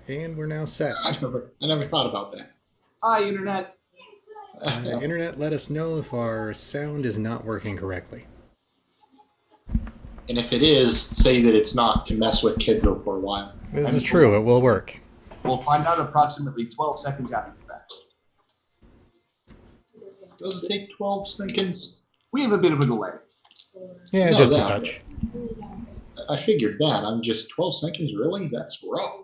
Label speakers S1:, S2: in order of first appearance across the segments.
S1: And we're now set.
S2: I never thought about that.
S3: Hi, Internet.
S1: Internet, let us know if our sound is not working correctly.
S2: And if it is, say that it's not to mess with Kiddo for a while.
S1: This is true. It will work.
S3: We'll find out approximately 12 seconds after that.
S2: Does it take 12 seconds?
S3: We have a bit of a delay.
S1: Yeah,
S2: No,
S1: just a
S2: that-
S1: touch.
S2: I figured that. I'm just 12 seconds, really? That's rough.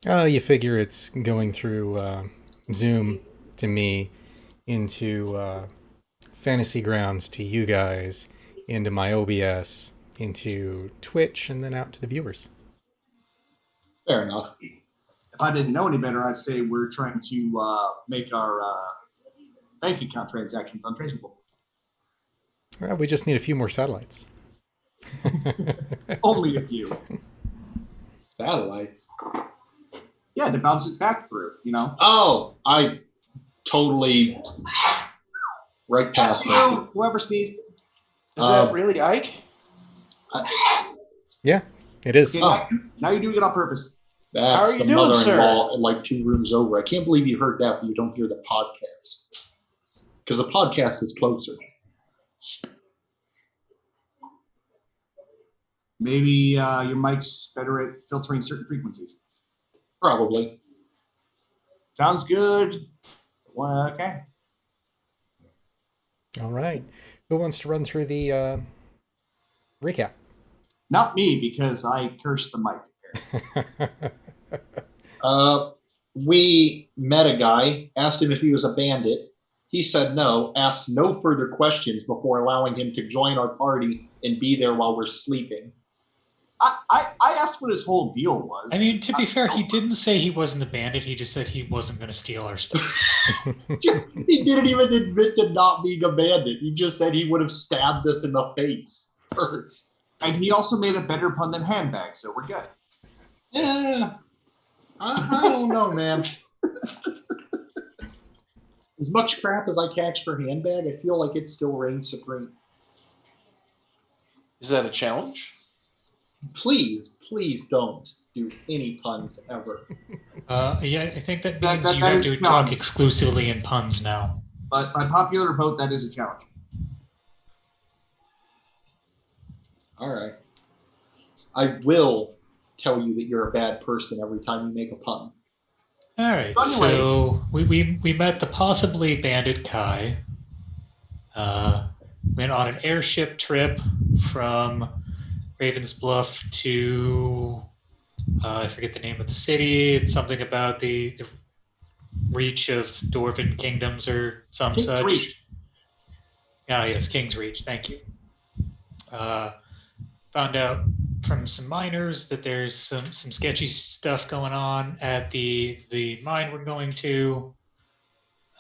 S1: Oh, you figure it's going through Zoom to me, into Fantasy Grounds to you guys, into my OBS, into Twitch, and then out to the viewers.
S2: Fair enough.
S3: If I didn't know any better, I'd say we're trying to make our bank account transactions untraceable.
S1: Well, we just need a few more satellites.
S3: Only a few.
S2: Satellites.
S3: Yeah, to bounce it back through, you know.
S2: Oh, I totally right past that.
S3: You, whoever sneezed.
S4: Is that really Ike?
S1: Yeah, it is.
S3: Okay, now you're doing it on purpose.
S2: That's
S4: How are you
S2: the
S4: doing,
S2: mother-in-law like 2 rooms over. I can't believe you heard that, but you don't hear the podcast. Because the podcast is closer.
S3: Maybe your mic's better at filtering certain frequencies.
S2: Probably.
S3: Sounds good. Well, okay.
S1: All right. Who wants to run through the recap?
S3: Not me, because I cursed the mic.
S2: We met a guy, asked him if he was a bandit. He said no, asked no further questions before allowing him to join our party and be there while we're sleeping.
S3: I asked what his whole deal was.
S5: I mean, to be fair, he didn't say he wasn't a bandit. He just said he wasn't going to steal our stuff.
S2: He didn't even admit to not being a bandit. He just said he would have stabbed us in the face first.
S3: And he also made a better pun than handbag, so we're good.
S2: Yeah. I don't know, man. As much crap as I catch for handbag, I feel like it still reigns supreme.
S4: Is that a challenge?
S2: Please don't do any puns ever.
S5: Yeah, I think that means
S3: That
S5: you have
S3: is
S5: to
S3: challenge.
S5: talk exclusively in puns now.
S3: But by popular vote, that is a challenge.
S2: All right. I will tell you that you're a bad person every time you make a pun.
S5: All right,
S3: Anyway.
S5: so we met the possibly bandit Kai. Went on an airship trip from Ravens Bluff to I forget the name of the city. It's something about the reach of Dwarven kingdoms or some
S3: King's
S5: such.
S3: Reach.
S5: Yes, King's Reach. Thank you. Found out from some miners that there's some sketchy stuff going on at the mine we're going to.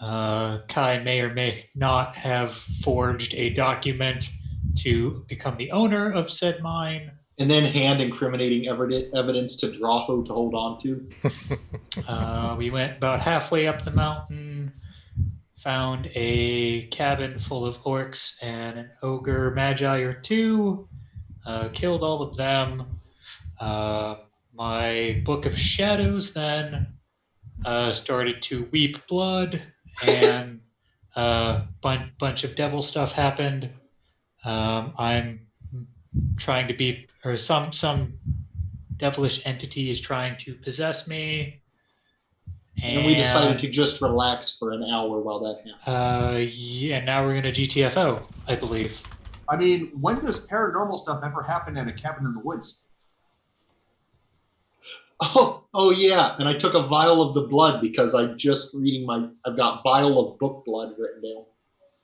S5: Kai may or may not have forged a document to become the owner of said mine.
S2: And then hand incriminating evidence to Draho to hold on to.
S5: We went about halfway up the mountain, found a cabin full of orcs and an ogre magi or two, killed all of them. My Book of Shadows then started to weep blood, and a bunch of devil stuff happened. I'm trying to be, or some devilish entity is trying to possess me.
S2: And we decided to just relax for an hour while that happened.
S5: Yeah, now we're gonna GTFO, I believe.
S3: I mean, when does paranormal stuff ever happen in a cabin in the woods?
S2: Oh yeah, and I took a vial of the blood because I'm just reading I've got vial of book blood written down.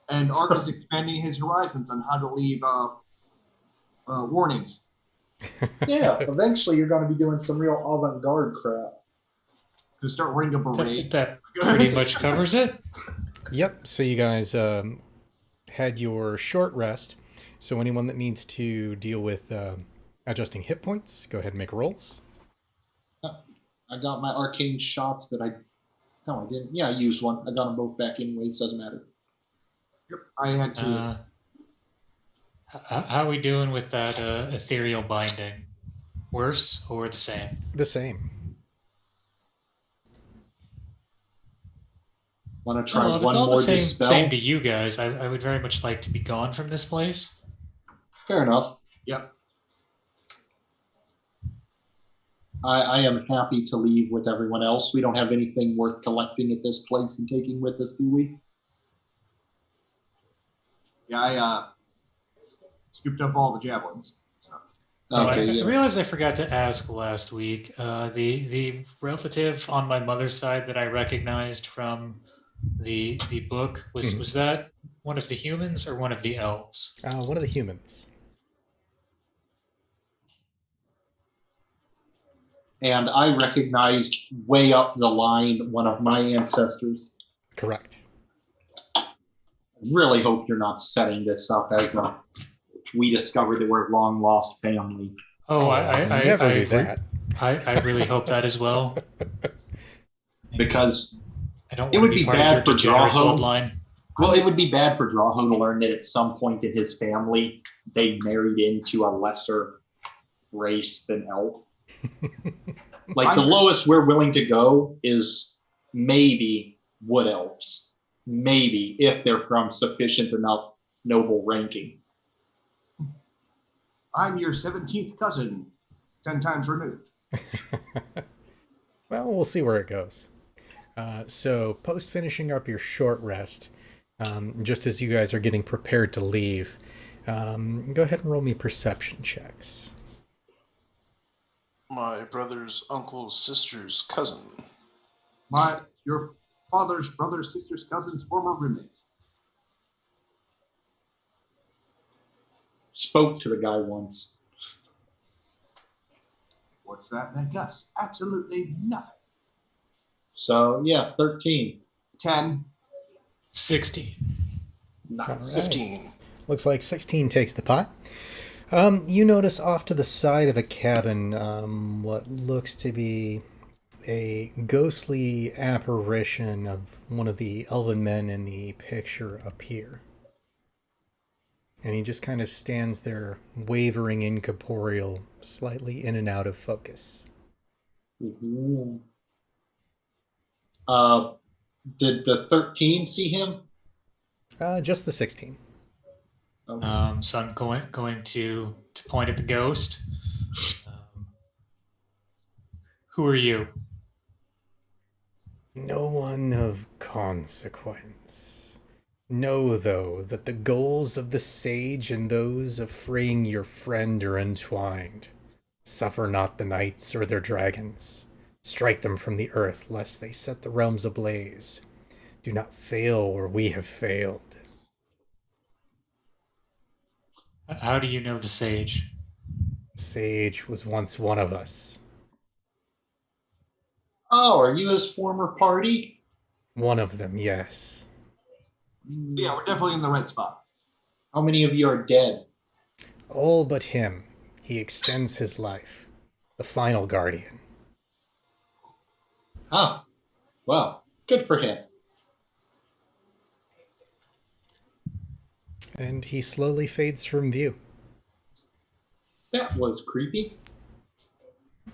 S3: And Art is expanding his horizons on how to leave warnings.
S2: Yeah, eventually you're going to be doing some real avant-garde crap.
S3: To start wearing a beret.
S5: That pretty much covers it.
S1: Yep. So you guys had your short rest. So anyone that needs to deal with adjusting hit points, go ahead and make rolls.
S2: I got my arcane shots that I didn't. Yeah, I used one. I got them both back anyways. Doesn't matter.
S3: Yep, I had to.
S5: How are we doing with that ethereal binding? Worse or the same?
S1: The same.
S2: Want to try
S5: Well, if it's
S2: one
S5: all
S2: more
S5: the same,
S2: dispel?
S5: same to you guys, I would very much like to be gone from this place.
S2: Fair enough.
S3: Yep.
S2: I am happy to leave with everyone else. We don't have anything worth collecting at this place and taking with us, do we?
S3: Yeah, I scooped up all the javelins. So.
S2: Okay,
S5: I
S2: yeah.
S5: realized I forgot to ask last week. The relative on my mother's side that I recognized from the book was that one of the humans or one of the elves?
S1: One of the humans.
S2: And I recognized way up the line one of my ancestors.
S1: Correct.
S2: Really hope you're not setting this up as we discovered that we're a long lost family.
S5: Oh,
S1: I never do that.
S5: I really hope that as well.
S2: Because
S5: I don't
S2: it
S5: want
S2: would
S5: to be
S2: be
S5: part
S2: bad
S5: of your
S2: for
S5: degenerate
S2: Drawho.
S5: bloodline.
S2: Well, it would be bad for Drawho to learn that at some point in his family, they married into a lesser race than elf. Like, the lowest we're willing to go is maybe wood elves. Maybe, if they're from sufficient enough noble ranking.
S3: I'm your 17th cousin, 10 times removed.
S1: Well, we'll see where it goes. So, post finishing up your short rest, just as you guys are getting prepared to leave, go ahead and roll me perception checks.
S4: My brother's uncle's sister's cousin.
S3: Your father's brother's sister's cousin's former roommate.
S2: Spoke to the guy once.
S3: What's that meant, Gus? Absolutely nothing.
S2: So, yeah, 13.
S3: 10.
S5: 60.
S2: Nice.
S1: All right.
S4: 15.
S1: Looks like 16 takes the pot. You notice off to the side of a cabin what looks to be a ghostly apparition of one of the elven men in the picture appear. And he just kind of stands there, wavering incorporeal, slightly in and out of focus.
S2: Mm-hmm. Did the 13 see him?
S1: Just the 16.
S2: Okay.
S5: So I'm going to point at the ghost. Who are you?
S1: No one of consequence. Know, though, that the goals of the sage and those of freeing your friend are entwined. Suffer not the knights or their dragons. Strike them from the earth, lest they set the realms ablaze. Do not fail, or we have failed.
S5: How do you know the sage?
S1: Sage was once one of us.
S2: Oh, are you his former party?
S1: One of them, yes.
S3: Yeah, we're definitely in the right spot.
S2: How many of you are dead?
S1: All but him. He extends his life. The final guardian.
S2: Ah, well, good for him.
S1: And he slowly fades from view.
S2: That was creepy.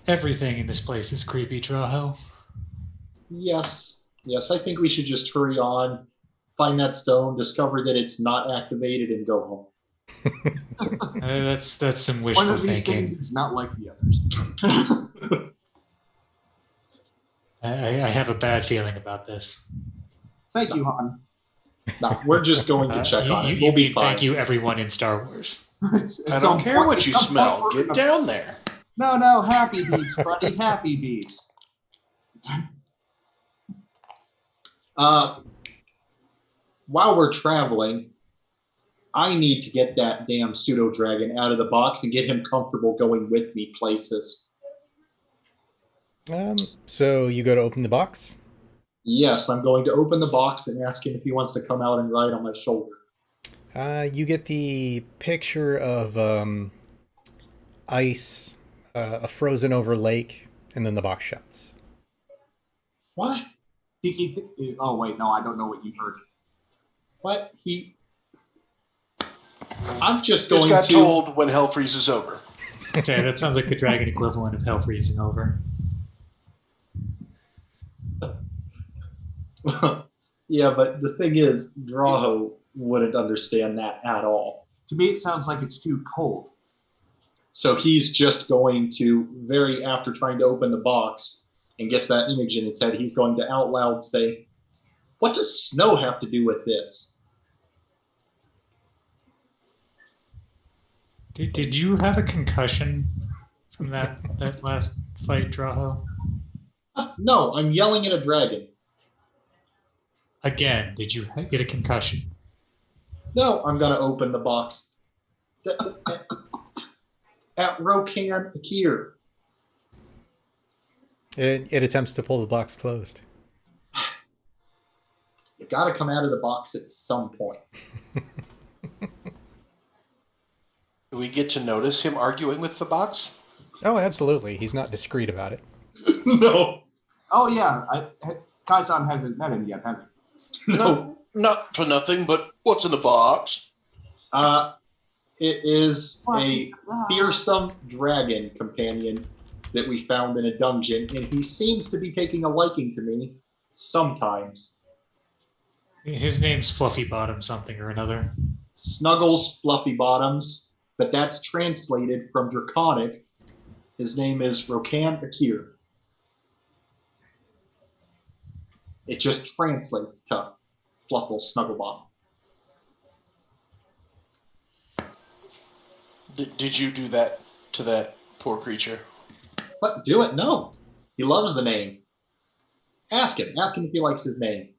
S5: Everything in this place is creepy, Drawho.
S2: Yes, I think we should just hurry on, find that stone, discover that it's not activated, and go home.
S5: That's some
S3: One
S5: wishful
S3: of these
S5: thinking.
S3: things is not like the others.
S5: I have a bad feeling about this.
S3: Thank you, Han.
S2: No, we're just going to check on it. We'll be fine.
S5: Thank you, everyone in Star Wars.
S4: I don't care what you smell. Get down there.
S3: No, happy beats, buddy. Happy beats.
S2: While we're traveling, I need to get that damn pseudo dragon out of the box and get him comfortable going with me places.
S1: So you go to open the box?
S2: Yes, I'm going to open the box and ask him if he wants to come out and ride on my shoulder.
S1: You get the picture of ice, a frozen over lake, and then the box shuts.
S2: What?
S3: Oh, wait, no, I don't know what you heard.
S2: What? I'm just going
S4: Just got
S2: to...
S4: told when hell freezes over.
S5: Okay, that sounds like the dragon equivalent of hell freezing over.
S2: Yeah, but the thing is, Draho wouldn't understand that at all.
S3: To me, it sounds like it's too cold.
S2: So he's just going to, after trying to open the box and gets that image in his head, he's going to out loud say, "What does snow have to do with this?"
S5: Did you have a concussion from that last fight, Draho?
S2: No, I'm yelling at a dragon.
S5: Again, did you get a concussion?
S2: No, I'm going to open the box. At Rokan Akir.
S1: It attempts to pull the box closed.
S2: You got to come out of the box at some point.
S4: Do we get to notice him arguing with the box?
S1: Oh, absolutely. He's not discreet about it.
S2: No.
S3: Oh yeah, Kaisan hasn't met him yet, has he?
S4: No, not for nothing, but what's in the box?
S2: It is a fearsome dragon companion that we found in a dungeon, and he seems to be taking a liking to me sometimes.
S5: His name's Fluffy Bottom something or another.
S2: Snuggles Fluffy Bottoms, but that's translated from Draconic. His name is Rokan Akir. It just translates to Fluffle Snugglebottom.
S4: Did you do that to that poor creature?
S2: But do it? No. He loves the name. Ask him. Ask him if he likes his name.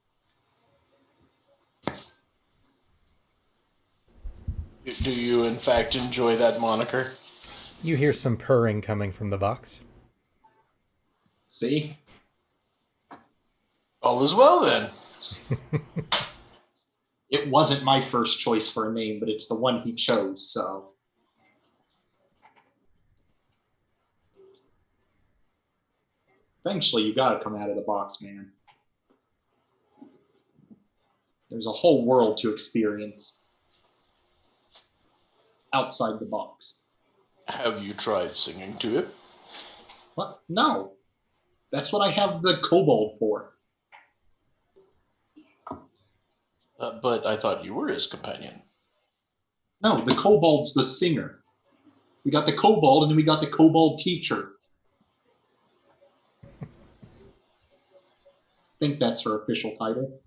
S4: Do you, in fact, enjoy that moniker?
S1: You hear some purring coming from the box.
S2: See?
S4: All is well, then.
S2: It wasn't my first choice for a name, but it's the one he chose, so. Eventually, you got to come out of the box, man. There's a whole world to experience outside the box.
S4: Have you tried singing to it?
S2: What? No. That's what I have the kobold for.
S4: But I thought you were his companion.
S2: No, the kobold's the singer. We got the kobold, and then we got the kobold teacher. I think that's her official title.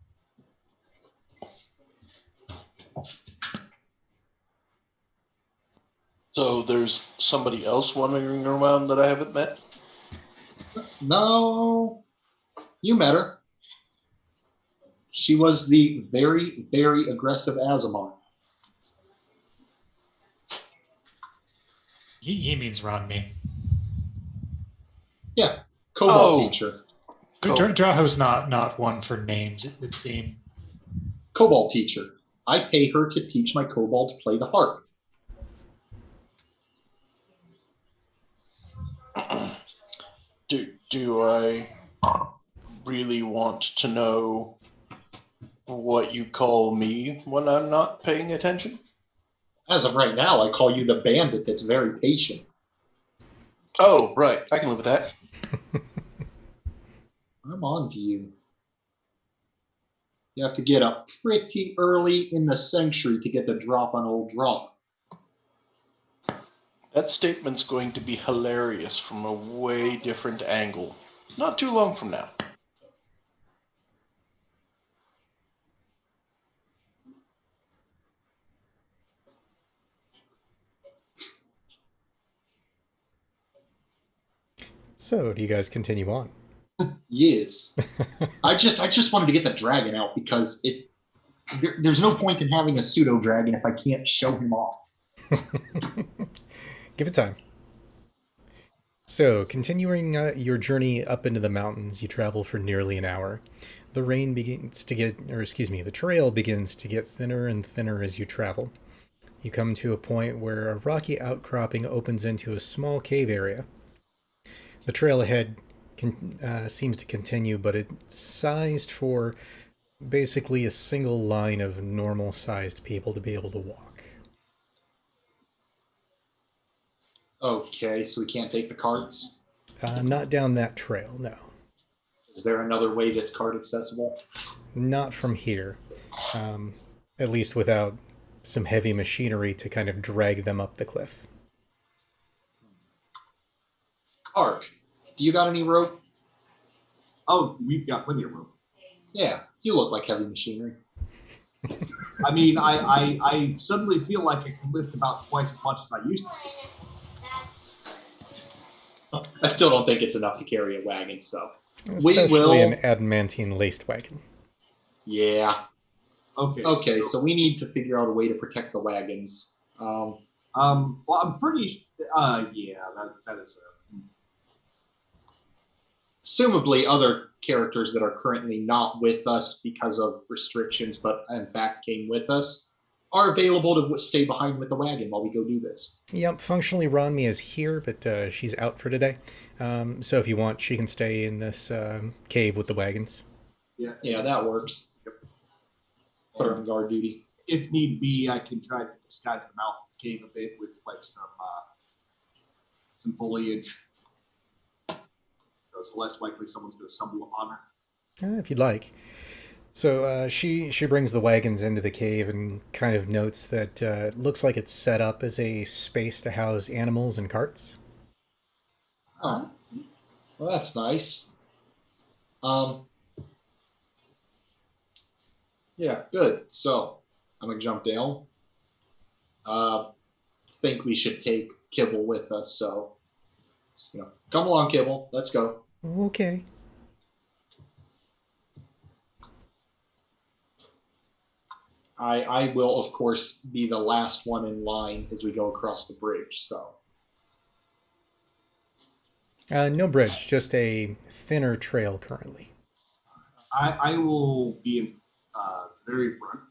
S4: So there's somebody else wandering around that I haven't met?
S2: No, you met her. She was the very, very aggressive Azamar.
S5: He means Ranmi.
S2: Yeah, kobold teacher.
S5: Draho's not one for names, it would seem.
S2: Kobold teacher. I pay her to teach my kobold to play the harp.
S4: Do I really want to know what you call me when I'm not paying attention?
S2: As of right now, I call you the bandit that's very patient.
S4: Oh, right. I can live with that.
S2: I'm on to you. You have to get up pretty early in the century to get the drop on old Draw.
S4: That statement's going to be hilarious from a way different angle. Not too long from now.
S1: So, do you guys continue on?
S2: Yes. I just wanted to get the dragon out because there's no point in having a pseudo dragon if I can't show him off.
S1: Give it time. So, continuing your journey up into the mountains, you travel for nearly an hour. The the trail begins to get thinner and thinner as you travel. You come to a point where a rocky outcropping opens into a small cave area. The trail ahead seems to continue, but it's sized for basically a single line of normal-sized people to be able to walk.
S2: Okay, so we can't take the carts?
S1: Not down that trail, no.
S2: Is there another way that's cart accessible?
S1: Not from here. Um, at least without some heavy machinery to kind of drag them up the cliff.
S2: Ark, do you got any rope?
S3: Oh, we've got plenty of room.
S2: Yeah, you look like heavy machinery.
S3: I mean, I suddenly feel like I can lift about twice as much as I used to.
S2: I still don't think it's enough to carry a wagon, so.
S1: Especially an adamantine laced wagon.
S2: Yeah.
S3: Okay.
S2: So we need to figure out a way to protect the wagons.
S3: Well, I'm pretty. Yeah, that is
S2: Assumably, other characters that are currently not with us because of restrictions, but in fact came with us, are available to stay behind with the wagon while we go do this.
S1: Yep, functionally Ronmi is here, but she's out for today. So if you want, she can stay in this cave with the wagons.
S2: Yeah, that works.
S3: Yep.
S2: Put her on guard duty.
S3: If need be, I can try to disguise the mouth of the cave a bit with like some foliage. So it's less likely someone's going to stumble upon her.
S1: If you'd like. So she brings the wagons into the cave and kind of notes that it looks like it's set up as a space to house animals and carts.
S2: Oh, well, that's nice. Yeah, good. So I'm gonna jump down. Think we should take Kibble with us. So, come along, Kibble. Let's go.
S1: Okay.
S2: I will, of course, be the last one in line as we go across the bridge. So.
S1: No bridge, just a thinner trail currently.
S3: I will be in the very front.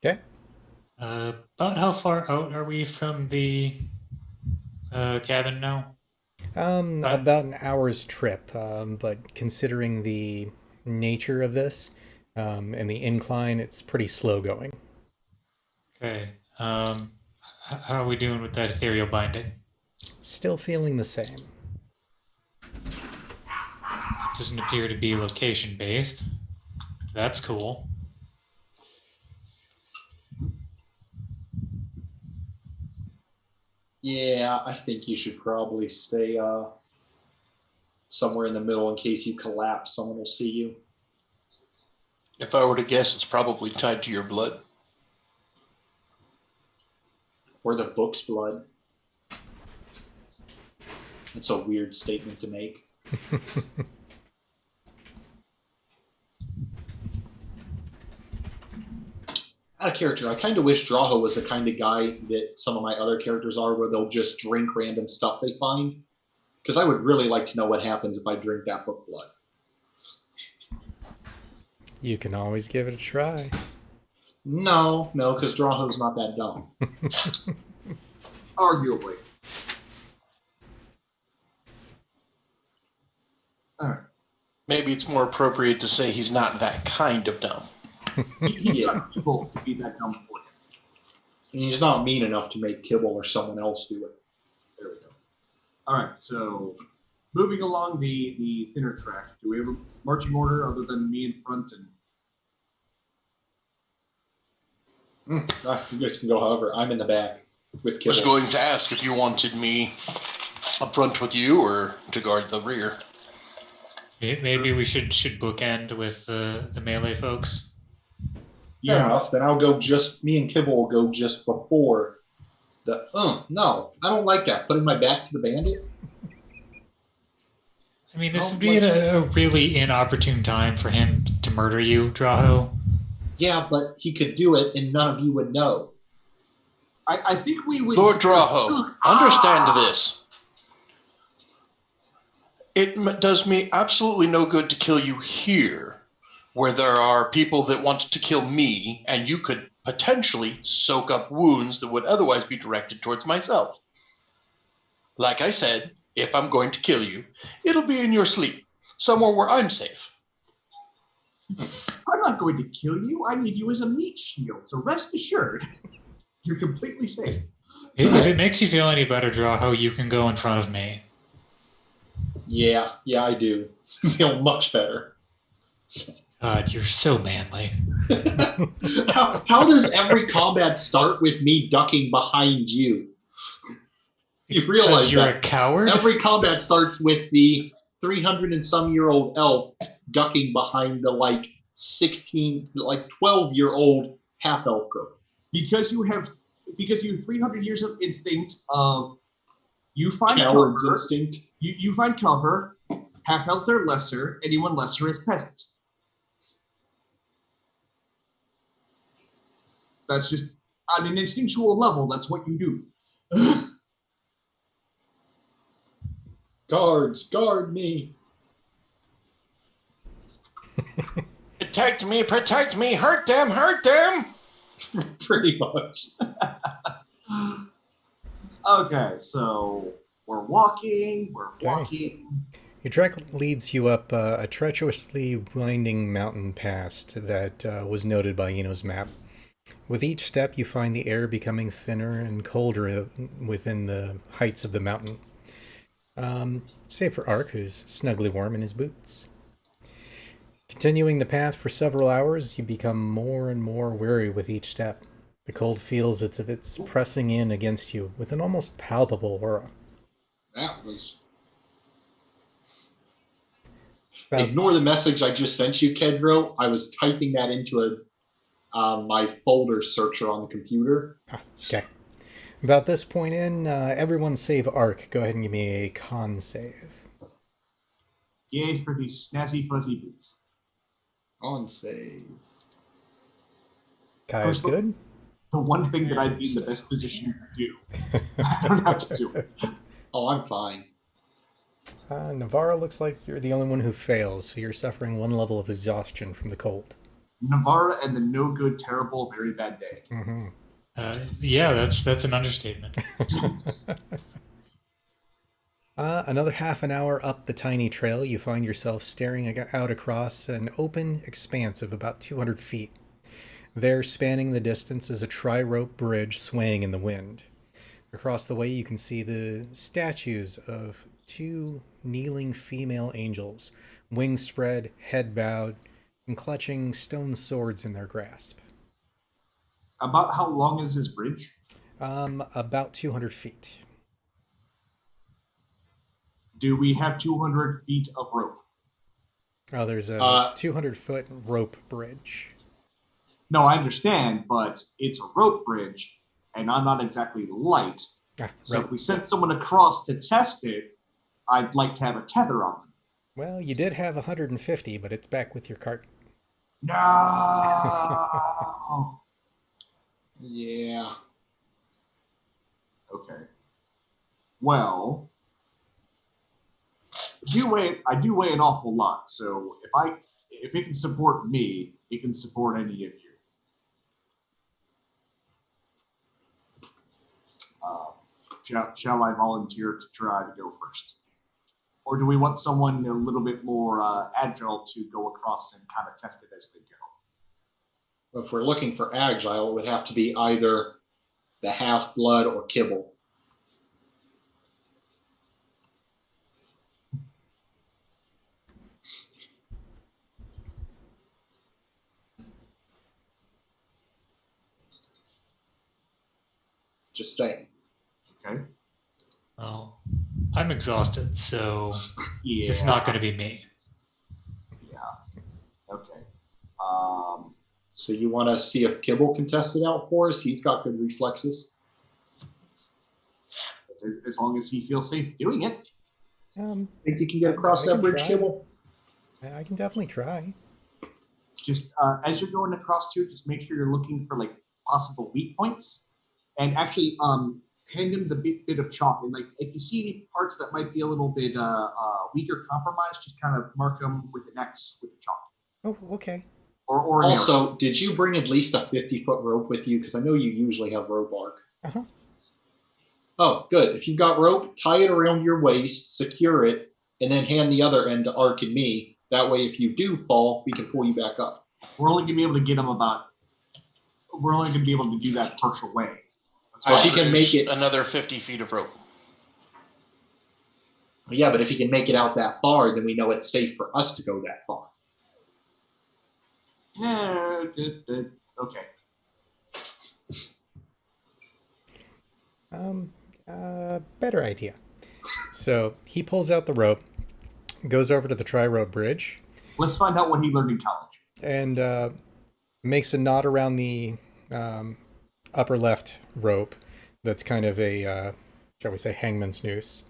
S1: Okay.
S5: About how far out are we from the cabin now?
S1: About an hour's trip, but considering the nature of this and the incline, it's pretty slow going.
S5: Okay. How are we doing with that ethereal binding?
S1: Still feeling the same.
S5: Doesn't appear to be location based. That's cool.
S2: Yeah, I think you should probably stay somewhere in the middle in case you collapse. Someone will see you.
S4: If I were to guess, it's probably tied to your blood.
S2: Or the book's blood. That's a weird statement to make. Out of character, I kind of wish Draho was the kind of guy that some of my other characters are, where they'll just drink random stuff they find. Because I would really like to know what happens if I drink that book blood.
S1: You can always give it a try.
S2: No, because Draho's not that dumb.
S3: Arguably. All right.
S4: Maybe it's more appropriate to say he's not that kind of dumb.
S3: He's got people to be that dumb for him.
S2: And he's not mean enough to make Kibble or someone else do it.
S3: There we go. All right, so moving along the thinner track, do we have a marching order other than me in front and?
S2: You guys can go however. I'm in the back with
S4: I
S2: Kibble.
S4: was going to ask if you wanted me up front with you or to guard the rear.
S5: Maybe we should bookend with the melee folks.
S2: Fair enough. Then me and Kibble will go just before the. No, I don't like that. Putting my back to the bandit.
S5: I mean, this would be a really inopportune time for him to murder you, Draho.
S2: Yeah, but he could do it, and none of you would know.
S3: I think we would.
S4: Lord Draho, understand this. It does me absolutely no good to kill you here, where there are people that want to kill me, and you could potentially soak up wounds that would otherwise be directed towards myself. Like I said, if I'm going to kill you, it'll be in your sleep, somewhere where I'm safe.
S3: I'm not going to kill you. I need you as a meat shield. So rest assured, you're completely safe.
S5: If it makes you feel any better, Draho, you can go in front of me.
S2: Yeah, I do. Feel much better.
S5: God, you're so manly.
S2: How does every combat start with me ducking behind you? You realize
S5: Because you're
S2: that
S5: a coward?
S2: every combat starts with the 300 and some year old elf ducking behind the 12-year-old half elf girl.
S3: Because you have 300 years of instinct of you find
S2: Coward's
S3: cover.
S2: instinct.
S3: You find cover. Half elves are lesser. Anyone lesser is peasant. That's just on an instinctual level. That's what you do.
S2: Guards, guard me.
S4: Protect me, hurt them.
S2: Pretty much.
S3: Okay, so we're walking.
S1: Your trek leads you up a treacherously winding mountain pass that was noted by Eno's map. With each step, you find the air becoming thinner and colder within the heights of the mountain. Save for Ark, who's snugly warm in his boots. Continuing the path for several hours, you become more and more weary with each step. The cold feels as if it's pressing in against you with an almost palpable aura.
S2: That was...
S1: About,
S2: Ignore the message I just sent you, Kedro. I was typing that into my folder searcher on the computer.
S1: okay. About this point in, everyone save Ark. Go ahead and give me a con save.
S3: Yay for these snazzy fuzzy boots.
S2: On save.
S1: Kaya's good?
S3: The one thing that I'd be in the best position to do. I don't have to do it.
S2: Oh, I'm fine.
S1: Navarro looks like you're the only one who fails, so you're suffering one level of exhaustion from the cold.
S3: Navarra and the no good, terrible, very bad day.
S1: Mm-hmm.
S5: Yeah, that's an understatement.
S1: Another half an hour up the tiny trail, you find yourself staring out across an open expanse of about 200 feet. There, spanning the distance, is a tri-rope bridge swaying in the wind. Across the way, you can see the statues of two kneeling female angels, wings spread, head bowed, and clutching stone swords in their grasp.
S3: About how long is this bridge?
S1: About 200 feet.
S3: Do we have 200 feet of rope?
S1: Oh, there's a 200-foot rope bridge.
S3: No, I understand, but it's a rope bridge, and I'm not exactly light. So
S1: right.
S3: if we sent someone across to test it, I'd like to have a tether on them.
S1: Well, you did have 150, but it's back with your cart.
S3: No.
S2: Yeah.
S3: Okay. Well, I do weigh an awful lot, so if it can support me, it can support any of you. Shall I volunteer to try to go first? Or do we want someone a little bit more agile to go across and kind of test it as they go?
S2: If we're looking for agile, it would have to be either the half-blood or Kibble. Just saying.
S3: Okay.
S5: Well, I'm exhausted, so
S3: Yeah.
S5: it's not going to be me.
S3: Yeah. Okay.
S2: So you want to see if Kibble can test it out for us? He's got good reflexes.
S3: As long as he feels safe doing it.
S2: Think you can get across that bridge, Kibble?
S1: I can definitely try.
S3: Just as you're going across to it, just make sure you're looking for like possible weak points, and actually hand him the bit of chalk. And like if you see any parts that might be a little bit weak or compromised, just kind of mark them with an X with the chalk.
S1: Oh, okay.
S3: Or
S2: also, did you bring at least a 50-foot rope with you? Because I know you usually have rope, Ark.
S1: Uh-huh.
S2: Oh, good. If you've got rope, tie it around your waist, secure it, and then hand the other end to Ark and me. That way, if you do fall, we can pull you back up.
S3: We're only going to be able to get them we're only going to be able to do that partial way.
S2: If he can make it,
S4: another 50 feet of rope.
S2: yeah, but if he can make it out that far, then we know it's safe for us to go that far.
S3: Okay.
S1: Better idea. So he pulls out the rope, goes over to the tri-rope bridge,
S3: Let's find out what he learned in college.
S1: and makes a knot around the upper left rope. That's kind of a, shall we say, hangman's noose.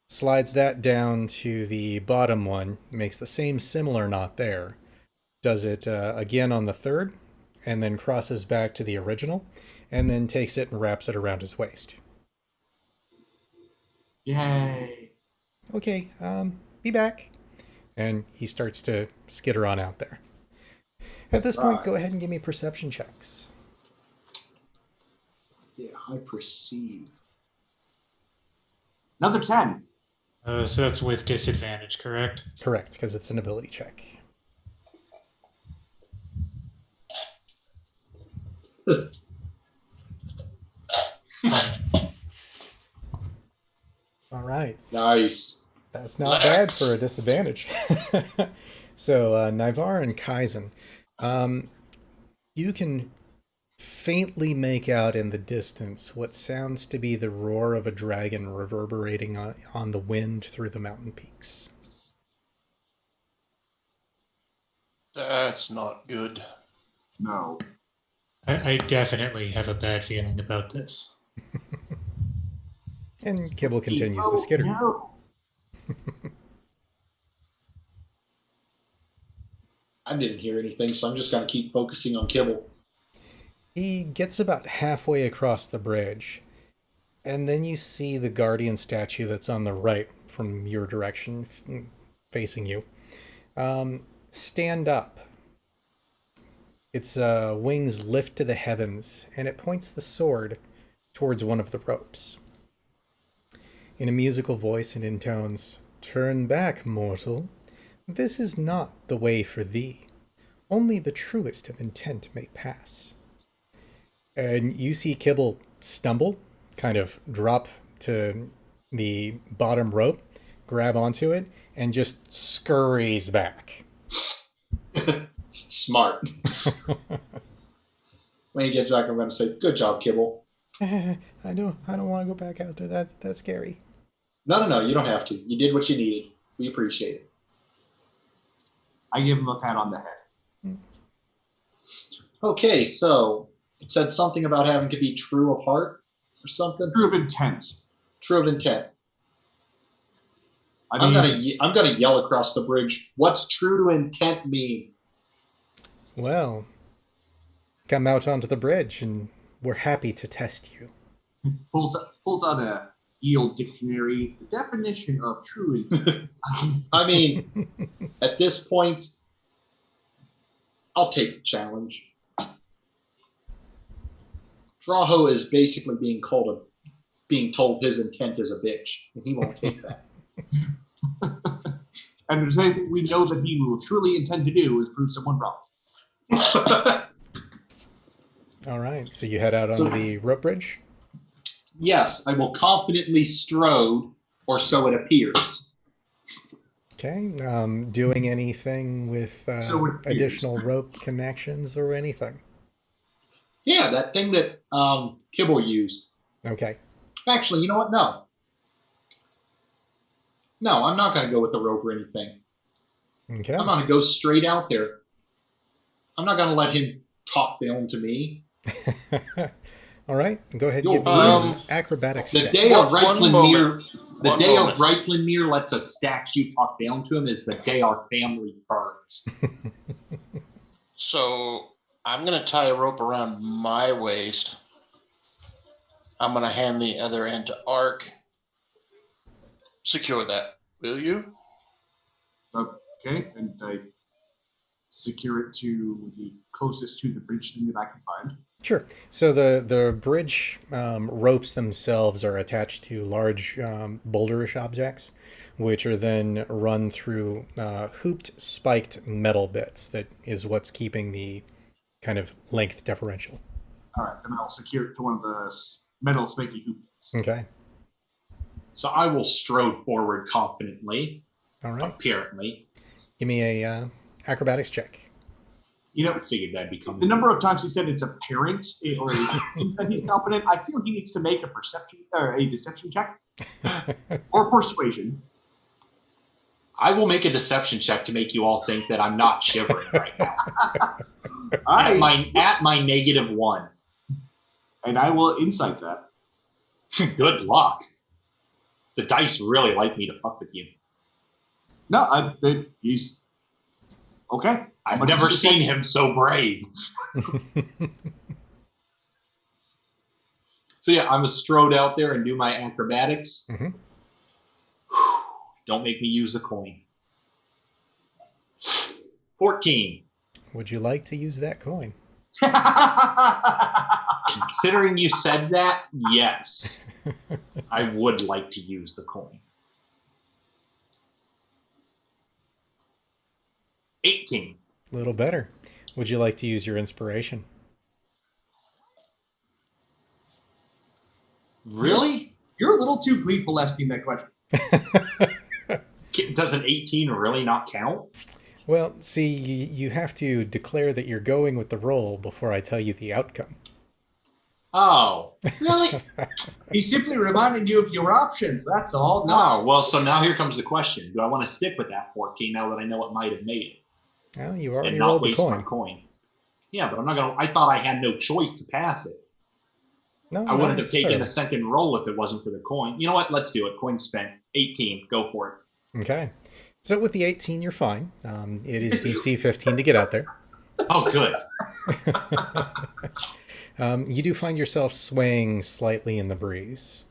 S1: Slides that down to the bottom one, makes the same similar knot there. Does it again on the third, and then crosses back to the original, and then takes it and wraps it around his waist.
S3: Yay.
S1: Okay, be back. And he starts to skitter on out there. At this point, go ahead and give me perception checks.
S2: Yeah, I perceive.
S3: Another 10.
S5: So that's with disadvantage, correct?
S1: Correct, because it's an ability check. All right.
S2: Nice.
S1: That's not bad for a disadvantage. So, Naivar and Kaizen, you can faintly make out in the distance what sounds to be the roar of a dragon reverberating on the wind through the mountain peaks.
S4: That's not good.
S3: No.
S5: I definitely have a bad feeling about this.
S1: And Kibble continues to skitter.
S3: No.
S2: I didn't hear anything, so I'm just going to keep focusing on Kibble.
S1: He gets about halfway across the bridge, and then you see the guardian statue that's on the right from your direction, facing you, stand up. Its wings lift to the heavens, and it points the sword towards one of the ropes. In a musical voice and intones, "Turn back, mortal. This is not the way for thee. Only the truest of intent may pass." And you see Kibble stumble, kind of drop to the bottom rope, grab onto it, and just scurries back.
S2: Smart. When he gets back, I'm going to say, "Good job, Kibble."
S1: I don't want to go back out there. That's scary.
S2: No, you don't have to. You did what you needed. We appreciate it.
S3: I give him a pat on the head.
S2: Okay, so it said something about having to be true of heart or something.
S3: True of intent.
S2: True of intent.
S3: I mean,
S2: I'm gonna yell across the bridge. What's true to intent mean?
S1: Well, come out onto the bridge, and we're happy to test you.
S3: pulls out a yield dictionary. The definition of true intent.
S2: I mean, at this point, I'll take the challenge. Draho is basically being told his intent is a bitch, and he won't take that.
S3: And to say that we know that he will truly intend to do is prove someone wrong.
S1: All right, so you head out onto the rope bridge?
S2: Yes, I will confidently strode, or so it appears.
S1: Okay, doing anything with additional rope connections or anything?
S2: Yeah, that thing that Kibble used.
S1: Okay.
S2: Actually, you know what? No, I'm not going to go with the rope or anything.
S1: Okay.
S2: I'm going to go straight out there. I'm not going to let him talk down to me.
S1: All right, go ahead and
S2: You'll
S1: give me an acrobatics
S2: The
S1: check.
S2: day of
S4: One
S2: Reichlin lets a statue talk down to him is the day our family burns.
S4: So I'm going to tie a rope around my waist. I'm going to hand the other end to Ark. Secure that, will you?
S3: Okay, and I secure it to the closest to the bridge thing that I can find.
S1: Sure. So the bridge ropes themselves are attached to large boulderish objects, which are then run through hooped, spiked metal bits. That is what's keeping the kind of length differential.
S3: All right, then I'll secure it to one of the metal spiky hoop bits.
S1: Okay.
S2: So I will strode forward confidently,
S1: All right.
S2: apparently.
S1: Give me a acrobatics check.
S3: You know,
S2: I figured that'd become
S3: the number of times he said it's apparent or that he's confident, I feel he needs to make a perception or a deception check or persuasion.
S2: I will make a deception check to make you all think that I'm not shivering right now. At my -1.
S3: And I will insight that.
S2: Good luck. The dice really like me to fuck with you.
S3: No, he's okay.
S2: I've never seen him so brave. So yeah, I'm gonna strode out there and do my acrobatics.
S1: Mm-hmm.
S2: Don't make me use the coin. 14.
S1: Would you like to use that coin?
S2: Considering you said that, yes. I would like to use the coin. 18.
S1: A little better. Would you like to use your inspiration?
S2: Really?
S3: You're a little too gleeful asking that question.
S2: Does an 18 really not count?
S1: Well, see, you have to declare that you're going with the roll before I tell you the outcome.
S2: Oh, really?
S3: He's simply reminding you of your options. That's all.
S2: No. Well, so now here comes the question. Do I want to stick with that 14 now that I know it might have made it?
S1: Well, you already
S2: And not
S1: rolled the
S2: waste my
S1: coin.
S2: coin. Yeah, but I'm not going to... I thought I had no choice to pass it.
S1: No,
S2: I
S1: not
S2: wouldn't have taken
S1: necessarily.
S2: the second roll if it wasn't for the coin. You know what? Let's do it. Coin spent. 18. Go for it.
S1: Okay. So with the 18, you're fine. It is DC 15 to get out there.
S2: Oh, good.
S1: You do find yourself swaying slightly in the breeze.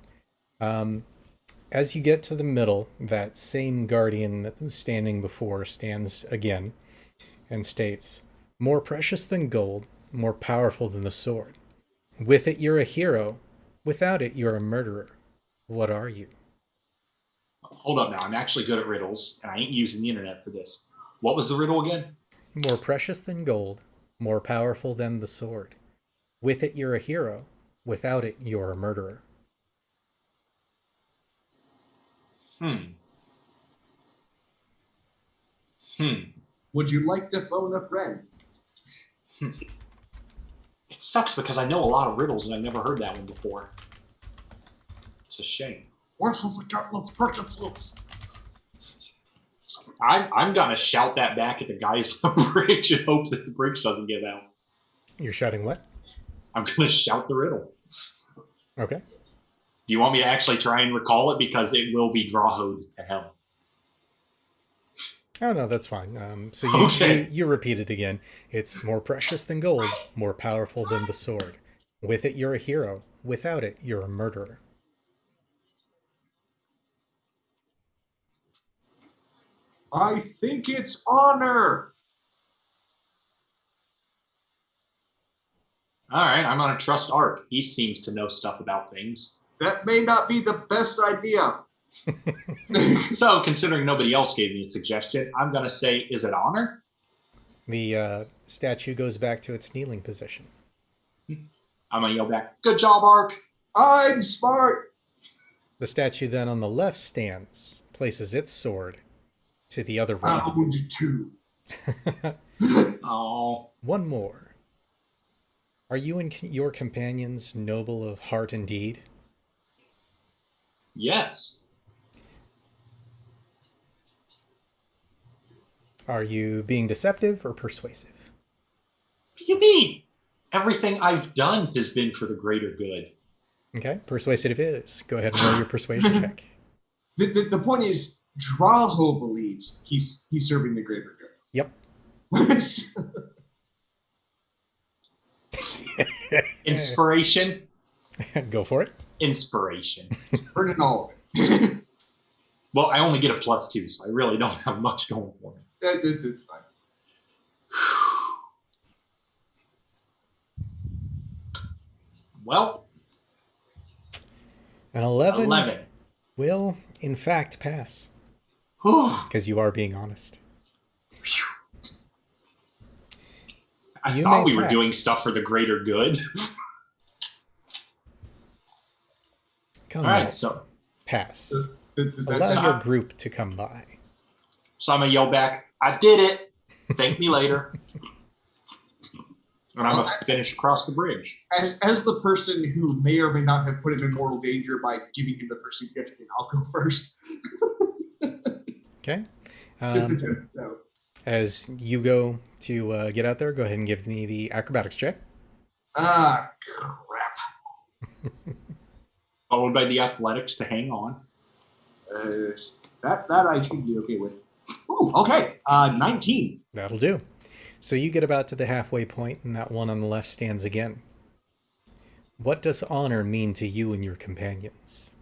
S1: As you get to the middle, that same guardian that was standing before stands again and states, "More precious than gold, more powerful than the sword. With it, you're a hero. Without it, you're a murderer. What are you?"
S2: Hold up now. I'm actually good at riddles, and I ain't using the internet for this. What was the riddle again?
S1: More precious than gold, more powerful than the sword. With it, you're a hero. Without it, you're a murderer.
S3: Would you like to phone a friend?
S2: It sucks because I know a lot of riddles, and I've never heard that one before. It's a shame.
S3: Worthless accountants, purchases.
S2: I'm gonna shout that back at the guys on the bridge and hope that the bridge doesn't give out.
S1: You're shouting what?
S2: I'm gonna shout the riddle.
S1: Okay.
S2: Do you want me to actually try and recall it? Because it will be drawhoed to hell.
S1: Oh, no, that's fine. So
S2: Okay.
S1: you repeat it again. It's more precious than gold, more powerful than the sword. With it, you're a hero. Without it, you're a murderer.
S3: I think it's honor.
S2: All right, I'm gonna trust Art. He seems to know stuff about things.
S3: That may not be the best idea.
S2: So, considering nobody else gave me a suggestion, I'm gonna say, is it honor?
S1: The statue goes back to its kneeling position.
S2: I'm gonna yell back, good job, Ark.
S3: I'm smart.
S1: The statue then on the left stands, places its sword to the other one.
S3: Round 2.
S2: Oh,
S1: One more. Are you and your companions noble of heart and deed?
S2: yes.
S1: Are you being deceptive or persuasive?
S2: What do you mean? Everything I've done has been for the greater good.
S1: Okay, persuasive it is. Go ahead and roll your persuasion check.
S3: The point is, Draho believes he's serving the greater good.
S1: Yep.
S2: Inspiration?
S1: Go for it.
S2: Inspiration.
S3: Burn it all of it.
S2: Well, I only get a +2, so I really don't have much going for me.
S3: It's fine.
S2: Well,
S1: An 11,
S2: 11.
S1: will, in fact, pass.
S2: Whew.
S1: Because you are being honest.
S2: I
S1: You
S2: thought
S1: may
S2: we were
S1: pass.
S2: doing stuff for the greater good.
S1: Come
S2: All right,
S1: Elf.
S2: so
S1: Pass.
S3: Does that
S1: Allow
S2: sound-
S1: your group to come by.
S2: I'm gonna yell back, "I did it! Thank me later." And I'm gonna finish across the bridge.
S3: as the person who may or may not have put him in mortal danger by giving him the first suggestion, I'll go first.
S1: Okay.
S3: Just to tip it out.
S1: As you go to get out there, go ahead and give me the acrobatics check.
S3: Ah, crap.
S2: Followed by the athletics to hang on.
S3: That I should be okay with. Ooh, okay. 19.
S1: That'll do. So you get about to the halfway point, and that one on the left stands again. What does honor mean to you and your companions?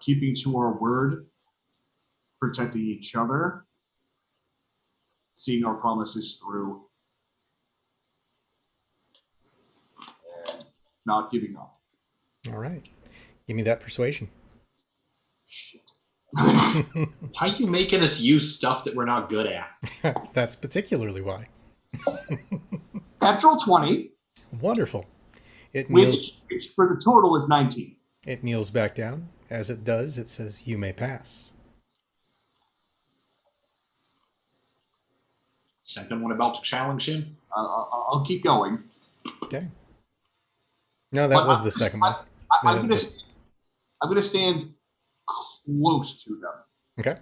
S3: Keeping to our word, protecting each other, seeing our promises through, and not giving up.
S1: All right. Give me that persuasion.
S3: Shit.
S2: Why are you making us use stuff that we're not good at?
S1: That's particularly why.
S3: Natural 20,
S1: Wonderful. It kneels,
S3: which for the total is 19.
S1: it kneels back down. As it does, it says, "You may pass."
S2: Second one about to challenge him.
S3: I'll keep going.
S1: Okay. No, that
S3: But
S1: was the second one.
S3: I'm gonna stand close to them.
S1: Okay.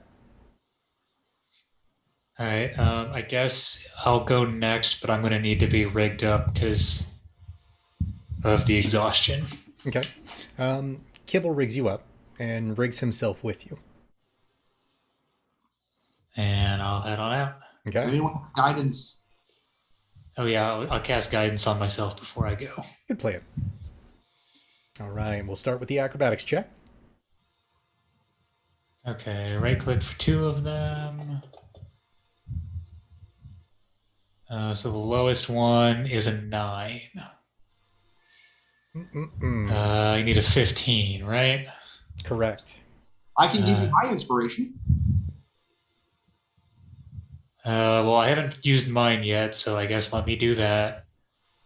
S5: All right. I guess I'll go next, but I'm going to need to be rigged up because of the exhaustion.
S1: Okay. Kibble rigs you up and rigs himself with you.
S5: And I'll head on out.
S3: Does
S1: Okay.
S3: anyone have guidance?
S5: Oh, yeah. I'll cast guidance on myself before I go.
S1: Good plan. All right. We'll start with the acrobatics check.
S5: Okay. Right click for two of them. So the lowest one is a 9. You need a 15, right?
S1: Correct.
S3: I can give you my inspiration.
S5: Well, I haven't used mine yet, so I guess let me do that.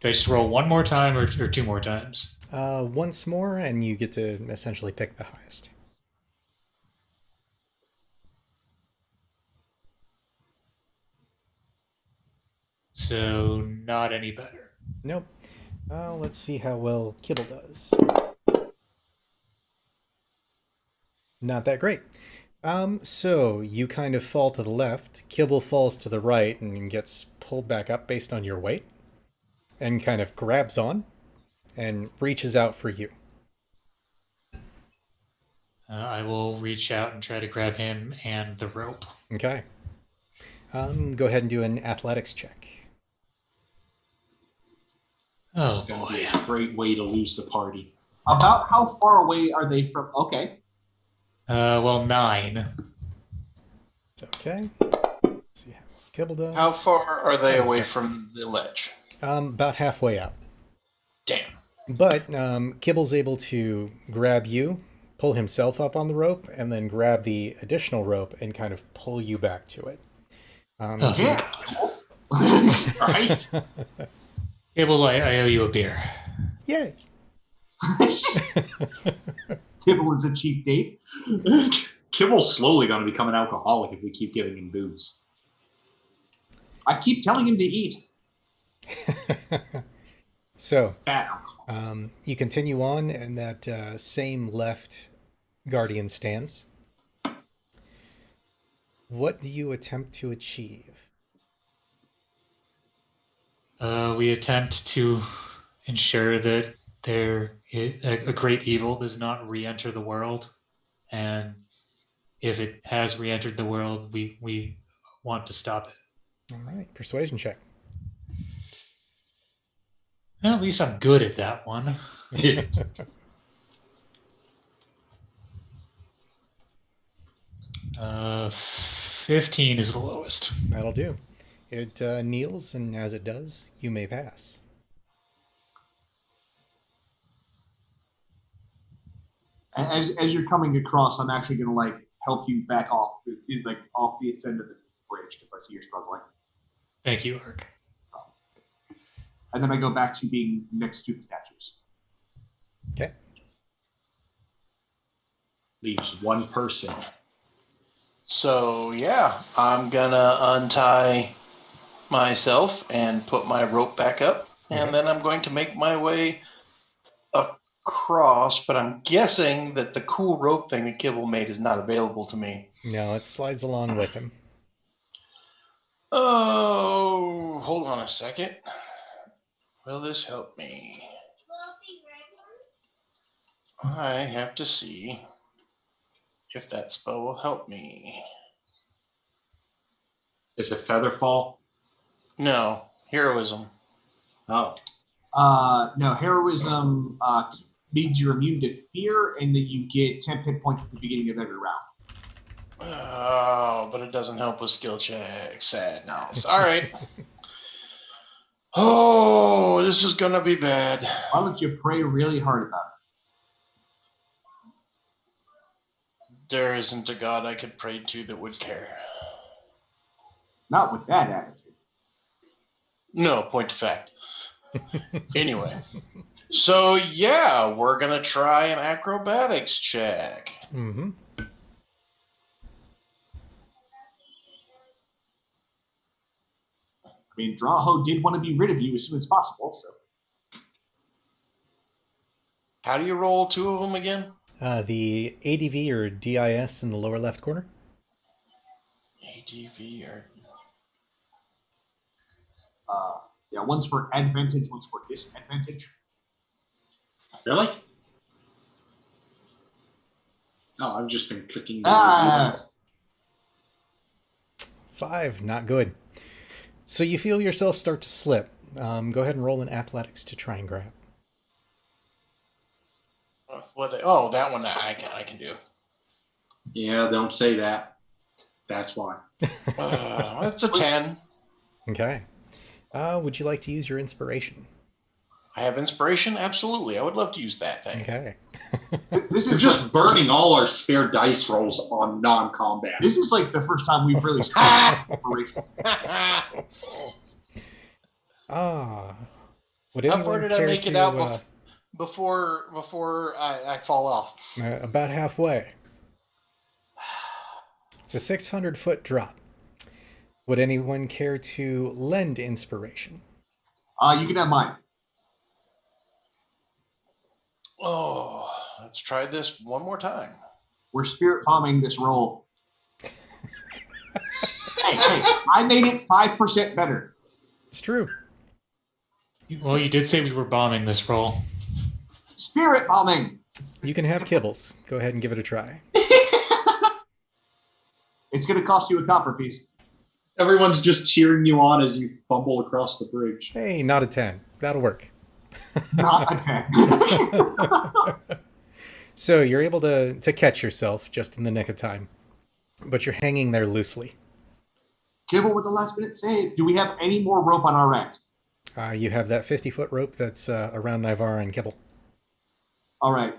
S5: Do I just roll one more time or two more times?
S1: Once more, and you get to essentially pick the highest.
S5: So not any better.
S1: Nope. Let's see how well Kibble does. Not that great. So you kind of fall to the left. Kibble falls to the right and gets pulled back up based on your weight, and kind of grabs on and reaches out for you.
S5: I will reach out and try to grab him and the rope.
S1: Okay. Go ahead and do an athletics check.
S5: Oh
S2: It's gonna
S5: boy.
S2: be a great way to lose the party.
S3: About how far away are they from? Okay.
S5: Well, 9.
S1: Okay. Let's see how Kibble does.
S4: How far are they
S1: That's
S4: away
S1: good.
S4: from the ledge?
S1: About halfway out.
S4: Damn.
S1: But Kibble's able to grab you, pull himself up on the rope, and then grab the additional rope and kind of pull you back to it.
S5: Oh,
S3: Yeah.
S5: God.
S2: Right?
S5: Cable, I owe you a beer.
S1: Yay!
S3: Tibble is a cheap date.
S2: Kibble's slowly going to become an alcoholic if we keep giving him booze.
S3: I keep telling him to eat.
S1: So,
S2: Fat alcohol.
S1: you continue on, and that same left guardian stands. What do you attempt to achieve?
S5: We attempt to ensure that a great evil does not re-enter the world, and if it has re-entered the world, we want to stop it.
S1: All right, persuasion check.
S5: Well, at least I'm good at that one. 15 is the lowest.
S1: That'll do. It kneels, and as it does, you may pass.
S3: As you're coming across, I'm actually going to like help you back off, like off the end of the bridge because I see you're struggling.
S5: Thank you, Ark.
S3: And then I go back to being next to the statues.
S1: Okay.
S2: Leaves one person.
S4: So, yeah, I'm going to untie myself and put my rope back up. And then I'm going to make my way across, but I'm guessing that the cool rope thing that Kibble made is not available to me.
S1: No, it slides along with him.
S4: Oh, hold on a second. Will this help me? I have to see if that spell will help me.
S2: Is it Featherfall?
S4: No, heroism.
S2: Oh.
S3: No, heroism means you're immune to fear, and then you get 10 hit points at the beginning of every round.
S4: Oh, but it doesn't help with skill checks. Sadness. All right. Oh, this is going to be bad.
S3: Why don't you pray really hard about it?
S4: There isn't a god I could pray to that would care.
S3: Not with that attitude.
S4: No, point of fact. Anyway. So, yeah, we're going to try an acrobatics check.
S1: Mm-hmm.
S3: I mean, Drawho did want to be rid of you as soon as possible, so.
S4: How do you roll two of them again?
S1: The ADV or DIS in the lower left corner.
S4: ADV or...
S3: Yeah, one's for advantage, one's for disadvantage.
S2: Really? No, I've just been clicking.
S1: 5, not good. So you feel yourself start to slip. Go ahead and roll in athletics to try and grab.
S4: Oh, that one I can do.
S2: Yeah, don't say that. That's why.
S4: It's a 10.
S1: Okay. Would you like to use your inspiration?
S4: I have inspiration? Absolutely. I would love to use that thing.
S1: Okay.
S3: This
S2: We're
S3: is
S2: just burning all our spare dice rolls on non-combat.
S3: This is like the first time we've really started operation.
S1: Would
S4: How
S1: anyone
S4: far did I
S1: care
S4: make it
S1: to,
S4: out before I fall off?
S1: about halfway. It's a 600-foot drop. Would anyone care to lend inspiration?
S3: You can have mine.
S4: Oh, let's try this one more time.
S3: We're spirit bombing this roll. hey, I made it 5% better.
S1: It's true.
S5: Well, you did say we were bombing this roll.
S3: Spirit bombing.
S1: You can have kibbles. Go ahead and give it a try.
S3: It's going to cost you a copper piece.
S2: Everyone's just cheering you on as you fumble across the bridge.
S1: Hey, not a 10. That'll work.
S3: Not a 10.
S1: So you're able to catch yourself just in the nick of time, but you're hanging there loosely.
S3: Kibble with the last minute save. Do we have any more rope on our end?
S1: You have that 50-foot rope that's around Nivara and Kibble.
S3: All right.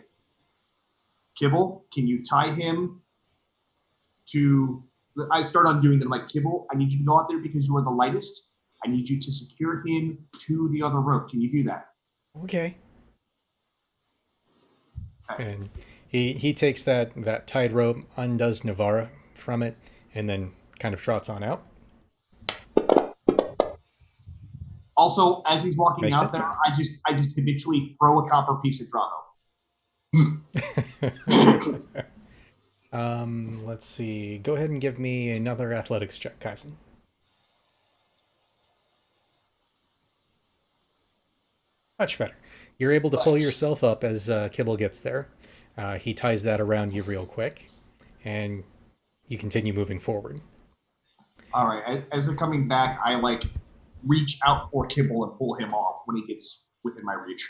S3: Kibble, can you tie him to... I start on doing them like, Kibble, I need you to go out there because you are the lightest. I need you to secure him to the other rope. Can you do that?
S1: Okay. And he takes that tied rope, undoes Nivara from it, and then kind of trots on out.
S3: Also, as he's walking
S1: Makes
S3: out
S1: it.
S3: there, I just habitually throw a copper piece at Drago.
S1: Let's see. Go ahead and give me another athletics check, Kaisen. Much better. You're able to pull yourself up as Kibble gets there. He ties that around you real quick, and you continue moving forward.
S3: All right. As they're coming back, I reach out for Kibble and pull him off when he gets within my reach.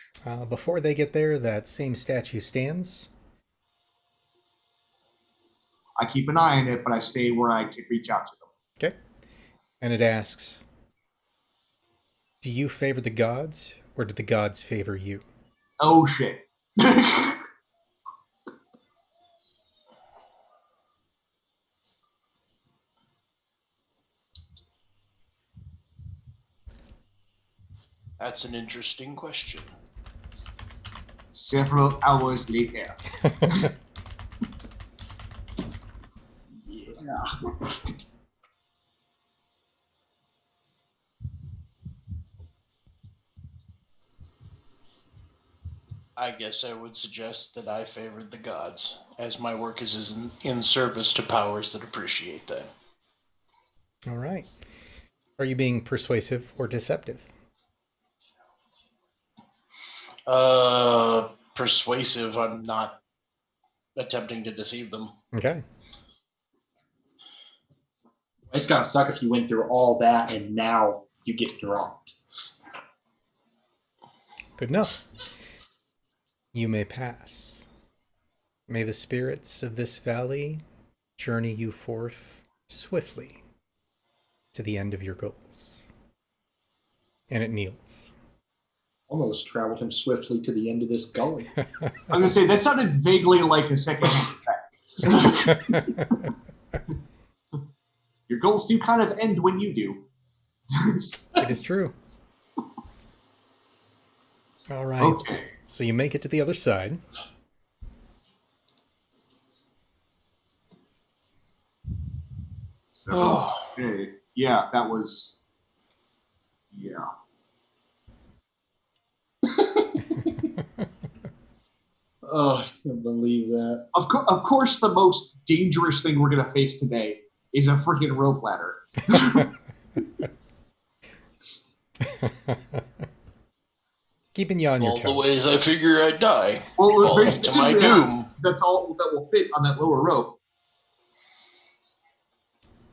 S1: Before they get there, that same statue stands.
S3: I keep an eye on it, but I stay where I can reach out to them.
S1: Okay. And it asks, do you favor the gods, or do the gods favor you?
S3: Oh, shit.
S4: That's an interesting question.
S3: Several hours later.
S2: Yeah.
S4: I guess I would suggest that I favored the gods, as my work is in service to powers that appreciate that.
S1: All right. Are you being persuasive or deceptive?
S4: Persuasive. I'm not attempting to deceive them.
S1: Okay.
S2: It's gonna suck if you went through all that and now you get dropped.
S1: Good enough. You may pass. May the spirits of this valley journey you forth swiftly to the end of your goals. And it kneels.
S2: Almost traveled him swiftly to the end of this gully.
S3: I'm gonna say that sounded vaguely like a second-hand attack. Your goals do kind of end when you do.
S1: It is true. All right.
S3: Okay.
S1: So you make it to the other side.
S3: So, okay. Yeah, that was. Yeah.
S2: Oh, I can't believe that.
S3: Of course, the most dangerous thing we're gonna face today is a freaking rope ladder.
S1: Keeping you on your
S4: All
S1: toes.
S4: the ways I figure I'd die.
S3: Well,
S4: Falling to my doom.
S3: That's all that will fit on that lower rope.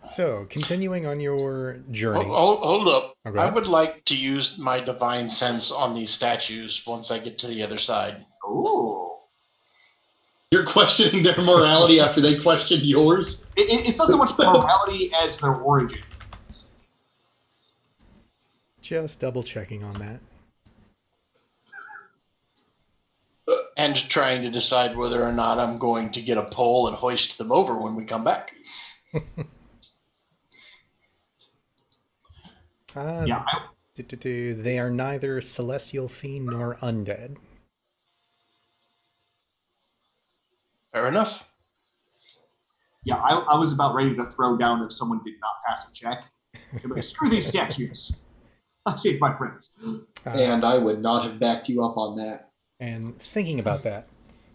S1: So, continuing on your journey.
S4: Hold up.
S1: Oh, go
S4: I
S1: ahead.
S4: would like to use my divine sense on these statues once I get to the other side.
S3: Ooh.
S2: You're questioning their morality after they questioned yours?
S3: It's not so much morality as their origin.
S1: Just double checking on that.
S4: And trying to decide whether or not I'm going to get a pole and hoist them over when we come back.
S3: Yeah.
S1: They are neither celestial fiend nor undead.
S4: Fair enough.
S3: Yeah, I was about ready to throw down if someone did not pass a check. Like, screw these statues. I'll save my friends.
S2: And I would not have backed you up on that.
S1: And thinking about that,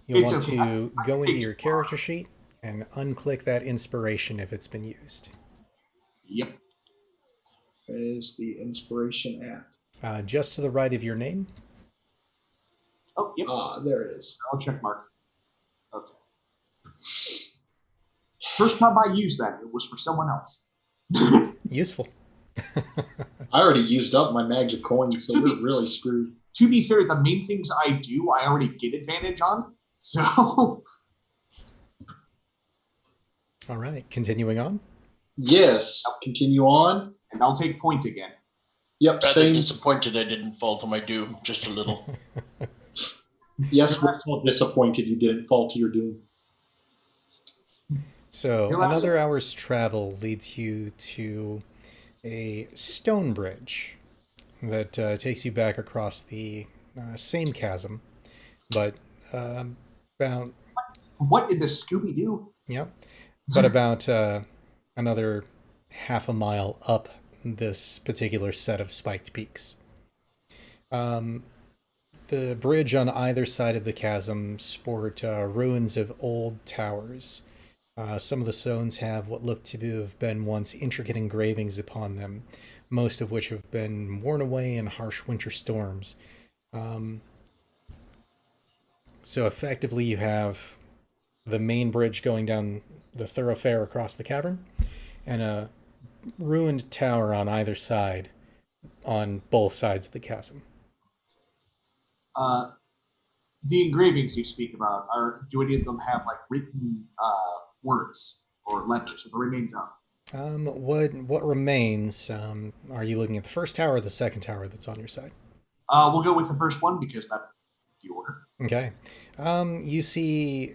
S1: you'll
S3: It's
S1: want
S3: okay.
S1: to
S3: I
S1: go into
S3: take
S1: your character sheet and unclick that inspiration if it's been used.
S3: Yep.
S2: Is the inspiration at?
S1: Just to the right of your name.
S3: Oh, yep.
S2: Ah, there it is.
S3: I'll check mark. Okay. First time I used that, it was for someone else.
S1: Useful.
S2: I already used up my magic coins, so we're really screwed.
S3: To be fair, the main things I do, I already get advantage on. So.
S1: All right, continuing on.
S2: Yes. Continue on.
S3: And I'll take point again.
S2: Yep.
S4: Rather
S2: Same.
S4: disappointed I didn't fall to my doom, just a little.
S2: Yes, we're still disappointed you didn't fall to your doom.
S1: So
S3: You're
S1: another hour's travel leads you to a stone bridge that takes you back across the same chasm, but about
S3: What in the Scooby-Doo?
S1: but about another half a mile up this particular set of spiked peaks. The bridge on either side of the chasm sport ruins of old towers. Some of the stones have what look to have been once intricate engravings upon them, most of which have been worn away in harsh winter storms. So effectively you have the main bridge going down the thoroughfare across the cavern, and a ruined tower on either side on both sides of the chasm.
S3: The engravings you speak about, do any of them have like written words or letters or the remains of?
S1: What remains? Are you looking at the first tower or the second tower that's on your side?
S3: We'll go with the first one because that's the order.
S1: Okay. You see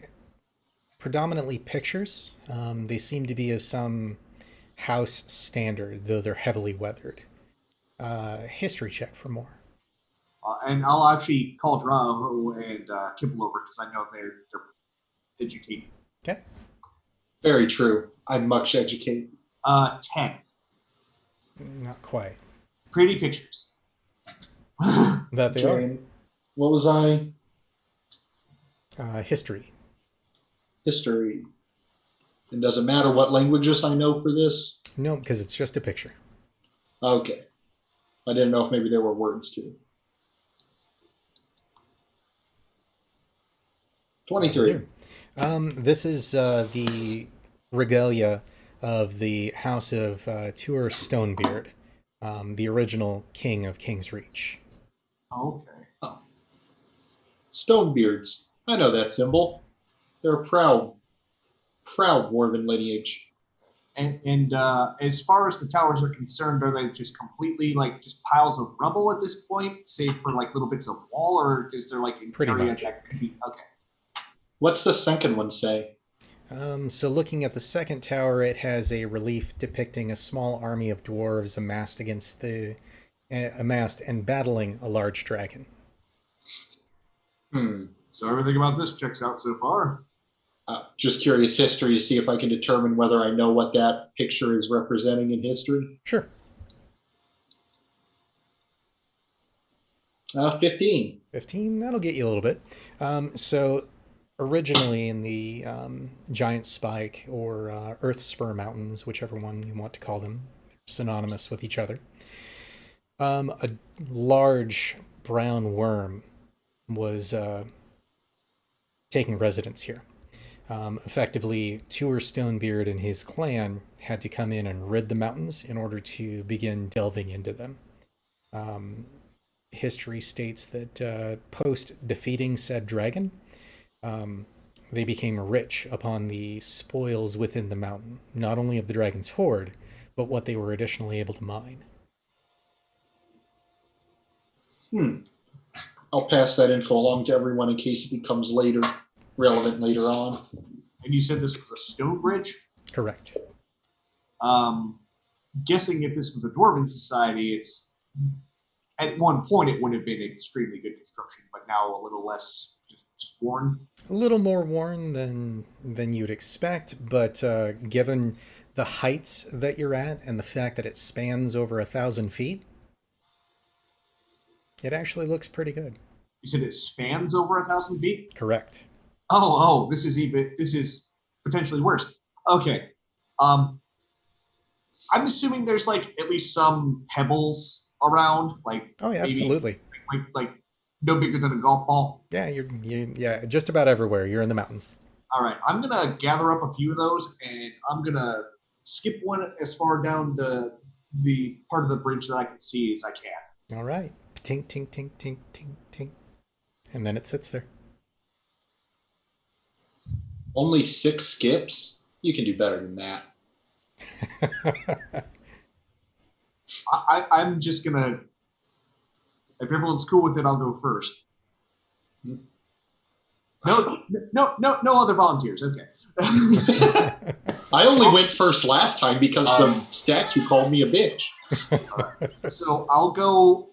S1: predominantly pictures. They seem to be of some house standard, though they're heavily weathered. History check for more.
S3: And I'll actually call Draho and Kibble over because I know they're educated.
S1: Okay.
S2: Very true. I'm much educated.
S3: 10.
S1: Not quite.
S3: Pretty pictures.
S1: That they are.
S2: What was I?
S1: History.
S2: History. And does it matter what languages I know for this?
S1: No, because it's just a picture.
S2: Okay. I didn't know if maybe there were words too. 23.
S1: This is the regalia of the House of Tuor Stonebeard, the original king of King's Reach.
S3: Okay.
S2: Oh. Stonebeards. I know that symbol. They're a proud dwarven lineage.
S3: And as far as the towers are concerned, are they just completely like just piles of rubble at this point, save for like little bits of wall, or is there like an
S1: Pretty
S3: area
S1: much.
S3: that could be okay?
S2: What's the second one say?
S1: So looking at the second tower, it has a relief depicting a small army of dwarves amassed and battling a large dragon.
S3: So everything about this checks out so far.
S2: Just curious history to see if I can determine whether I know what that picture is representing in history.
S1: Sure.
S2: 15.
S1: 15, that'll get you a little bit. So originally in the Giant Spike or Earth Spur Mountains, whichever one you want to call them, synonymous with each other, a large brown worm was taking residence here. Effectively, Tuor Stonebeard and his clan had to come in and rid the mountains in order to begin delving into them. History states that post defeating said dragon, they became rich upon the spoils within the mountain, not only of the dragon's hoard, but what they were additionally able to mine.
S2: I'll pass that info along to everyone in case it becomes relevant later on.
S3: And you said this was a stone bridge?
S1: Correct.
S3: Guessing if this was a dwarven society, it's at one point it would have been extremely good construction, but now a little less just worn.
S1: A little more worn than you'd expect, but given the heights that you're at and the fact that it spans over 1,000 feet, it actually looks pretty good.
S3: You said it spans over 1,000 feet?
S1: Correct.
S3: Oh, this is potentially worse. Okay. I'm assuming there's like at least some pebbles around, like
S1: Oh yeah, absolutely.
S3: like no bigger than a golf ball.
S1: Yeah, yeah, just about everywhere. You're in the mountains.
S3: All right, I'm gonna gather up a few of those, and I'm gonna skip one as far down the part of the bridge that I can see as I can.
S1: All right. Tink, tink, tink, tink, tink, tink. And then it sits there.
S2: Only 6 skips? You can do better than that.
S3: I'm just gonna, if everyone's cool with it, I'll go first. No other volunteers. Okay.
S2: I only went first last time because the statue called me a bitch.
S3: So I'll go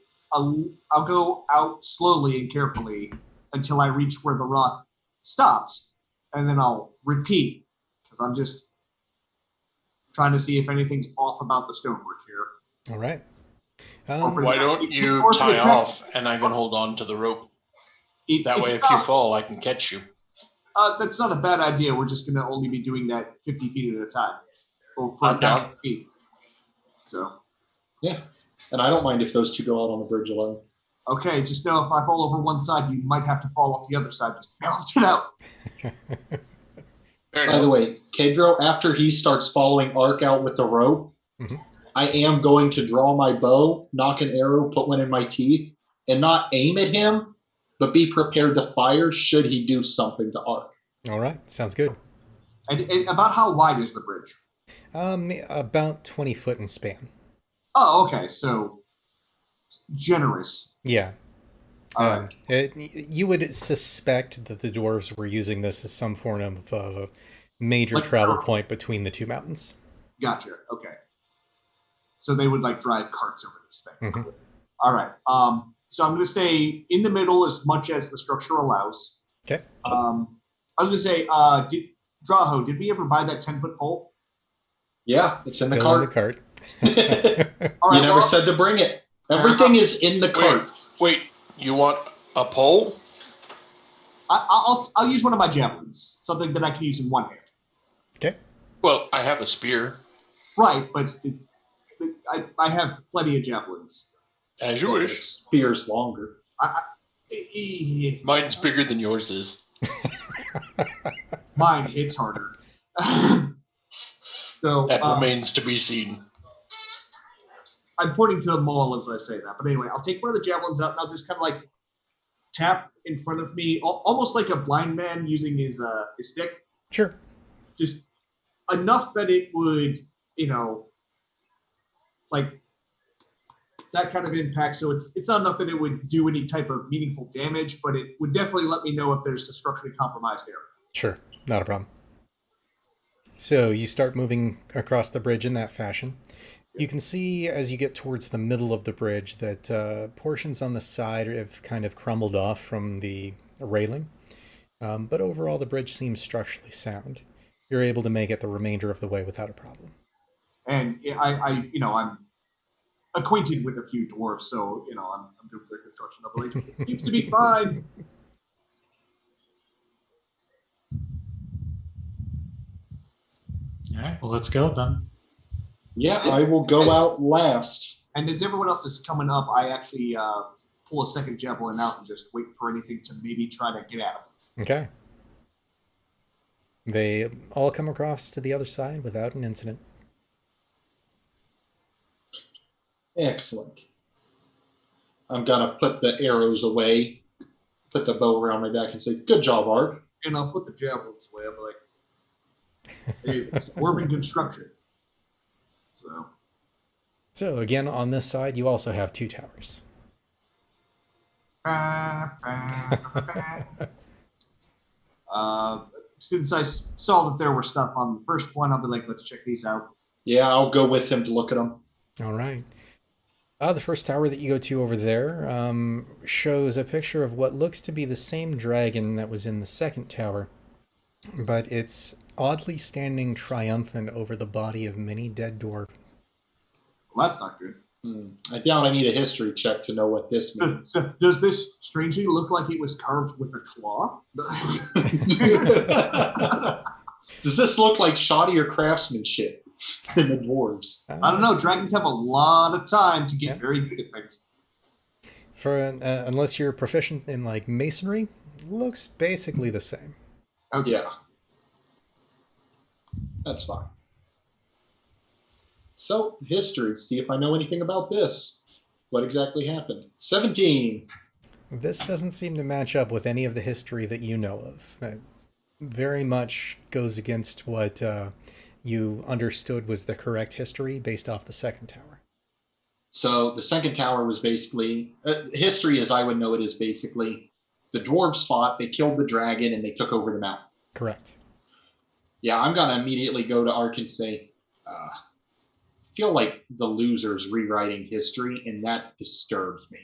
S3: out slowly and carefully until I reach where the rock stops, and then I'll repeat because I'm just trying to see if anything's off about the stonework here.
S1: All right.
S4: Why don't you tie off and I can hold on to the rope? That way, if you fall, I can catch you.
S3: That's not a bad idea. We're just going to only be doing that 50 feet at a time. Or for 1,000 feet. So.
S2: Yeah. And I don't mind if those two go out on the bridge alone.
S3: Okay, just know if I fall over one side, you might have to fall off the other side. Just balance it out.
S2: By the way, Kedro, after he starts following Ark out with the rope, I am going to draw my bow, knock an arrow, put one in my teeth, and not aim at him, but be prepared to fire should he do something to Ark.
S1: All right, sounds good.
S3: And about how wide is the bridge?
S1: About 20 foot in span.
S3: Oh, okay. So generous.
S1: Yeah.
S3: All right.
S1: You would suspect that the dwarves were using this as some form of a major travel point between the two mountains.
S3: Gotcha. Okay. So they would like drive carts over this thing.
S1: Mm-hmm.
S3: All right. So I'm going to stay in the middle as much as the structure allows.
S1: Okay.
S3: I was going to say, did we ever buy that 10-foot pole?
S2: Yeah, it's in the
S1: Still in the
S2: cart.
S1: cart.
S3: All right,
S2: You never said to bring it. Everything is in the cart.
S4: Wait, you want a pole?
S3: I'll use one of my javelins, something that I can use in one hand.
S1: Okay.
S4: Well, I have a spear.
S3: Right, but I have plenty of javelins.
S4: As you wish.
S2: Spear's longer.
S4: Mine's bigger than yours is.
S3: Mine hits harder. So
S4: That remains to be seen.
S3: I'm pointing to the mall as I say that. But anyway, I'll take one of the javelins out and I'll just kind of like tap in front of me, almost like a blind man using his stick.
S1: Sure.
S3: Just enough that it would, like that kind of impact. So it's not enough that it would do any type of meaningful damage, but it would definitely let me know if there's a structurally compromised area.
S1: Sure. Not a problem. So you start moving across the bridge in that fashion. You can see as you get towards the middle of the bridge that portions on the side have kind of crumbled off from the railing. But overall, the bridge seems structurally sound. You're able to make it the remainder of the way without a problem.
S3: And I'm acquainted with a few dwarves, so I'm doing their construction. I believe it seems to be fine.
S5: All right, well, let's go then.
S2: Yeah, I will go out last.
S3: And as everyone else is coming up, I actually pull a second javelin out and just wait for anything to maybe try to get at them.
S1: Okay. They all come across to the other side without an incident.
S2: Excellent. I'm going to put the arrows away, put the bow around my back and say, good job, Art.
S3: And I'll put the javelins away. I'll be like, hey, it's dwarven construction.
S1: So again, on this side, you also have 2 towers.
S3: Since I saw that there were stuff on the first one, I'll be like, let's check these out.
S2: Yeah, I'll go with him to look at them.
S1: All right. The first tower that you go to over there shows a picture of what looks to be the same dragon that was in the second tower, but it's oddly standing triumphant over the body of many dead dwarves.
S3: Well, that's not good.
S2: I doubt I need a history check to know what this means.
S3: Does this strangely look like it was carved with a claw?
S2: Does this look like shoddier craftsmanship in the dwarves?
S3: I don't know. Dragons have a lot of time to get very good at things.
S1: Unless you're proficient in like masonry, looks basically the same.
S2: Oh yeah, that's fine. So history. See if I know anything about this. What exactly happened? 17.
S1: This doesn't seem to match up with any of the history that you know of. It very much goes against what you understood was the correct history based off the second tower.
S2: So the second tower was basically, history as I would know it is basically the dwarves fought, they killed the dragon, and they took over the mountain.
S1: Correct.
S2: Yeah, I'm going to immediately go to Ark and say, I feel like the loser's rewriting history, and that disturbs me.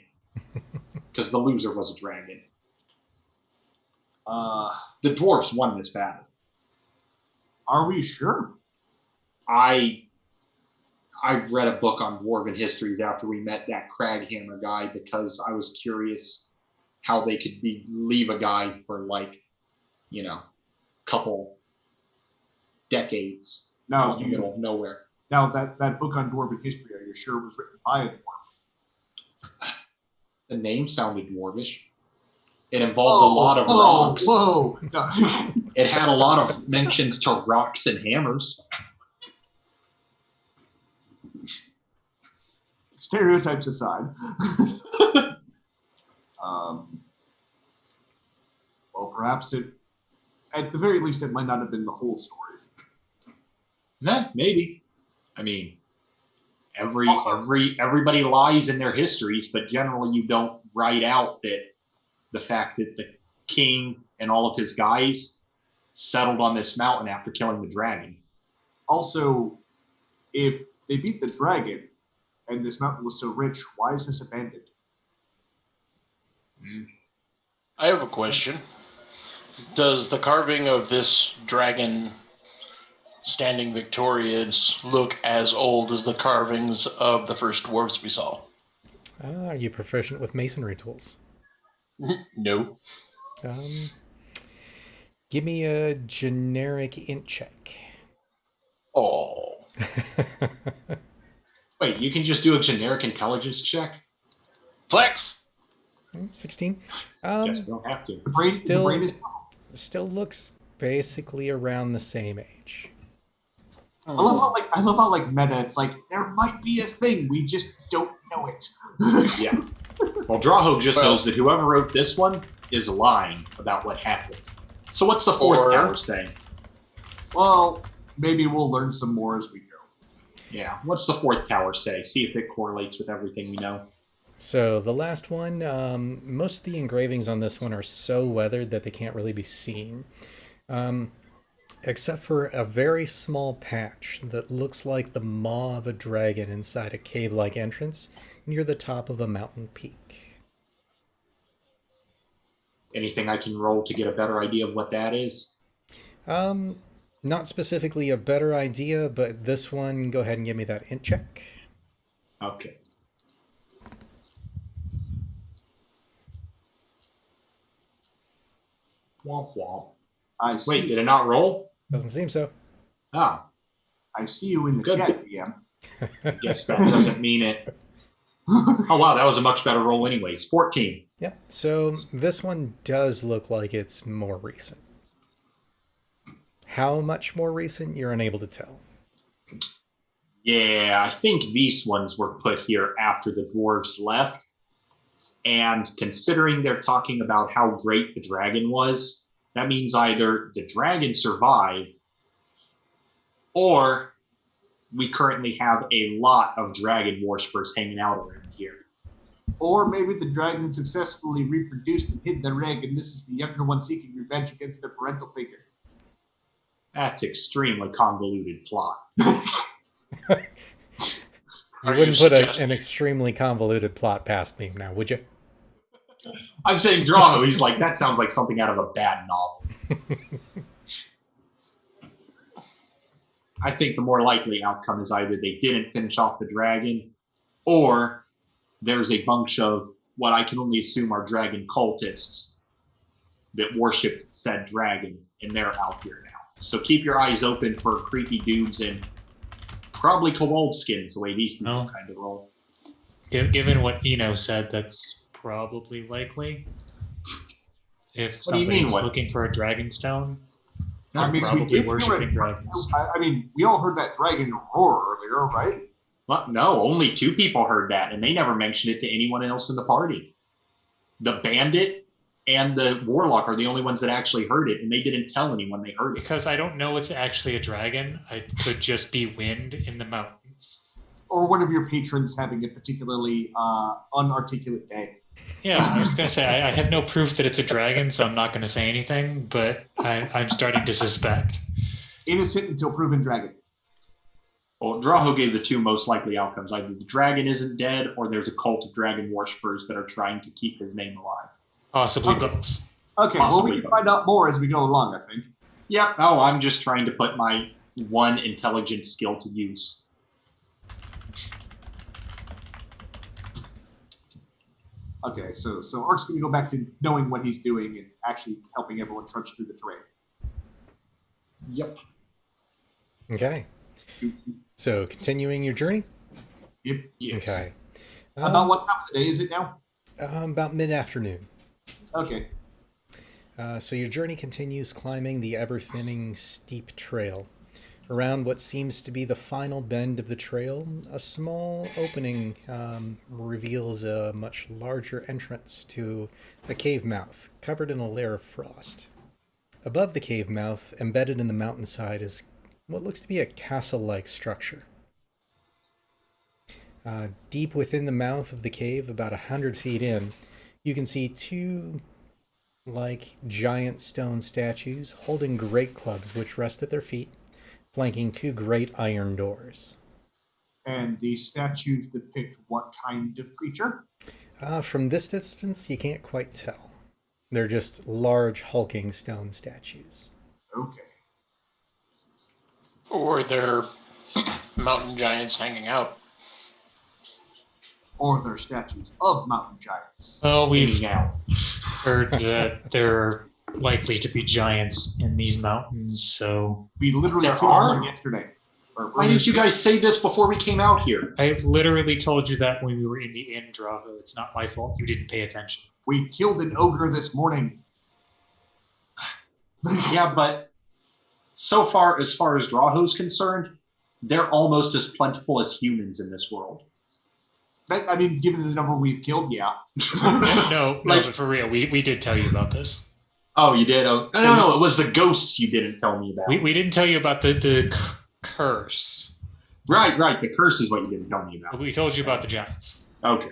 S2: Because the loser was a dragon. The dwarves won this battle.
S3: Are we sure?
S2: I've read a book on dwarven histories after we met that Craghammer guy because I was curious how they could leave a guy for couple decades out in the middle of nowhere.
S3: Now that book on dwarven history, are you sure it was written by a dwarf?
S2: The name sounded dwarvish. It involved a lot of rocks.
S3: Whoa! No.
S2: It had a lot of mentions to rocks and hammers.
S3: Stereotypes aside. Well, perhaps at the very least, it might not have been the whole story.
S2: Maybe. I mean, everybody lies in their histories, but generally you don't write out that the fact that the king and all of his guys settled on this mountain after killing the dragon.
S3: Also, if they beat the dragon and this mountain was so rich, why is this abandoned?
S4: I have a question. Does the carving of this dragon standing victorious look as old as the carvings of the first dwarves we saw?
S1: Are you proficient with masonry tools?
S4: No.
S1: Give me a generic int check.
S4: Oh.
S2: Wait, you can just do a generic intelligence check?
S4: Flex!
S1: 16.
S2: Yes, you don't have to.
S3: The brain is.
S1: Still looks basically around the same age.
S3: I love how like meta. It's like there might be a thing, we just don't know it.
S2: Yeah. Well, Drawhope just knows that whoever wrote this one is lying about what happened. So what's the fourth tower saying?
S3: Well, maybe we'll learn some more as we go.
S2: Yeah. What's the fourth tower say? See if it correlates with everything we know.
S1: So the last one, most of the engravings on this one are so weathered that they can't really be seen. Except for a very small patch that looks like the maw of a dragon inside a cave-like entrance near the top of a mountain peak.
S2: Anything I can roll to get a better idea of what that is?
S1: Not specifically a better idea, but this one, go ahead and give me that int check.
S2: Okay. Womp womp.
S3: I see.
S2: Wait, did it not roll?
S1: Doesn't seem so.
S2: Ah,
S3: I see you in the
S2: Good.
S3: chat, DM.
S2: I guess that doesn't mean it. Oh, wow, that was a much better roll anyways. 14.
S1: Yep, so this one does look like it's more recent. How much more recent, you're unable to tell.
S2: Yeah, I think these ones were put here after the dwarves left. And considering they're talking about how great the dragon was, that means either the dragon survived or we currently have a lot of dragon worshippers hanging out around here.
S3: Or maybe the dragon successfully reproduced and hid their egg, and this is the younger one seeking revenge against their parental figure.
S2: That's extremely convoluted plot.
S1: You wouldn't put an extremely convoluted plot past me now, would you?
S2: I'm saying Drago, he's like, that sounds like something out of a bad novel. I think the more likely outcome is either they didn't finish off the dragon, or there's a bunch of what I can only assume are dragon cultists that worship said dragon, and they're out here now. So keep your eyes open for creepy dudes and probably kobold skins, the way these people kind of roll.
S5: Given what Eno said, that's probably likely. If
S2: What do you mean,
S5: somebody's
S2: what?
S5: looking for a dragon stone,
S3: I mean,
S5: probably worshiping dragons.
S3: I mean, we all heard that dragon roar earlier, right?
S2: Well, no, only 2 people heard that, and they never mentioned it to anyone else in the party. The bandit and the warlock are the only ones that actually heard it, and they didn't tell anyone they heard it.
S5: Because I don't know it's actually a dragon. It could just be wind in the mountains.
S3: Or one of your patrons having a particularly unarticulate day.
S5: Yeah, I was going to say, I have no proof that it's a dragon, so I'm not going to say anything, but I'm starting to suspect.
S3: Innocent until proven dragon.
S2: Well, Draho gave the 2 most likely outcomes. Either the dragon isn't dead, or there's a cult of dragon worshippers that are trying to keep his name alive.
S5: Possibly both.
S3: Okay, well, we can find out more as we go along, I think.
S2: Yep. Oh, I'm just trying to put my 1 intelligence skill to use.
S3: Okay, so Ark's going to go back to knowing what he's doing and actually helping everyone trudge through the terrain.
S2: Yep.
S1: Okay. So, continuing your journey?
S3: Yep.
S2: Yes.
S1: Okay.
S3: About what time of the day is it now?
S1: About mid-afternoon.
S3: Okay.
S1: So your journey continues climbing the ever-thinning steep trail. Around what seems to be the final bend of the trail, a small opening reveals a much larger entrance to a cave mouth covered in a layer of frost. Above the cave mouth, embedded in the mountainside, is what looks to be a castle-like structure. Deep within the mouth of the cave, about 100 feet in, you can see 2 giant stone statues holding great clubs which rest at their feet, flanking 2 great iron doors.
S3: And the statues depict what kind of creature?
S1: From this distance, you can't quite tell. They're just large, hulking stone statues.
S3: Okay.
S4: Or they're mountain giants hanging out.
S3: Or they're statues of mountain giants.
S5: Well, we've
S2: Hanging out.
S5: heard that there are likely to be giants in these mountains, so
S3: We literally
S2: There
S3: killed
S2: are?
S3: one yesterday.
S2: Why didn't you guys say this before we came out here?
S5: I literally told you that when we were in the inn, Draho. It's not my fault. You didn't pay attention.
S3: We killed an ogre this morning.
S2: Yeah, but so far as Draho's concerned, they're almost as plentiful as humans in this world.
S3: I mean, given the number we've killed, yeah.
S5: No,
S2: Like-
S5: but for real, we did tell you about this.
S2: Oh, you did? Oh, no, it was the ghosts you didn't tell me about.
S5: We didn't tell you about the curse.
S2: Right. The curse is what you didn't tell me about.
S5: But we told you about the giants.
S2: Okay.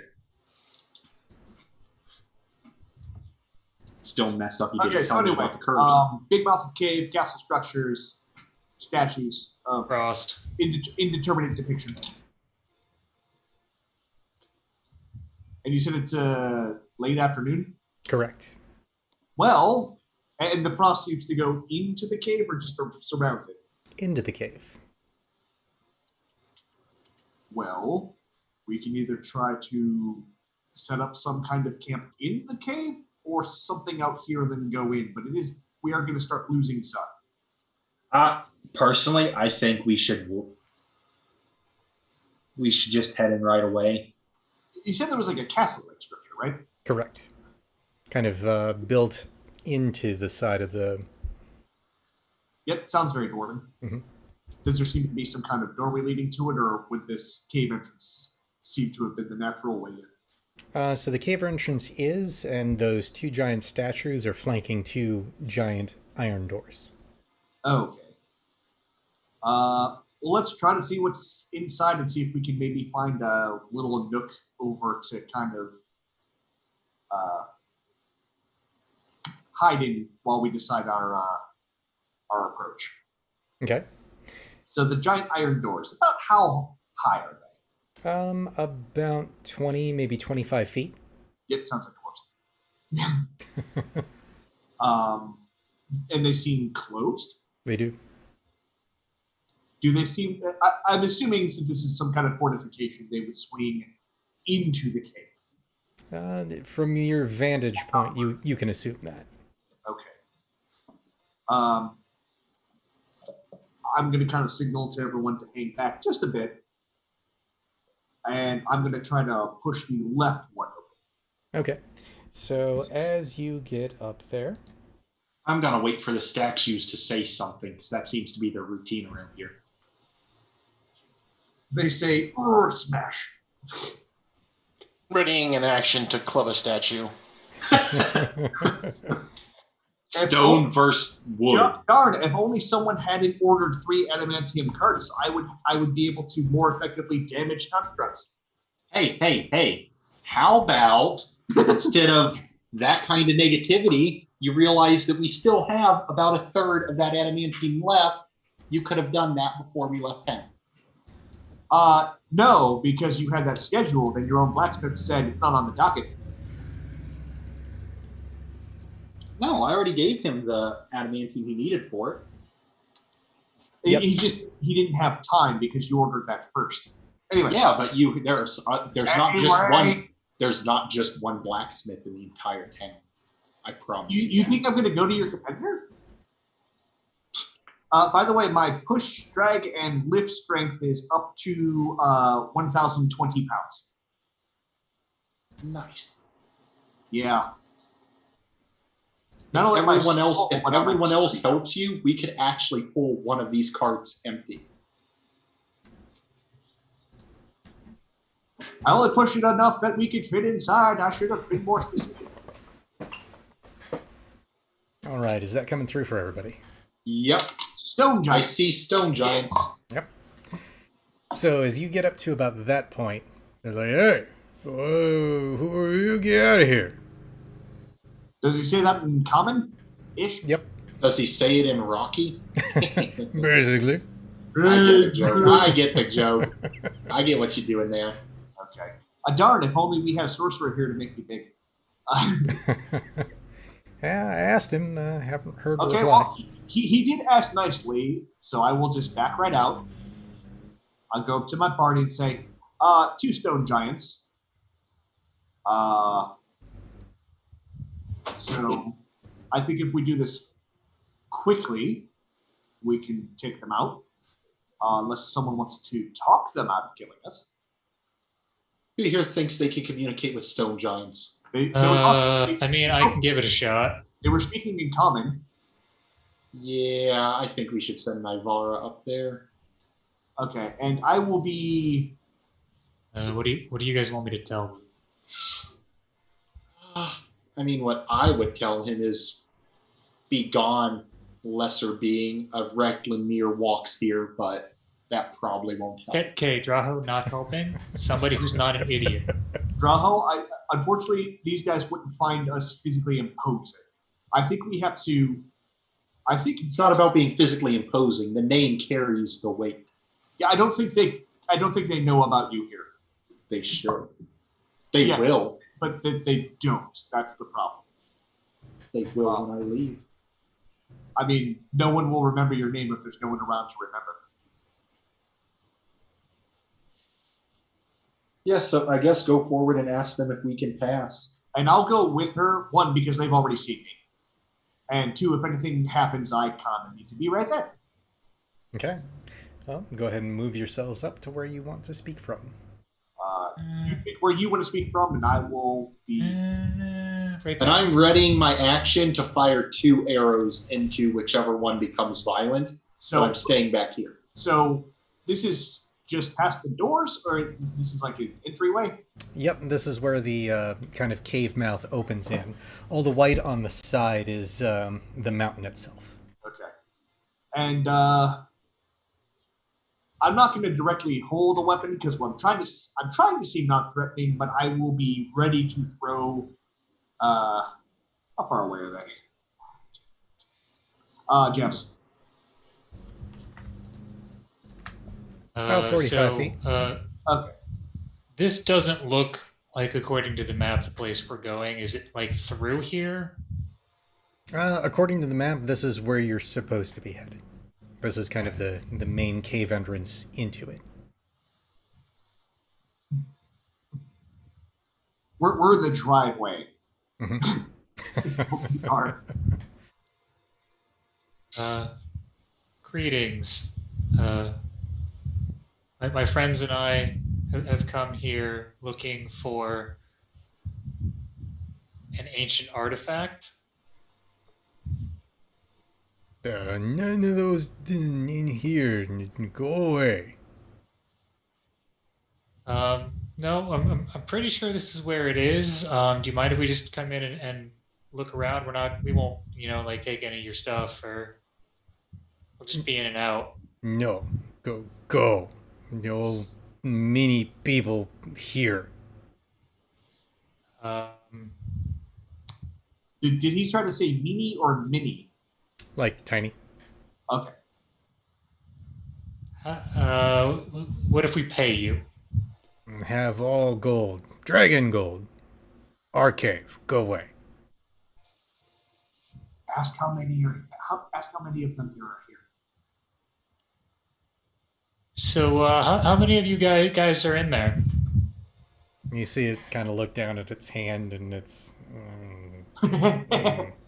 S2: Still messed up. You didn't
S3: Okay, so
S2: tell me
S3: anyway,
S2: about the curse.
S3: big mouth of cave, castle structures, statues of
S5: Frost.
S3: indeterminate depiction. And you said it's late afternoon?
S1: Correct.
S3: Well, and the frost seems to go into the cave or just surrounds it?
S1: Into the cave.
S3: Well, we can either try to set up some kind of camp in the cave or something out here and then go in. But we are going to start losing sun.
S2: Personally, I think we should just head in right away.
S3: You said there was like a castle-like structure, right?
S1: Correct. Kind of built into the side of the...
S3: Yep, sounds very dwarven.
S1: Mhm.
S3: Does there seem to be some kind of doorway leading to it, or would this cave entrance seem to have been the natural way in?
S1: So the cave entrance is, and those two giant statues are flanking two giant iron doors.
S3: Okay. Well, let's try to see what's inside and see if we can maybe find a little nook over to kind of hide in while we decide our approach.
S1: Okay.
S3: So the giant iron doors, about how high are they?
S1: About 20, maybe 25 feet.
S3: Yep, sounds like dwarves. And they seem closed.
S1: They do.
S3: Do they seem? I'm assuming since this is some kind of fortification, they would swing into the cave.
S1: From your vantage point, you can assume that.
S3: Okay. I'm going to kind of signal to everyone to hang back just a bit, and I'm going to try to push the left one open.
S1: Okay. So as you get up there,
S2: I'm going to wait for the statues to say something, because that seems to be their routine around here.
S3: They say, smash.
S4: Readying an action to club a statue.
S2: Stone versus wood.
S3: Darn, if only someone hadn't ordered 3 adamantium cards, I would be able to more effectively damage constructs.
S2: Hey. How about instead of that kind of negativity, you realize that we still have about a third of that adamantium left? You could have done that before we left town.
S3: No, because you had that scheduled and your own blacksmith said it's not on the docket.
S2: No, I already gave him the adamantium he needed for it.
S1: Yep.
S3: He didn't have time because you ordered that first. Anyway.
S2: Yeah, but there's not just one blacksmith in the entire town. I promise.
S3: You think I'm going to go to your competitor? By the way, my push, drag, and lift strength is up to 1,020 pounds.
S2: Nice.
S3: Yeah.
S2: If everyone else helps you, we could actually pull one of these carts empty.
S3: I only pushed it enough that we could fit inside. I should have been more specific.
S1: all right, is that coming through for everybody?
S2: Yep.
S3: Stone
S2: I
S3: giant.
S2: see stone giants.
S1: Yep. So as you get up to about that point, they're like, "Hey, whoa, who are you? Get out of here!"
S3: Does he say that in common-ish?
S1: Yep.
S2: Does he say it in Rocky?
S1: Basically.
S2: I get the joke. I get the joke. I get what you're doing there.
S3: Okay. Darn, if only we had a sorcerer here to make me big.
S1: Yeah, I asked him. Haven't heard a
S3: Okay,
S1: reply.
S3: well, he did ask nicely, so I will just back right out. I'll go up to my party and say, 2 stone giants. So I think if we do this quickly, we can take them out. Unless someone wants to talk them out of killing us.
S2: Who here thinks they can communicate with stone giants?
S5: I mean, I can give it a shot.
S3: They were speaking in common.
S2: Yeah, I think we should send Nivara up there.
S3: Okay, and I will be.
S5: What do you guys want me to tell them?
S2: I mean, what I would tell him is, "Be gone, lesser being. A Recklinmere walks here," but that probably won't help.
S5: Okay, Draho not helping. Somebody who's not an idiot.
S3: Draho, unfortunately, these guys wouldn't find us physically imposing. I think we have to. I think
S2: It's not about being physically imposing. The name carries the weight.
S3: Yeah, I don't think they know about you here.
S2: They should. They will.
S3: But they don't. That's the problem.
S2: They will when I leave.
S3: I mean, no one will remember your name if there's no one around to remember.
S2: Yeah, so I guess go forward and ask them if we can pass.
S3: And I'll go with her, 1, because they've already seen me. And 2, if anything happens, I kind of need to be right there.
S1: Okay. Well, go ahead and move yourselves up to where you want to speak from.
S3: You pick where you want to speak from, and I will be.
S5: Right
S2: And I'm readying my action to fire 2 arrows into whichever one becomes violent. So I'm staying back here.
S3: So this is just past the doors, or this is like an entryway?
S1: Yep, this is where the kind of cave mouth opens in. All the white on the side is the mountain itself.
S3: Okay. And I'm not going to directly hold a weapon because I'm trying to seem not threatening, but I will be ready to throw. How far away are they? Gems.
S1: About 45 feet.
S3: Okay.
S5: This doesn't look like, according to the map, the place we're going. Is it like through here?
S1: According to the map, this is where you're supposed to be headed. This is kind of the main cave entrance into it.
S3: We're the driveway.
S1: Mm-hmm.
S3: It's hard.
S5: Greetings. My friends and I have come here looking for an ancient artifact.
S1: None of those in here. Go away.
S5: No, I'm pretty sure this is where it is. Do you mind if we just come in and look around? We won't, like take any of your stuff, or we'll just be in and out.
S1: No, go. No many people here.
S3: Did he try to say mini or mini?
S1: Like tiny.
S3: Okay.
S5: What if we pay you?
S1: Have all gold. Dragon gold. Our cave. Go away.
S3: Ask how many of them there are here.
S5: So, how many of you guys are in there?
S1: You see it kind of look down at its hand, and it's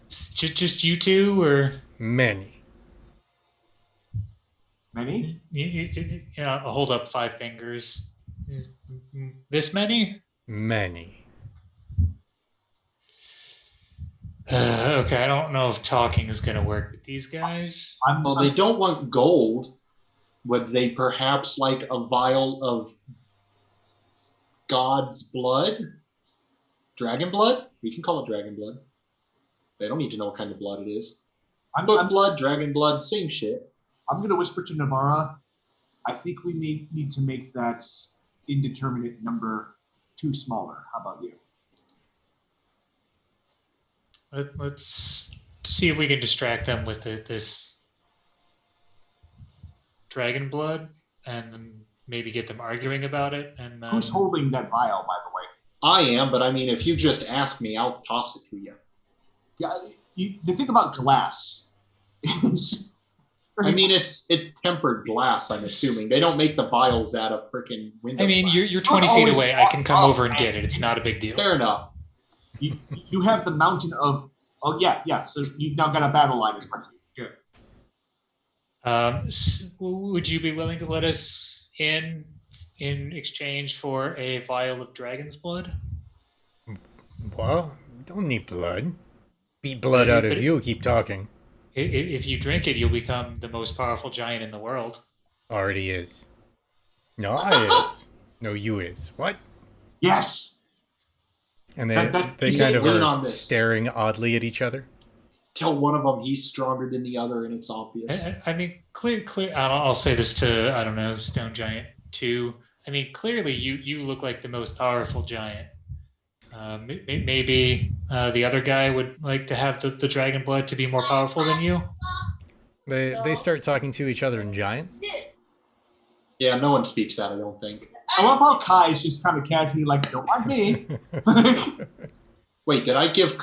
S5: Just you two, or
S1: many.
S3: Many?
S5: I'll hold up 5 fingers. This many?
S1: Many.
S5: Okay, I don't know if talking is gonna work with these guys.
S2: Well, they don't want gold. Would they perhaps like a vial of God's blood? Dragon blood? We can call it dragon blood. They don't need to know what kind of blood it is. Book blood, dragon blood, same shit.
S3: I'm going to whisper to Navara. I think we may need to make that indeterminate number 2 smaller. How about you?
S5: Let's see if we can distract them with this dragon blood and then maybe get them arguing about it. And then...
S3: Who's holding that vial, by the way?
S2: I am, but I mean, if you just ask me, I'll toss it to you.
S3: Yeah, the thing about glass is...
S2: I mean, it's tempered glass, I'm assuming. They don't make the vials out of freaking window
S5: I mean,
S2: glass.
S5: you're 20 feet away. I can come over and get it. It's not a big deal.
S2: Fair enough.
S3: You have the mountain of... Oh, yeah. So you've now got a battle line in front of you. Good.
S5: Would you be willing to let us in exchange for a vial of dragon's blood?
S1: Well, don't need blood. Beat blood out of you, keep talking.
S5: If you drink it, you'll become the most powerful giant in the world.
S1: Already is. No, I is. No, you is. What?
S3: Yes!
S1: And they
S2: he's
S1: kind of
S2: in
S1: are
S2: on this.
S1: staring oddly at each other.
S2: Tell one of them he's stronger than the other, and it's obvious.
S5: I mean, clear. I'll say this to, I don't know, Stone Giant 2. I mean, clearly you look like the most powerful giant. Maybe the other guy would like to have the dragon blood to be more powerful than you.
S1: They start talking to each other in giant.
S2: Yeah, no one speaks that, I don't think.
S3: I love how Kai's just kind of casually like, don't mind me.
S2: Wait, did I give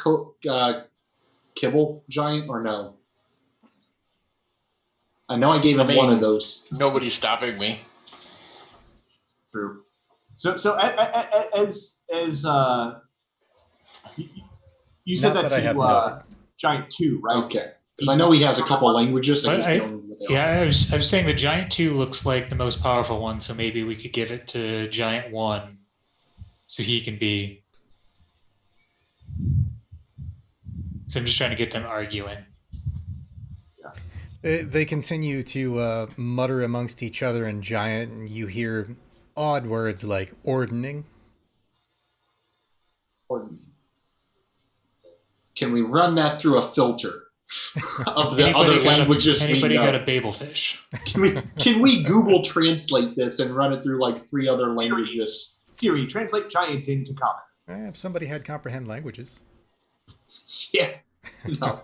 S2: Kibble giant or no? I know I gave him one of those.
S4: Nobody's stopping me.
S3: True. So as you said
S1: Not
S3: that
S1: I have
S3: to
S1: noted.
S3: Giant 2, right?
S2: Okay. Because I know he has a couple languages. I just don't know what they are.
S5: I was saying the Giant 2 looks like the most powerful one, so maybe we could give it to Giant 1 so he can be... So I'm just trying to get them arguing.
S1: They continue to mutter amongst each other in giant, and you hear odd words like ordning.
S2: Can we run that through a filter of the
S5: Anybody
S2: other languages
S5: Anybody
S2: we know?
S5: got a Babelfish?
S2: Can we Google translate this and run it through like 3 other languages?
S3: Siri, translate giant into common.
S1: If somebody had comprehend languages.
S2: Yeah. No.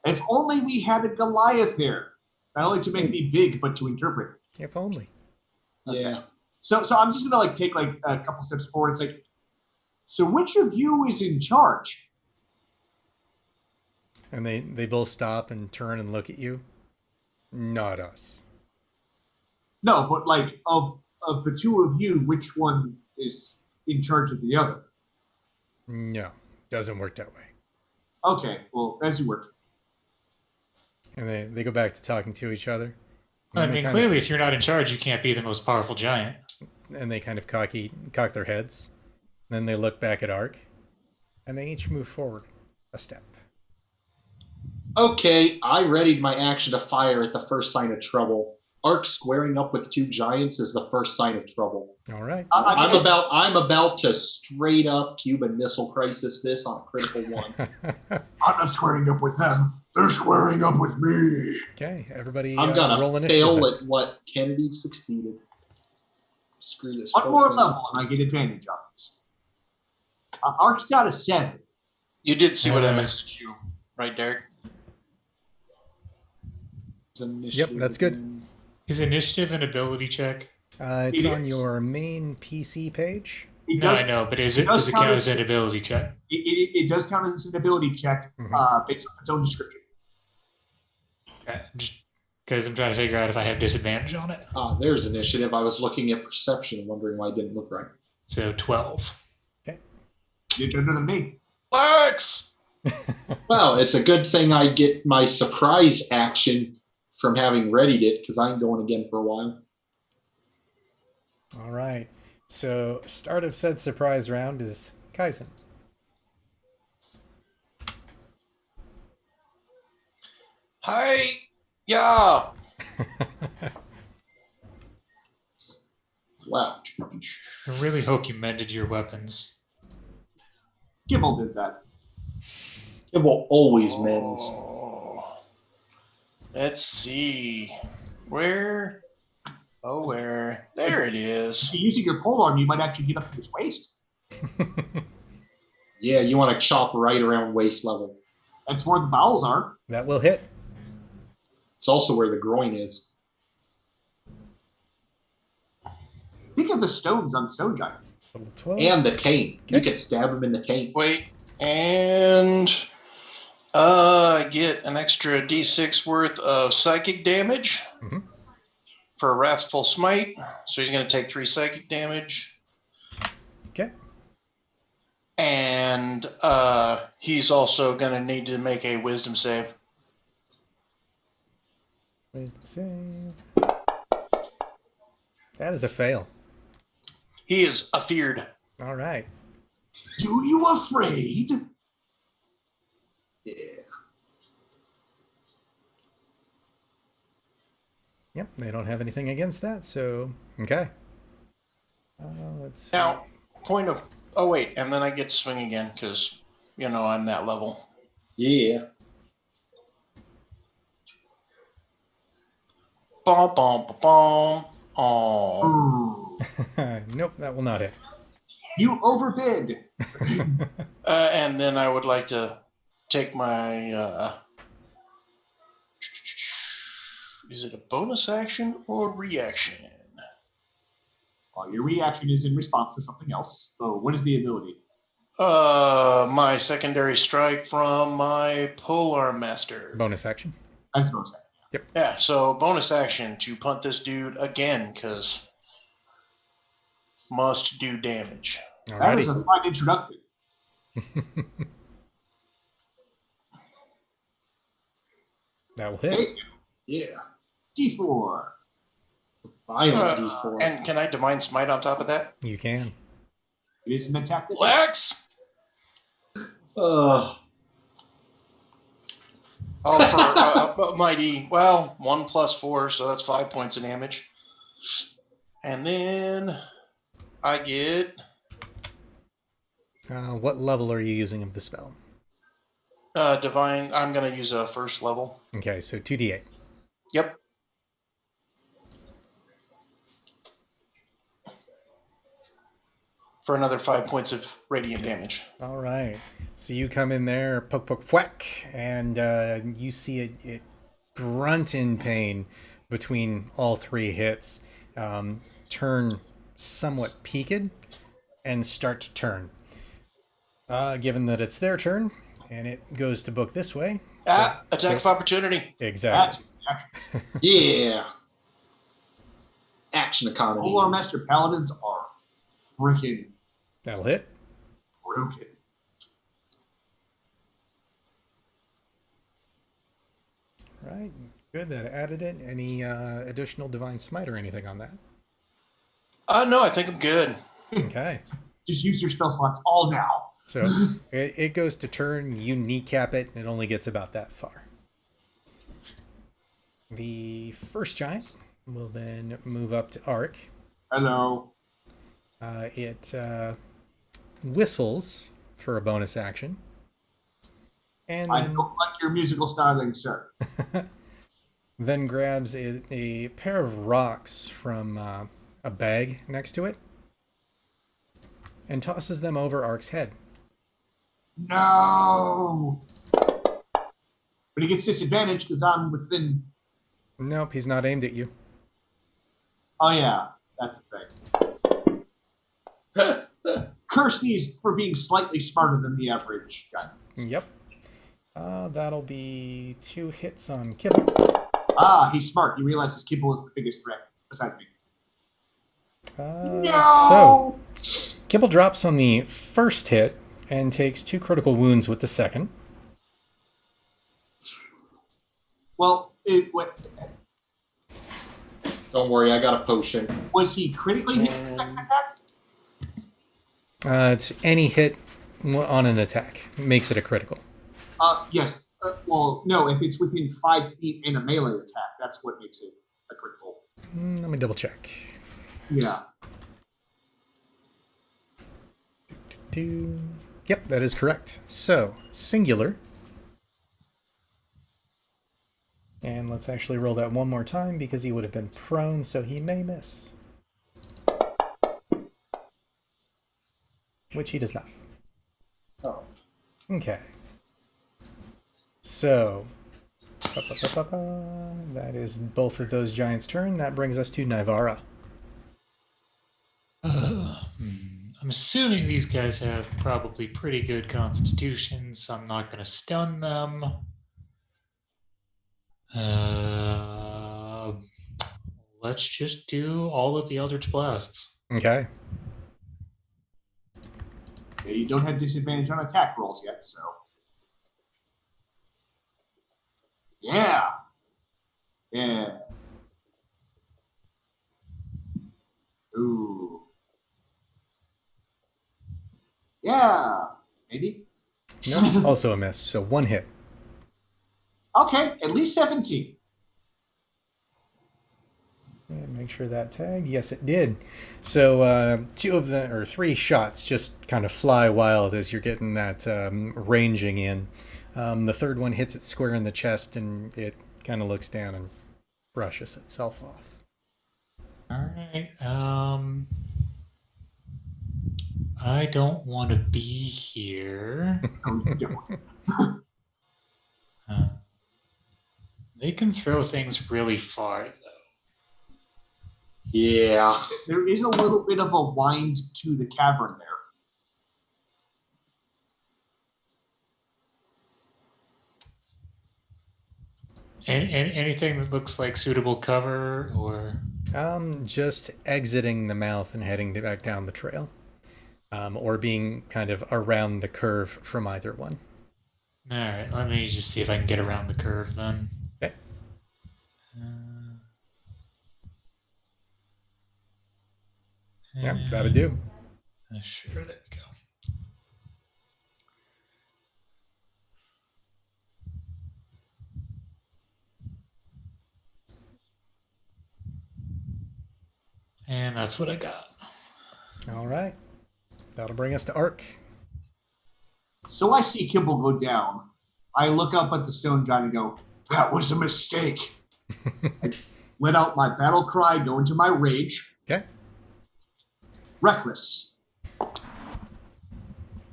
S3: If only we had a Goliath there. Not only to make me big, but to interpret.
S1: If only.
S2: Yeah.
S3: So I'm just gonna take a couple steps forward. It's like, so which of you is in charge?
S1: And they both stop and turn and look at you. Not us.
S3: No, but like of the two of you, which one is in charge of the other?
S1: No, doesn't work that way.
S3: Okay, well, as you work.
S1: And they go back to talking to each other.
S5: I mean, clearly, if you're not in charge, you can't be the most powerful giant.
S1: And they kind of cock their heads. Then they look back at Ark. And they each move forward a step.
S2: Okay, I readied my action to fire at the first sign of trouble. Ark squaring up with 2 giants is the first sign of trouble.
S1: All right.
S2: I'm about to straight up Cuban Missile Crisis this on a critical 1.
S3: I'm not squaring up with them. They're squaring up with me.
S1: Okay, everybody
S2: I'm
S1: roll
S2: gonna
S1: initiative.
S2: fail at what Kennedy succeeded. Screw this.
S3: One
S2: whole
S3: more
S2: thing.
S3: level and I get advantage on this. Ark's got a 7.
S4: You did see what I messaged you, right, Derek?
S1: Yep, that's good.
S5: Is initiative an ability check?
S1: It's
S3: It
S1: on
S3: is.
S1: your main PC page.
S3: It
S5: No,
S3: does,
S5: I know, but does
S3: it
S5: it
S3: does
S5: count
S3: count
S5: as an ability check?
S3: it does count as an ability check based on its own description.
S5: Okay, just because I'm trying to figure out if I have disadvantage on it.
S2: Ah, there's initiative. I was looking at perception, wondering why it didn't look right.
S5: So 12.
S3: You're better than me.
S4: Lex!
S2: Well, it's a good thing I get my surprise action from having readied it, because I ain't going again for a while.
S1: All right. So, start of said surprise round is Kaizen.
S4: Hi! Yeah!
S2: Wow.
S5: I really hope you mended your weapons.
S3: Gimel did that.
S2: It will always mend.
S4: Oh. Let's see. Where? Oh, where? There it is.
S3: So using your polearm, you might actually get up to his waist.
S2: Yeah, you want to chop right around waist level.
S3: That's where the bowels are.
S1: That will hit.
S2: It's also where the groin is.
S3: Think of the stones on stone giants.
S1: Total 12.
S2: And the taint.
S1: Okay.
S2: You could stab him in the taint.
S4: Wait, and I get an extra d6 worth of psychic damage
S1: Mhm.
S4: for a Wrathful Smite. So he's going to take 3 psychic damage.
S1: Okay.
S4: And he's also going to need to make a wisdom save.
S1: Wisdom save. That is a fail.
S4: He is afeared.
S1: All right.
S3: Do you afraid?
S2: Yeah.
S1: Yep, they don't have anything against that, so okay. Let's see.
S4: Now, point of... Oh, wait, and then I get to swing again because, you know, I'm that level.
S2: Yeah.
S4: Bom, bom, bom, bom. Oh.
S1: Nope, that will not hit.
S3: You overbid.
S4: And then I would like to take my... is it a bonus action or reaction?
S3: Well, your reaction is in response to something else. So what is the ability?
S4: My secondary strike from my Polar Master.
S1: Bonus action.
S3: As a bonus action.
S4: Yeah, so bonus action to punt this dude again, because must do damage.
S3: That is
S1: Alrighty.
S3: a fine introduction.
S1: That will hit.
S3: Okay.
S2: Yeah.
S3: D4.
S2: Violent D4.
S4: And can I Divine Smite on top of that?
S1: You can.
S3: It is an attack that
S4: Lex!
S2: Ugh.
S4: Oh, for mighty, well, 1 + 4, so that's 5 points of damage. And then I get
S1: What level are you using of the spell?
S4: Divine. I'm going to use a first level.
S1: Okay, so 2d8.
S4: Yep. For another 5 points of radiant damage.
S1: All right. So you come in there, poke, poke, whack, and you see it grunt in pain between all 3 hits, turn somewhat peaked, and start to turn. Given that it's their turn, and it goes to book this way.
S4: Attack of opportunity.
S1: Exactly.
S2: Yeah. Action economy.
S3: Polar Master Paladins are freaking
S1: That'll hit.
S3: broken.
S1: Right. Good. That added it. Any additional Divine Smite or anything on that?
S4: No, I think I'm good.
S1: Okay.
S3: Just use your spell slots all now.
S1: So it goes to turn, you kneecap it, and it only gets about that far. The first giant will then move up to Ark.
S3: Hello.
S1: It whistles for a bonus action. And
S3: I
S1: then,
S3: don't like your musical styling, sir.
S1: then grabs a pair of rocks from a bag next to it and tosses them over Ark's head.
S3: No. But he gets disadvantage because I'm within.
S1: Nope, he's not aimed at you.
S3: Oh yeah, that's a thing. Curse these for being slightly smarter than the average guy.
S1: Yep. That'll be 2 hits on Kibble.
S3: Ah, he's smart. He realizes Kibble is the biggest threat besides me.
S1: So, Kibble drops on the first hit and takes 2 critical wounds with the second.
S3: Well,
S2: Don't worry, I got a potion.
S3: was he critically hit the second attack?
S1: It's any hit on an attack makes it a critical.
S3: Yes. Well, no, if it's within 5 feet and a melee attack, that's what makes it a critical.
S1: Let me double check.
S3: Yeah.
S1: Yep, that is correct. So, singular. And let's actually roll that one more time because he would have been prone, so he may miss. Which he does not.
S2: Oh.
S1: Okay. So, That is both of those giants' turn. That brings us to Nivara.
S5: I'm assuming these guys have probably pretty good constitutions, so I'm not going to stun them. Let's just do all of the Eldritch Blasts.
S1: Okay.
S3: Yeah, you don't have disadvantage on attack rolls yet, so. Yeah. Yeah. Ooh. Yeah. Maybe.
S1: Nope. Also a miss. So 1 hit.
S3: Okay, at least 17.
S1: And make sure that tagged. Yes, it did. So 3 shots just kind of fly wild as you're getting that ranging in. The third one hits it square in the chest, and it kind of looks down and brushes itself off.
S5: All right. I don't want to be here. They can throw things really far, though.
S2: Yeah.
S3: There is a little bit of a wind to the cavern there.
S5: Anything that looks like suitable cover, or
S1: Just exiting the mouth and heading back down the trail. Or being kind of around the curve from either one.
S5: all right. Let me just see if I can get around the curve then.
S1: Okay. Yeah, that'll do.
S5: Sure, there we go. And that's what I got.
S1: All right. That'll bring us to Ark.
S3: So I see Kibble go down. I look up at the stone giant and go, that was a mistake. I let out my battle cry, go into my rage.
S1: Okay.
S3: Reckless.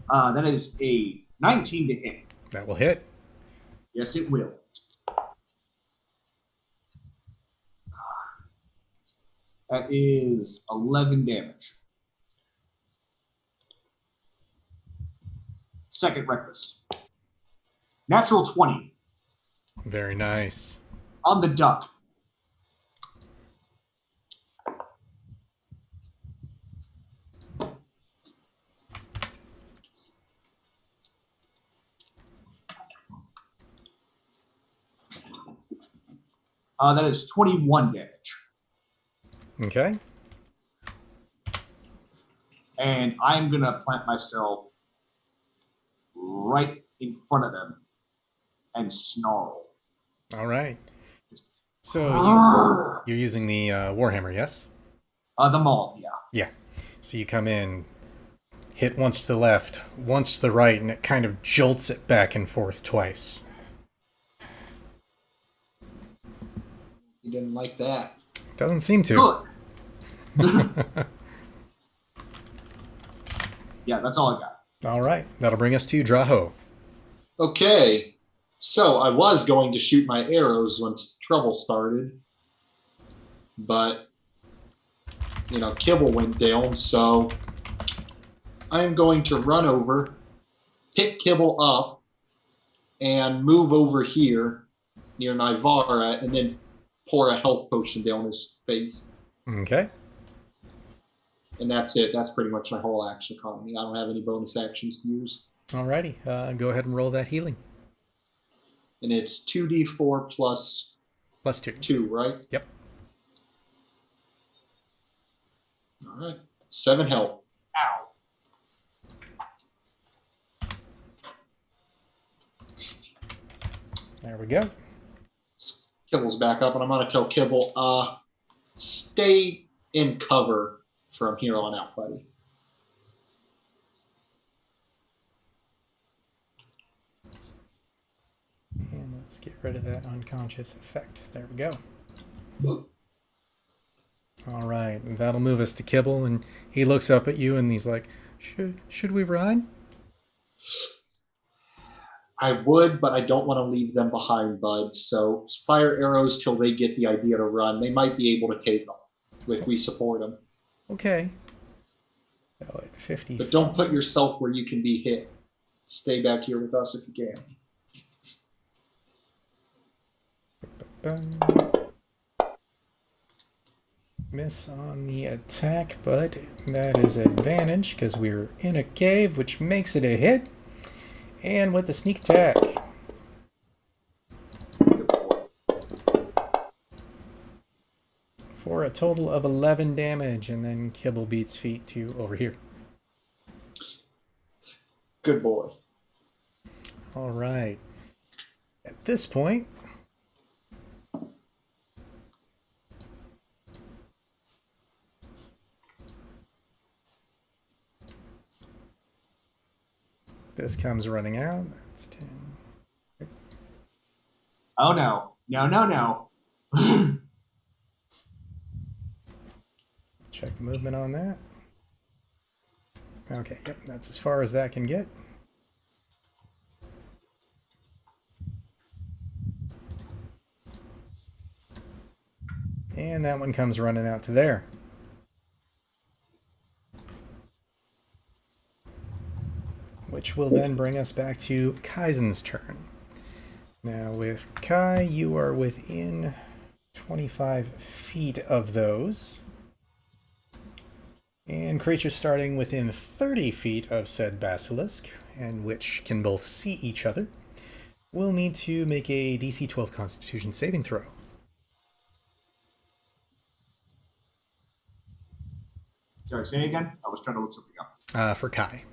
S3: That is a 19 to hit.
S1: That will hit.
S3: Yes, it will. That is 11 damage. Second reckless. Natural 20
S1: Very nice.
S3: on the duck. That is 21 damage.
S1: Okay.
S3: And I'm going to plant myself right in front of them and snarl.
S1: All right. So you're using the Warhammer, yes?
S3: The maul, yeah.
S1: Yeah. So you come in, hit once to the left, once to the right, and it kind of jolts it back and forth twice.
S2: You didn't like that.
S1: Doesn't seem to.
S3: Good. Yeah, that's all I got.
S1: All right. That'll bring us to Draho.
S2: Okay. So I was going to shoot my arrows once trouble started. But, Kibble went down. So I am going to run over, pick Kibble up, and move over here near Nivara, and then pour a health potion down his face.
S1: Okay.
S2: And that's it. That's pretty much my whole action economy. I don't have any bonus actions to use.
S1: Alrighty. Go ahead and roll that healing.
S2: And it's 2d4 plus
S1: Plus 2.
S2: 2, right?
S1: Yep.
S2: All right. 7 health.
S3: Ow.
S1: There we go.
S2: Kibble's back up, and I'm going to tell Kibble, stay in cover from here on out, buddy.
S1: And let's get rid of that unconscious effect. There we go. All right. That'll move us to Kibble, and he looks up at you, and he's like, should we run?
S2: I would, but I don't want to leave them behind, bud. So fire arrows till they get the idea to run. They might be able to take them if we support them.
S1: Okay. So at 50.
S2: But don't put yourself where you can be hit. Stay back here with us if you can.
S1: Miss on the attack, but that is advantage because we're in a cave, which makes it a hit. And with the sneak attack. For a total of 11 damage, and then Kibble beats feet to over here.
S2: Good boy.
S1: All right. At this point, this comes running out. That's 10.
S3: Oh no. No.
S1: Check the movement on that. Okay, yep, that's as far as that can get. And that one comes running out to there. Which will then bring us back to Kaizen's turn. Now with Kai, you are within 25 feet of those. And creatures starting within 30 feet of said basilisk, and which can both see each other, will need to make a DC 12 Constitution saving throw.
S3: Sorry, say again? I was trying to look something up.
S1: For Kai.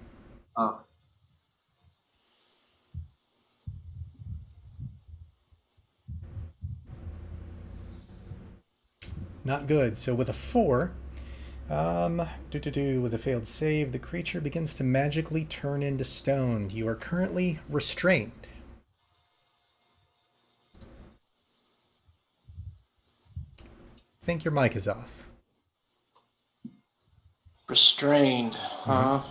S1: Not good. So with a 4, with a failed save, the creature begins to magically turn into stone. You are currently restrained. I think your mic is off.
S4: Restrained, huh?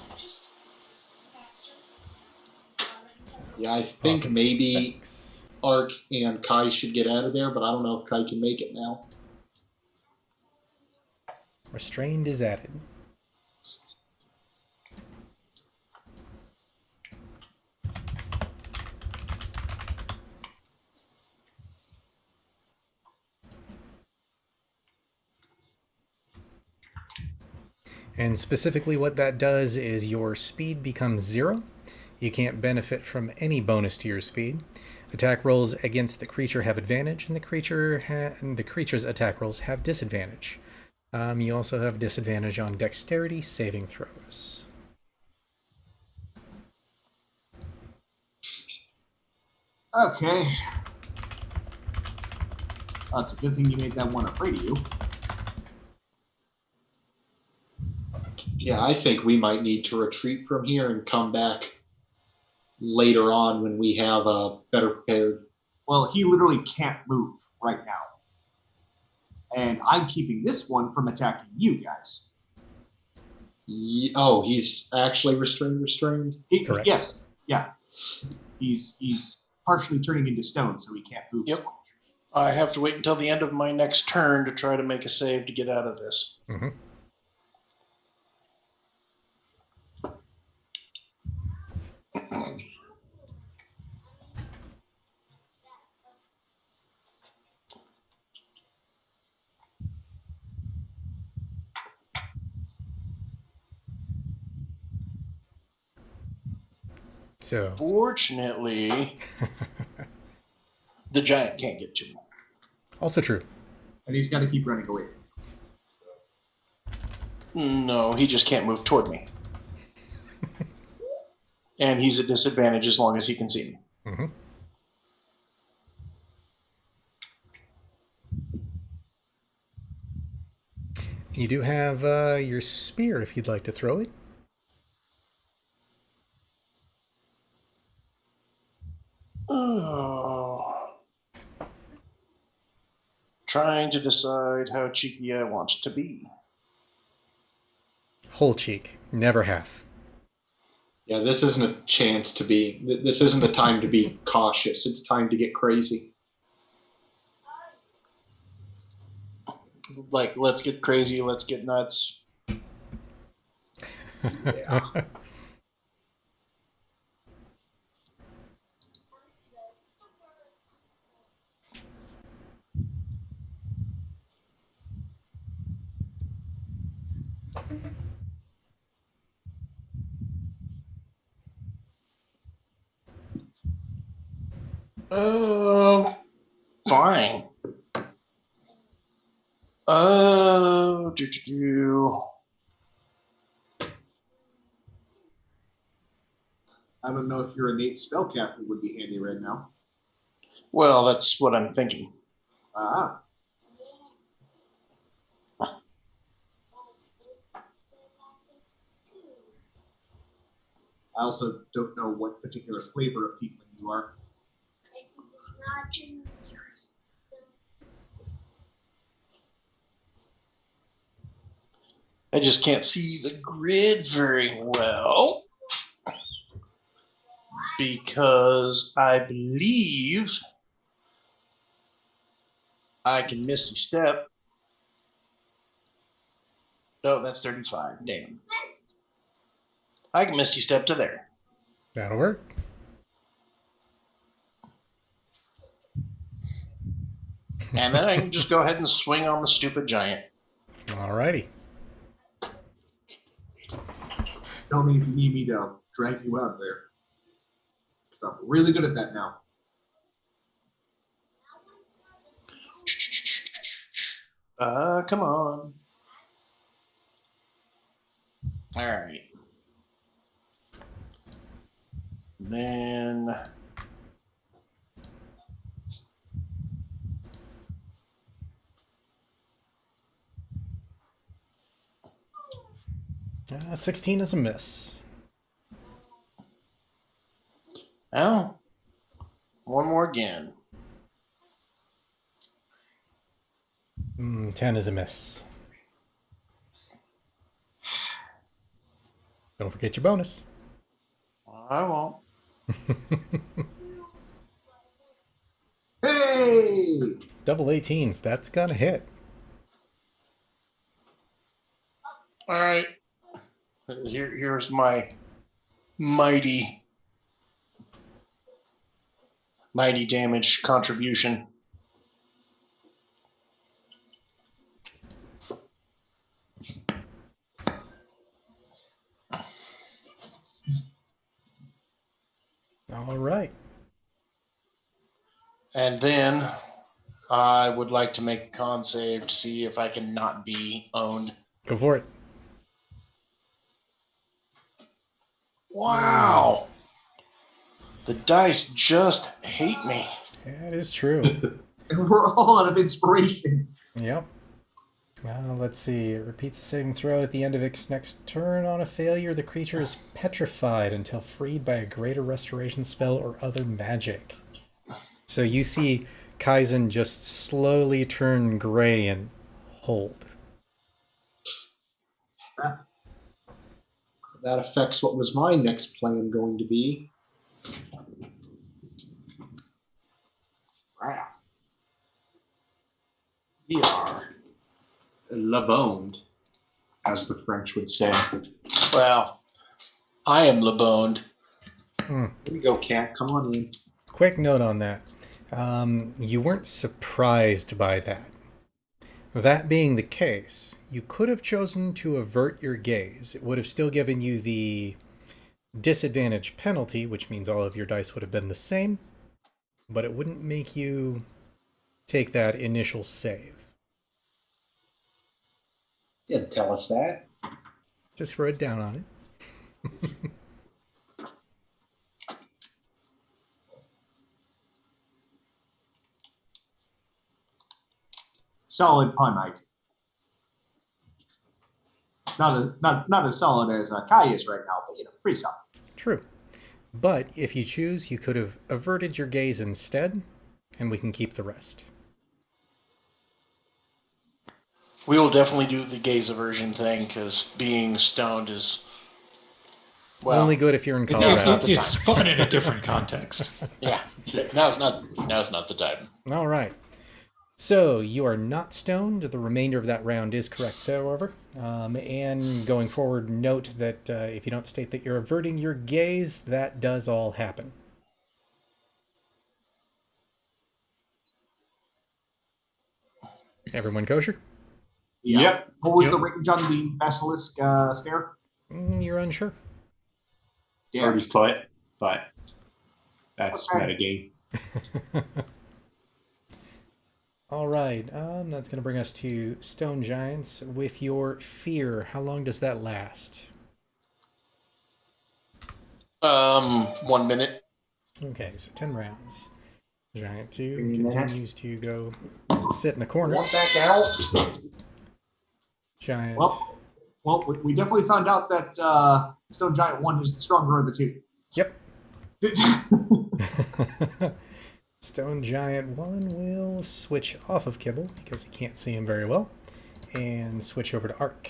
S2: Yeah, I think maybe Ark and Kai should get out of there, but I don't know if Kai can make it now.
S1: Restrained is added. And specifically what that does is your speed becomes 0. You can't benefit from any bonus to your speed. Attack rolls against the creature have advantage, and the creature's attack rolls have disadvantage. You also have disadvantage on dexterity saving throws.
S3: Okay. That's a good thing you made that one afraid of you.
S2: Yeah, I think we might need to retreat from here and come back later on when we have a better prepared.
S3: Well, he literally can't move right now. And I'm keeping this one from attacking you guys.
S2: Oh, he's actually restrained?
S1: Correct.
S3: Yes, yeah. He's partially turning into stone, so he can't move as much.
S4: I have to wait until the end of my next turn to try to make a save to get out of this.
S1: Mm-hmm. So,
S4: fortunately, the giant can't get to me.
S1: Also true.
S3: And he's got to keep running away.
S4: No, he just can't move toward me. And he's at disadvantage as long as he can see me.
S1: Mm-hmm. You do have your spear if you'd like to throw it.
S4: Oh. Trying to decide how cheeky I want to be.
S1: Whole cheek, never half.
S2: Yeah, this isn't a chance to be. This isn't the time to be cautious. It's time to get crazy.
S4: Like, let's get crazy, let's get nuts.
S2: Yeah.
S4: Fine. Do.
S3: I don't know if your innate spellcaster would be handy right now.
S4: Well, that's what I'm thinking.
S3: Ah. I also don't know what particular flavor of tiefling you are.
S4: I just can't see the grid very well because I believe I can Misty Step. No, that's 35. Damn. I can Misty Step to there.
S1: That'll work.
S4: And then I can just go ahead and swing on the stupid giant.
S1: Alrighty.
S3: Tell me if you need me to drag you out of there. Because I'm really good at that now.
S4: Come on. All right. Then
S1: 16 is a miss.
S4: well, one more again.
S1: 10 is a miss. Don't forget your bonus.
S4: I won't.
S3: Hey!
S1: Double 18s. That's gonna hit.
S4: All right. Here's my mighty damage contribution.
S1: All right.
S4: And then I would like to make a con save to see if I can not be owned.
S1: Go for it.
S4: Wow. The dice just hate me.
S1: That is true.
S3: And we're all out of inspiration.
S1: Yep. Let's see. It repeats the saving throw at the end of its next turn. On a failure, the creature is petrified until freed by a greater restoration spell or other magic. So you see Kaizen just slowly turn gray and hold.
S2: That affects what was my next plan going to be. Wow. We are le boned, as the French would say.
S4: Well, I am leboned.
S2: Here we go, Cat. Come on in.
S1: Quick note on that. You weren't surprised by that. That being the case, you could have chosen to avert your gaze. It would have still given you the disadvantage penalty, which means all of your dice would have been the same, but it wouldn't make you take that initial save.
S2: Didn't tell us that.
S1: Just wrote down on it.
S3: Solid pun, Mike. Not as solid as Kai is right now, but pretty solid.
S1: True. But if you choose, you could have averted your gaze instead, and we can keep the rest. We
S4: will definitely do the gaze aversion thing because being stoned is Well,
S1: Only good if you're in
S3: it's
S1: Colorado.
S4: not the
S5: It's fun in a different context.
S4: yeah, now's not the time.
S1: All right. So you are not stoned. The remainder of that round is correct, however. And going forward, note that if you don't state that you're averting your gaze, that does all happen. Everyone kosher?
S3: Yeah.
S2: Yep.
S3: What was
S5: Yep.
S3: the range on the basilisk snare?
S1: You're unsure.
S3: Yeah.
S2: 30 foot, but that's
S3: Okay.
S2: metagame.
S1: All right. That's going to bring us to Stone Giants. With your fear, how long does that last?
S4: 1 minute.
S1: Okay, so 10 rounds. Giant 2
S2: Bring that.
S1: continues to go sit in a corner.
S2: Want back out?
S1: Giant.
S3: Well, we definitely found out that Stone Giant 1 is the stronger of the two.
S1: Yep. Stone Giant 1 will switch off of Kibble because he can't see him very well and switch over to Ark.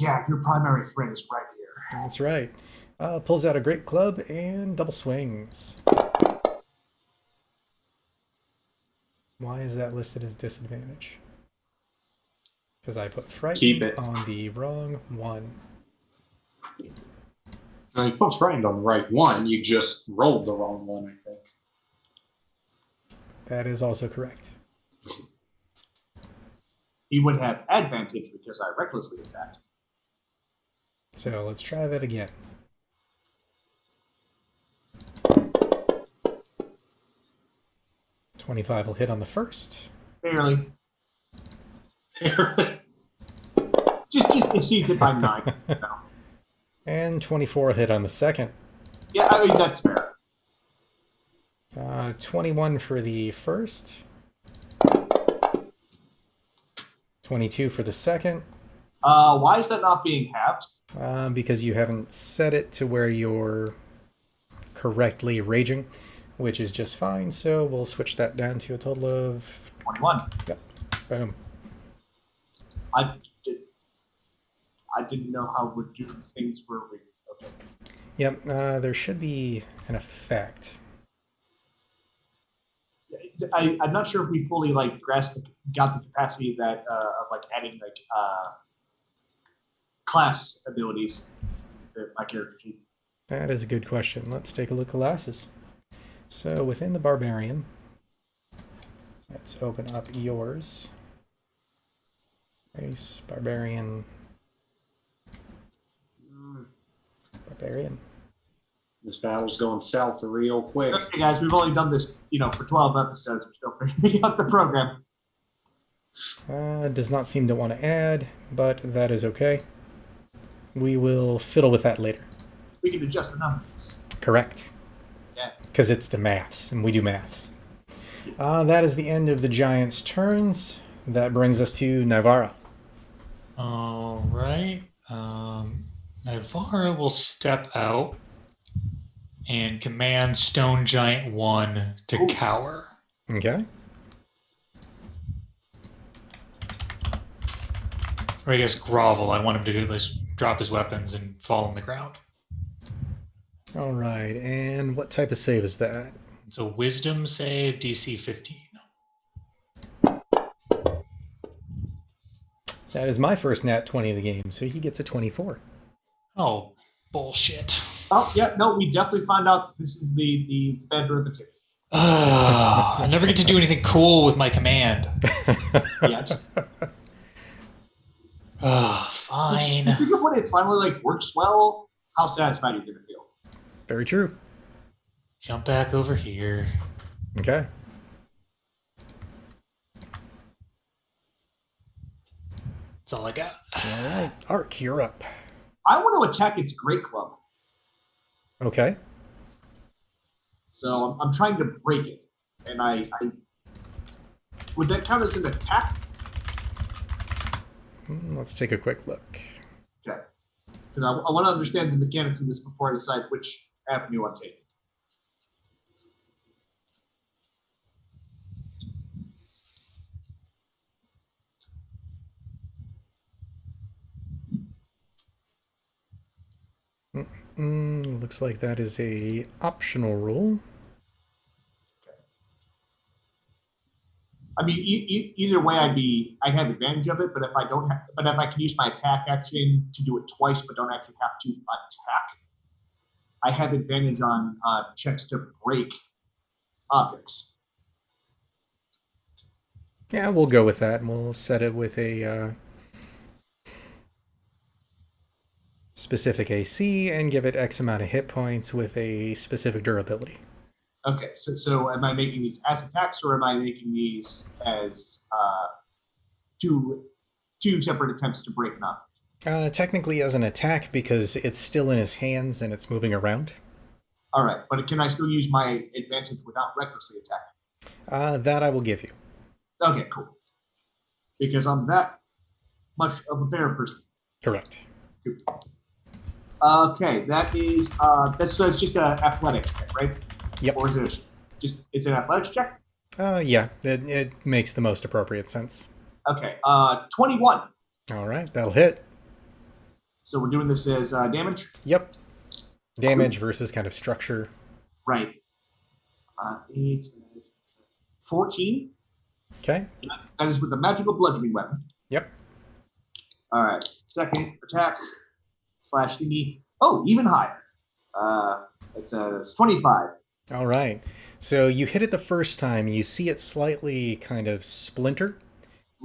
S3: Yeah, your primary threat is right here.
S1: That's right. Pulls out a great club and double swings. Why is that listed as disadvantage? Because I put frightened
S2: Keep it.
S1: on the wrong one.
S2: Now, you put frightened on the right one, you just rolled the wrong one, I think.
S1: That is also correct.
S3: He would have advantage because I recklessly attacked.
S1: So let's try that again. $25 will hit on the first.
S3: Barely. Just exceeds it by 9. No.
S1: And 24 will hit on the second.
S3: Yeah, I mean, that's fair.
S1: 21 for the first. 22 for the second.
S3: Why is that not being halved?
S1: Because you haven't set it to where you're correctly raging, which is just fine. So we'll switch that down to a total of
S3: 21.
S1: Yep. Boom.
S3: I didn't know how would do things were we. Okay.
S1: Yep. There should be an effect.
S3: I'm not sure if we fully got the capacity that of adding class abilities to my character sheet.
S1: That is a good question. Let's take a look at classes. So within the Barbarian, let's open up yours. Race, Barbarian. Barbarian.
S2: This battle's going south real quick.
S3: Okay, guys, we've only done this, for 12 episodes. We're still figuring out the program.
S1: Does not seem to want to add, but that is okay. We will fiddle with that later.
S3: We can adjust the numbers.
S1: Correct.
S3: Yeah.
S1: Because it's the maths, and we do maths. That is the end of the Giants' turns. That brings us to Navara.
S5: All right. Navara will step out and command Stone Giant 1 to cower.
S1: Okay.
S5: Or I guess grovel. I want him to drop his weapons and fall on the ground.
S1: All right. And what type of save is that?
S5: It's a wisdom save, DC 15.
S1: That is my first nat 20 of the game, so he gets a 24.
S5: Oh, bullshit.
S3: Oh, yeah, no, we definitely found out this is the better of the two.
S5: I never get to do anything cool with my command.
S3: Yet.
S5: Fine.
S3: Just think of when it finally works well, how satisfied you're gonna feel.
S1: Very true.
S5: Jump back over here.
S1: Okay.
S5: That's all I got.
S1: All right. Ark, you're up.
S3: I want to attack its great club,
S1: Okay.
S3: so I'm trying to break it, and I would that count as an attack?
S1: Let's take a quick look.
S3: Okay, because I want to understand the mechanics of this before I decide which avenue I'm taking.
S1: Looks like that is a optional rule.
S3: I mean, either way, I'd have advantage of it. But if I don't have, but if I can use my attack action to do it twice, but don't actually have to attack, I have advantage on checks to break objects.
S1: Yeah, we'll go with that, and we'll set it with a specific AC and give it X amount of hit points with a specific durability.
S3: Okay, so am I making these as attacks, or am I making these as two separate attempts to break an object?
S1: Technically as an attack because it's still in his hands and it's moving around.
S3: All right, but can I still use my advantage without recklessly attacking?
S1: That I will give you.
S3: Okay, cool. Because I'm that much of a bear person.
S1: Correct.
S3: Okay, that is so it's just an athletics check, right?
S1: Yep.
S3: Or is it it's an athletics check?
S1: Yeah, it makes the most appropriate sense.
S3: Okay, 21.
S1: All right, that'll hit.
S3: So we're doing this as damage?
S1: Yep. Damage versus kind of structure.
S3: Right. 14.
S1: Okay.
S3: That is with a magical bludgeoning weapon.
S1: Yep.
S3: All right. Second attack / thingy. Oh, even higher. It's 25.
S1: All right. So you hit it the first time. You see it slightly kind of splinter.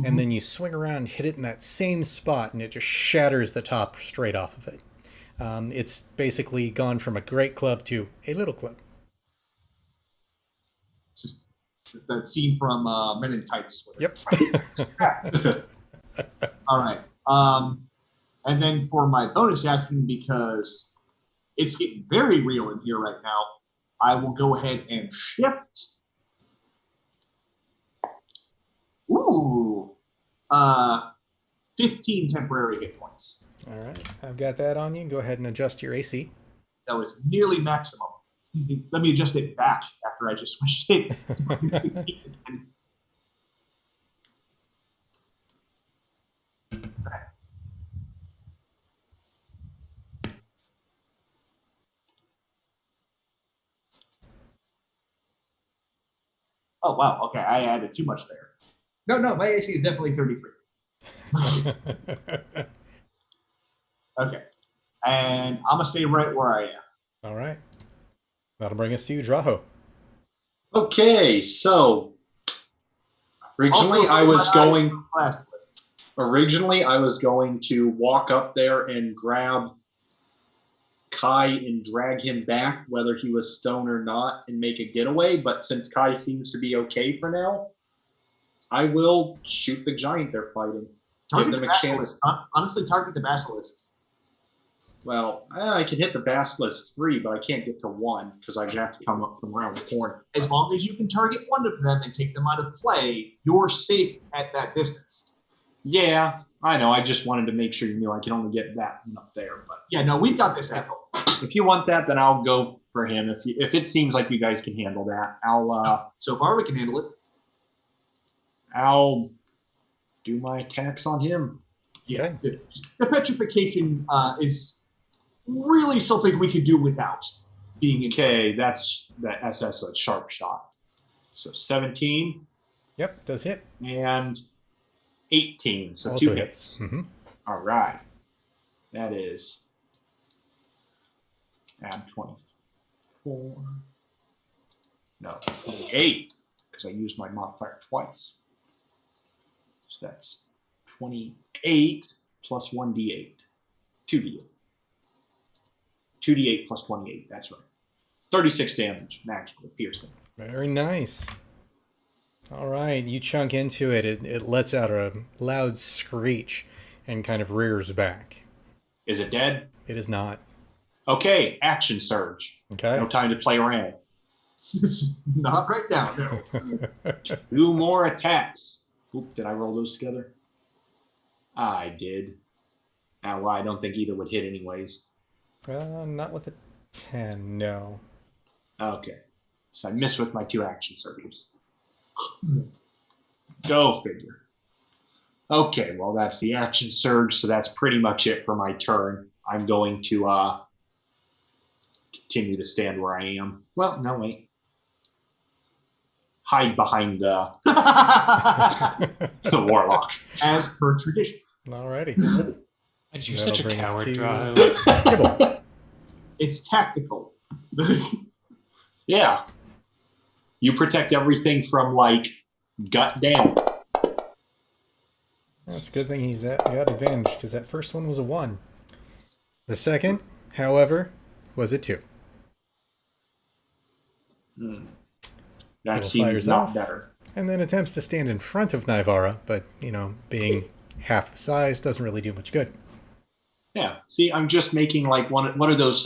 S1: And then you swing around, hit it in that same spot, and it just shatters the top straight off of it. It's basically gone from a great club to a little club.
S3: It's just that scene from Men in Tights.
S1: Yep.
S3: All right. And then for my bonus action, because it's getting very real in here right now, I will go ahead and shift. Ooh. 15 temporary hit points.
S1: All right. I've got that on you. Go ahead and adjust your AC.
S3: That was nearly maximum. Let me adjust it back after I just switched it. Oh, wow. Okay, I added too much there. No, my AC is definitely 33. Okay. And I'm going to stay right where I am.
S1: All right. That'll bring us to you, Draho.
S2: Okay, so originally I was going to walk up there and grab Kai and drag him back, whether he was stone or not, and make a getaway. But since Kai seems to be okay for now, I will shoot the giant they're fighting.
S3: Target the basilisk. Honestly, target the basilisks.
S2: Well, I can hit the basilisk 3, but I can't get to 1 because I have to come up from around the corner.
S3: As long as you can target one of them and take them out of play, you're safe at that distance.
S2: Yeah, I know. I just wanted to make sure you knew I can only get that one up there. But
S3: yeah, no, we've got this asshole.
S2: If you want that, then I'll go for him. If it seems like you guys can handle that, I'll.
S3: So far, we can handle it.
S2: I'll do my attacks on him.
S3: Yeah, okay. The petrification is really something we could do without being
S2: okay. That's that SS a sharp shot. So 17.
S1: Yep, does hit.
S2: And 18. So
S1: also
S2: 2 hits. All right. That is add 24. No, 28 because I used my modifier twice. So that's 28 plus 1d8. 2d8. 2d8 plus 28. That's right. 36 damage, magical, piercing.
S1: Very nice. All right, you chunk into it. It lets out a loud screech and kind of rears back.
S2: Is it dead?
S1: It is not.
S2: Okay, action surge.
S1: Okay.
S2: No time to play around.
S3: Not right now, no.
S2: 2 more attacks. Oop, did I roll those together? I did. Well, I don't think either would hit anyways.
S1: Not with a 10, no.
S2: Okay. So I missed with my 2 action surges. Go figure. Okay, well, that's the action surge, so that's pretty much it for my turn. I'm going to continue to stand where I am. Well, no, wait. Hide behind the warlock.
S3: As per tradition.
S1: Alrighty.
S5: You're
S1: That'll
S5: such a
S1: bring us
S5: coward,
S1: to-
S5: Draho.
S1: Kibble.
S3: It's tactical.
S2: Yeah. You protect everything from, like, gut damage.
S1: That's a good thing he's got advantage, because that first one was a 1. The second, however, was a 2.
S2: That
S1: Little
S2: seems
S1: fires
S2: not
S1: off.
S2: better.
S1: And then attempts to stand in front of Nivara, but, being half the size doesn't really do much good.
S2: Yeah. See, I'm just making, like, one of those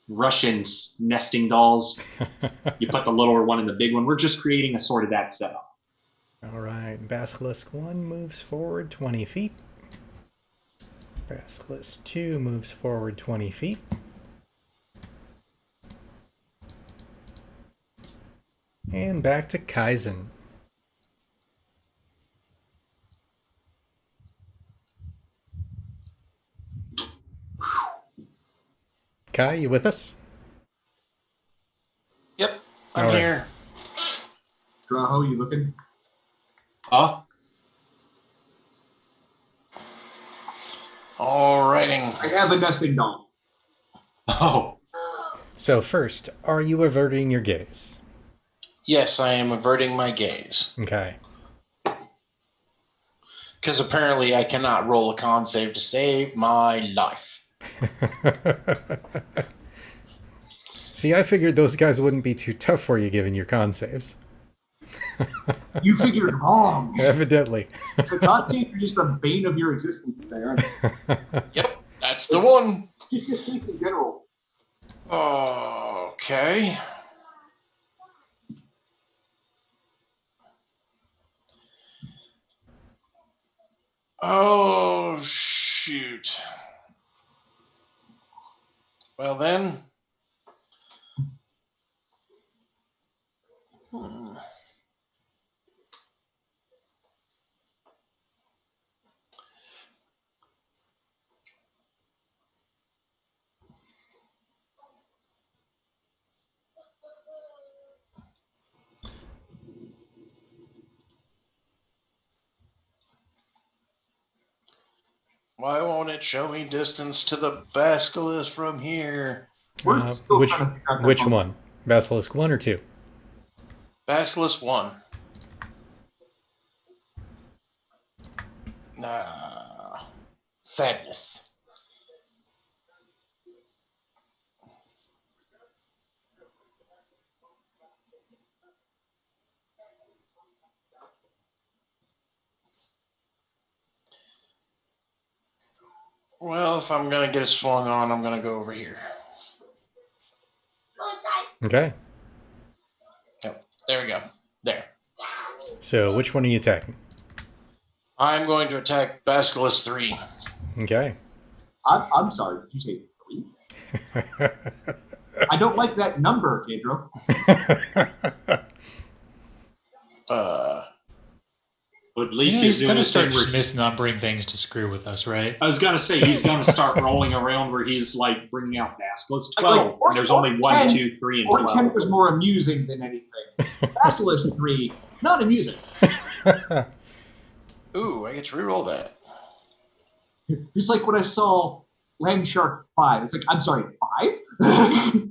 S2: Russian nesting dolls. You put the littler one in the big one. We're just creating a sort of that setup.
S1: Alright, Basilisk 1 moves forward 20 feet. Basilisk 2 moves forward 20 feet. And back to Kaizen. Kai, you with us?
S4: Yep, I'm
S1: All right.
S4: here.
S3: Draho, you looking?
S2: Huh?
S4: Alrighty.
S3: I have a nesting doll.
S2: Oh.
S1: So first, are you averting your gaze?
S4: Yes, I am averting my gaze.
S1: Okay.
S4: Because apparently I cannot roll a con save to save my life.
S1: See, I figured those guys wouldn't be too tough for you given your con saves.
S3: You figured wrong.
S1: Evidently.
S3: The con saves are just the bane of your existence there.
S4: Yep, that's the one.
S3: Just think in general.
S4: Okay. Oh, shoot. Well, then. Why won't it show me distance to the basilisk from here?
S3: We're still
S1: which
S3: trying to figure out that
S1: which
S3: one.
S1: one? Basilisk 1 or 2?
S4: Basilisk 1. Nah. Sadness. Well, if I'm going to get it swung on, I'm going to go over here.
S1: Okay.
S4: Yep. There we go. There.
S1: So which one are you attacking?
S4: I'm going to attack Basilisk 3.
S1: Okay.
S3: I'm sorry, did you say 3? I don't like that number, Pedro.
S2: But at least
S5: He's
S2: doing
S5: going to
S2: the thing
S5: start
S2: where
S5: misnumbering things to screw with us, right?
S2: I was gonna say he's gonna start rolling around where he's like bringing out Basilisk
S3: Like,
S2: 12.
S3: or-
S2: and there's
S3: or
S2: only 1,
S3: 10,
S2: 2, 3, and
S3: Or
S2: 12.
S3: 10 was more amusing than anything. Basilisk 3, not amusing.
S4: Ooh, I get to reroll that.
S3: It's like when I saw Land Shark 5. It's like, I'm sorry, 5?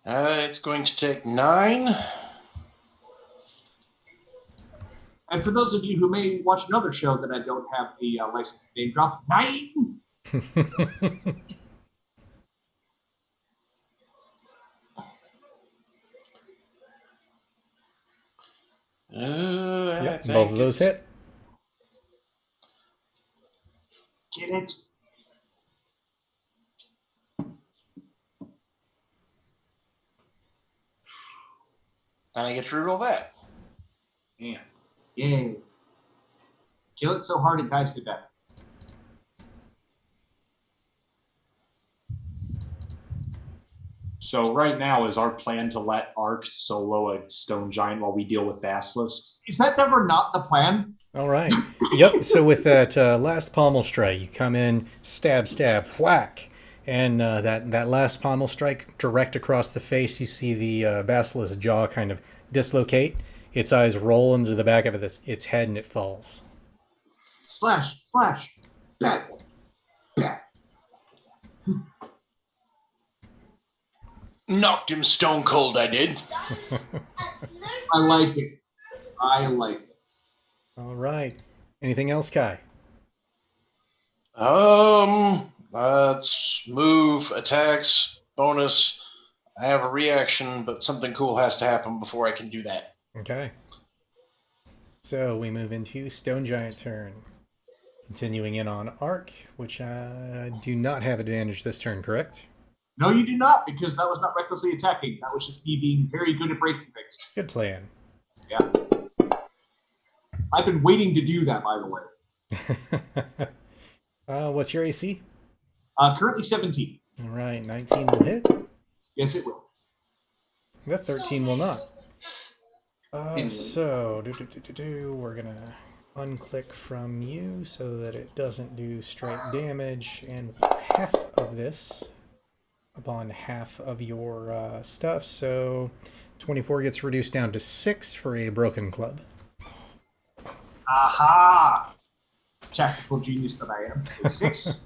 S4: It's going to take 9.
S3: And for those of you who may watch another show that I don't have the license to name drop, 9.
S4: I
S1: Yep,
S4: think
S1: both of those
S4: it's-
S1: hit.
S3: Get it?
S4: And I get to reroll that.
S2: Man.
S3: Yay. Kill it so hard it dies to death.
S2: So right now is our plan to let Ark solo a stone giant while we deal with basilisks.
S3: Is that never not the plan?
S1: All right. Yep. So with that last pommel strike, you come in, stab, stab, whack, and that last pommel strike direct across the face. You see the basilisk jaw kind of dislocate. Its eyes roll into the back of its head, and it falls.
S3: Slash, flash, bad one, bad.
S4: Knocked him stone cold, I did.
S3: I like it. I like it.
S1: All right. Anything else, Kai?
S4: Let's move, attacks, bonus. I have a reaction, but something cool has to happen before I can do that.
S1: Okay. So we move into Stone Giant turn. Continuing in on Arc, which I do not have advantage this turn, correct?
S3: No, you do not, because that was not recklessly attacking. That was just me being very good at breaking things.
S1: Good plan.
S3: Yeah. I've been waiting to do that, by the way.
S1: What's your AC?
S3: Currently 17.
S1: All right, 19 will hit.
S3: Yes, it will.
S1: The 13 will not. So, we're going to unclick from you so that it doesn't do straight damage, and half of this upon half of your stuff. So 24 gets reduced down to 6 for a broken club.
S3: Aha! Tactical genius that I am. So 6.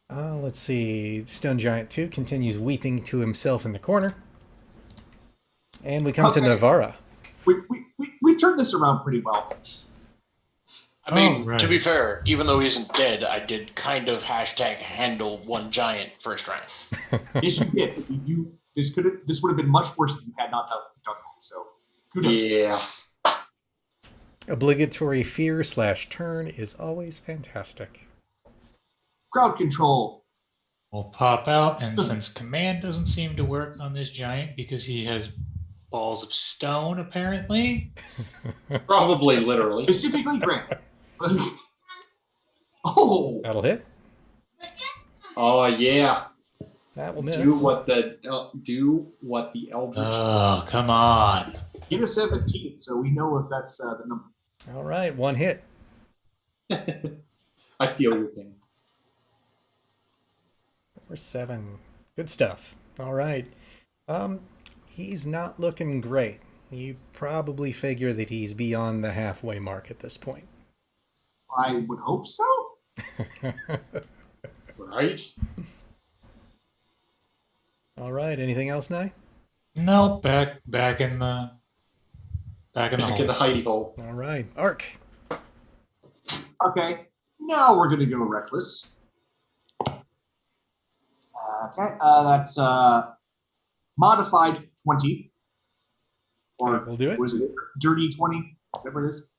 S1: Let's see. Stone Giant 2 continues weeping to himself in the corner. And we come to Navara.
S3: We turned this around pretty well.
S4: I mean,
S5: right.
S4: To be fair, even though he isn't dead, I did kind of handle one giant first round.
S3: Yes, you did. This would have been much worse if you had not done that. So kudos.
S2: Yeah.
S1: Obligatory fear / turn is always fantastic.
S3: Crowd control.
S5: We'll pop out, and since command doesn't seem to work on this giant because he has balls of stone, apparently.
S2: Probably literally.
S3: Specifically Grant. Oh!
S1: That'll hit.
S2: Oh yeah.
S1: That will miss.
S2: Do what the eldritch.
S5: Oh, come on.
S3: Give us 17, so we know if that's the number.
S1: All right, 1 hit.
S2: I feel your pain.
S1: Or 7. Good stuff. All right. He's not looking great. You probably figure that he's beyond the halfway mark at this point.
S3: I would hope so.
S2: Right?
S1: All right. Anything else, Nye?
S5: No, back in the
S2: Back in the
S5: hole.
S2: hidey hole.
S1: All right. Arc.
S3: Okay, now we're going to go reckless. Okay, that's modified 20. Or
S1: We'll do it.
S3: was it dirty 20? Whatever it is.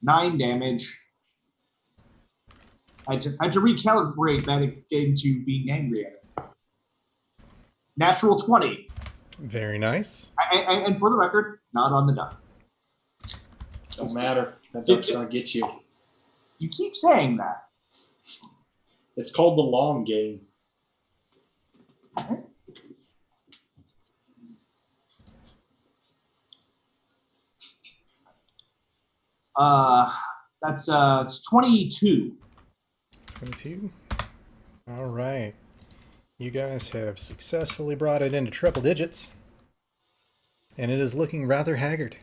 S3: 9 damage. I had to recalibrate that into being angry at it. Natural 20.
S1: Very nice.
S3: And for the record, not on the die.
S2: Don't matter. That duck's gonna get you.
S3: You keep saying that.
S2: It's called the long game.
S3: That's it's 22.
S1: 22. All right. You guys have successfully brought it into triple digits. And it is looking rather haggard.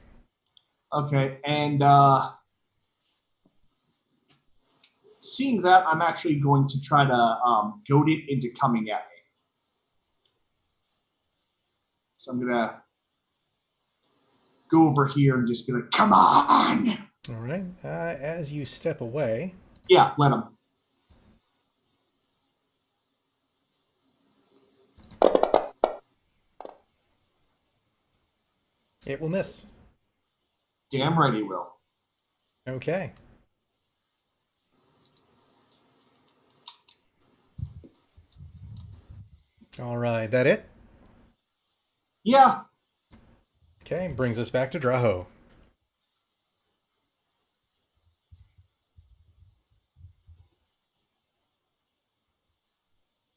S3: Okay, and seeing that, I'm actually going to try to goad it into coming at me. So I'm gonna go over here and just gonna come on.
S1: All right. As you step away,
S3: Yeah, let him.
S1: it will miss.
S3: Damn right he will.
S1: Okay. All right. That it?
S3: Yeah.
S1: Okay. Brings us back to Draho.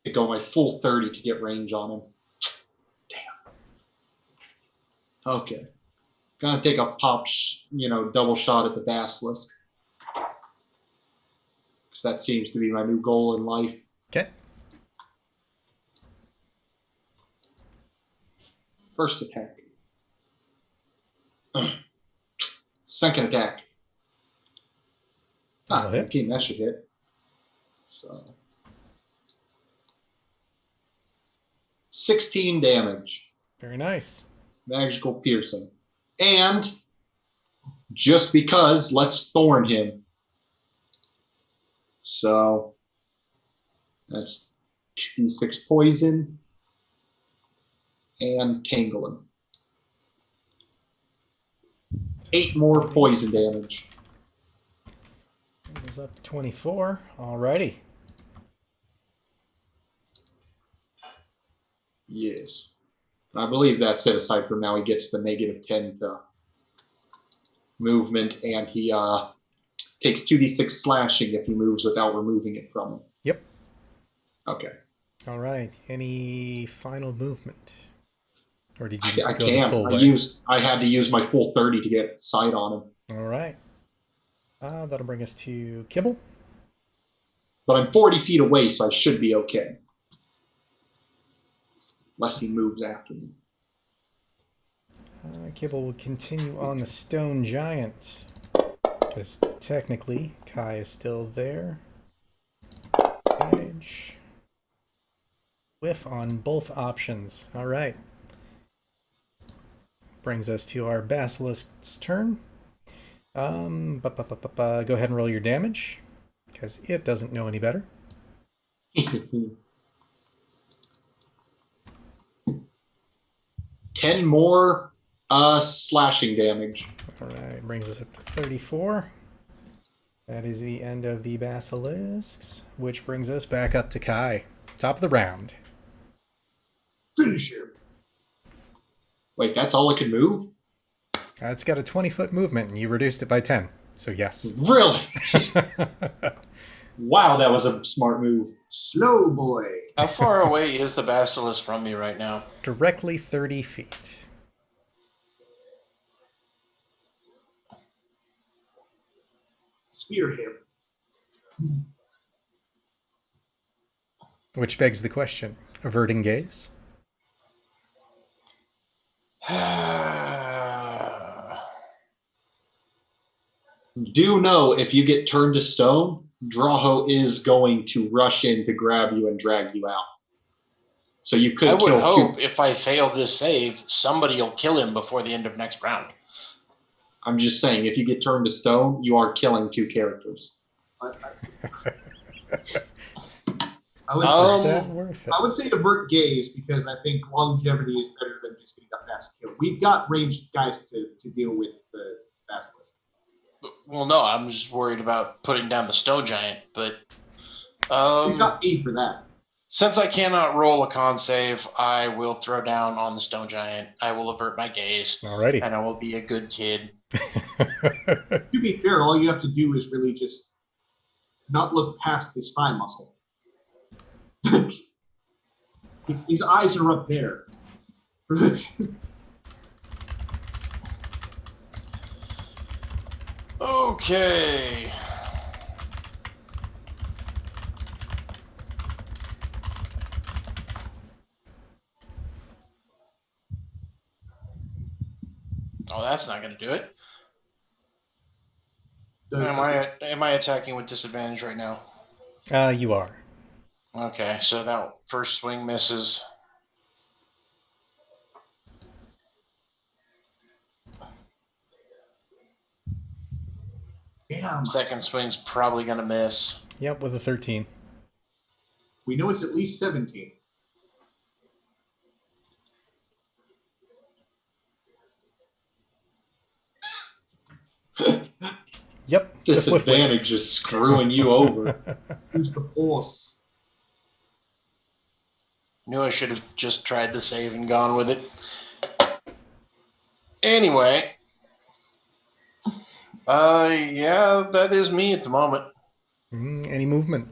S2: I go my full 30 to get range on him. Damn. Okay. Gonna take a double shot at the basilisk. Because that seems to be my new goal in life.
S1: Okay.
S2: First attack. Second attack.
S1: That'll hit.
S2: 19, that should hit. So 16 damage.
S1: Very nice.
S2: Magical piercing. And just because, let's thorn him. So that's 2d6 poison and tangle him. 8 more poison damage.
S1: Brings us up to 24. Alrighty.
S2: Yes. I believe that's it. Aside from now, he gets the -10 to movement, and he takes 2d6 slashing if he moves without removing it from him.
S1: Yep.
S2: Okay.
S1: All right. Any final movement? Or did you
S2: I
S1: go the
S2: can't.
S1: full way?
S2: I had to use my full 30 to get sight on him.
S1: All right. That'll bring us to Kibble.
S2: But I'm 40 feet away, so I should be okay. Unless he moves after me.
S1: Kibble will continue on the stone giant. Because technically, Kai is still there. Advantage. Whiff on both options. All right. Brings us to our basilisk's turn. Go ahead and roll your damage. Because it doesn't know any better.
S2: 10 more slashing damage.
S1: All right, brings us up to 34. That is the end of the basilisks, which brings us back up to Kai. Top of the round.
S3: Finish him.
S2: Wait, that's all it can move?
S1: It's got a 20-foot movement, and you reduced it by 10. So yes.
S2: Really? Wow, that was a smart move.
S3: Slow boy.
S4: How far away is the basilisk from me right now?
S1: Directly 30 feet.
S3: Spear him.
S1: Which begs the question, averting gaze?
S2: Do know if you get turned to stone, Drawho is going to rush in to grab you and drag you out. So you could
S4: I would
S2: kill
S4: hope
S2: two.
S4: if I fail this save, somebody will kill him before the end of next round.
S2: I'm just saying, if you get turned to stone, you are killing 2 characters.
S3: I
S1: Is
S3: would,
S1: that worth it?
S3: I would say avert gaze because I think longevity is better than just getting a fast kill. We've got ranged guys to deal with the basilisk.
S4: Well, no, I'm just worried about putting down the stone giant, but
S3: We've got me for that.
S4: since I cannot roll a con save, I will throw down on the stone giant. I will avert my gaze,
S1: Alrighty.
S4: and I will be a good kid.
S3: To be fair, all you have to do is really just not look past his thigh muscle. His eyes are up there.
S4: Okay. Oh, that's not going to do it. Am I attacking with disadvantage right now?
S1: You are.
S4: Okay, so that first swing misses.
S3: Damn.
S4: Second swing's probably going to miss.
S1: Yep, with a 13.
S3: We know it's at least 17.
S1: Yep. with whiff.
S2: Disadvantage is screwing you over.
S3: Who's the boss?
S4: Knew I should have just tried the save and gone with it. Anyway. Yeah, that is me at the moment.
S1: Any movement?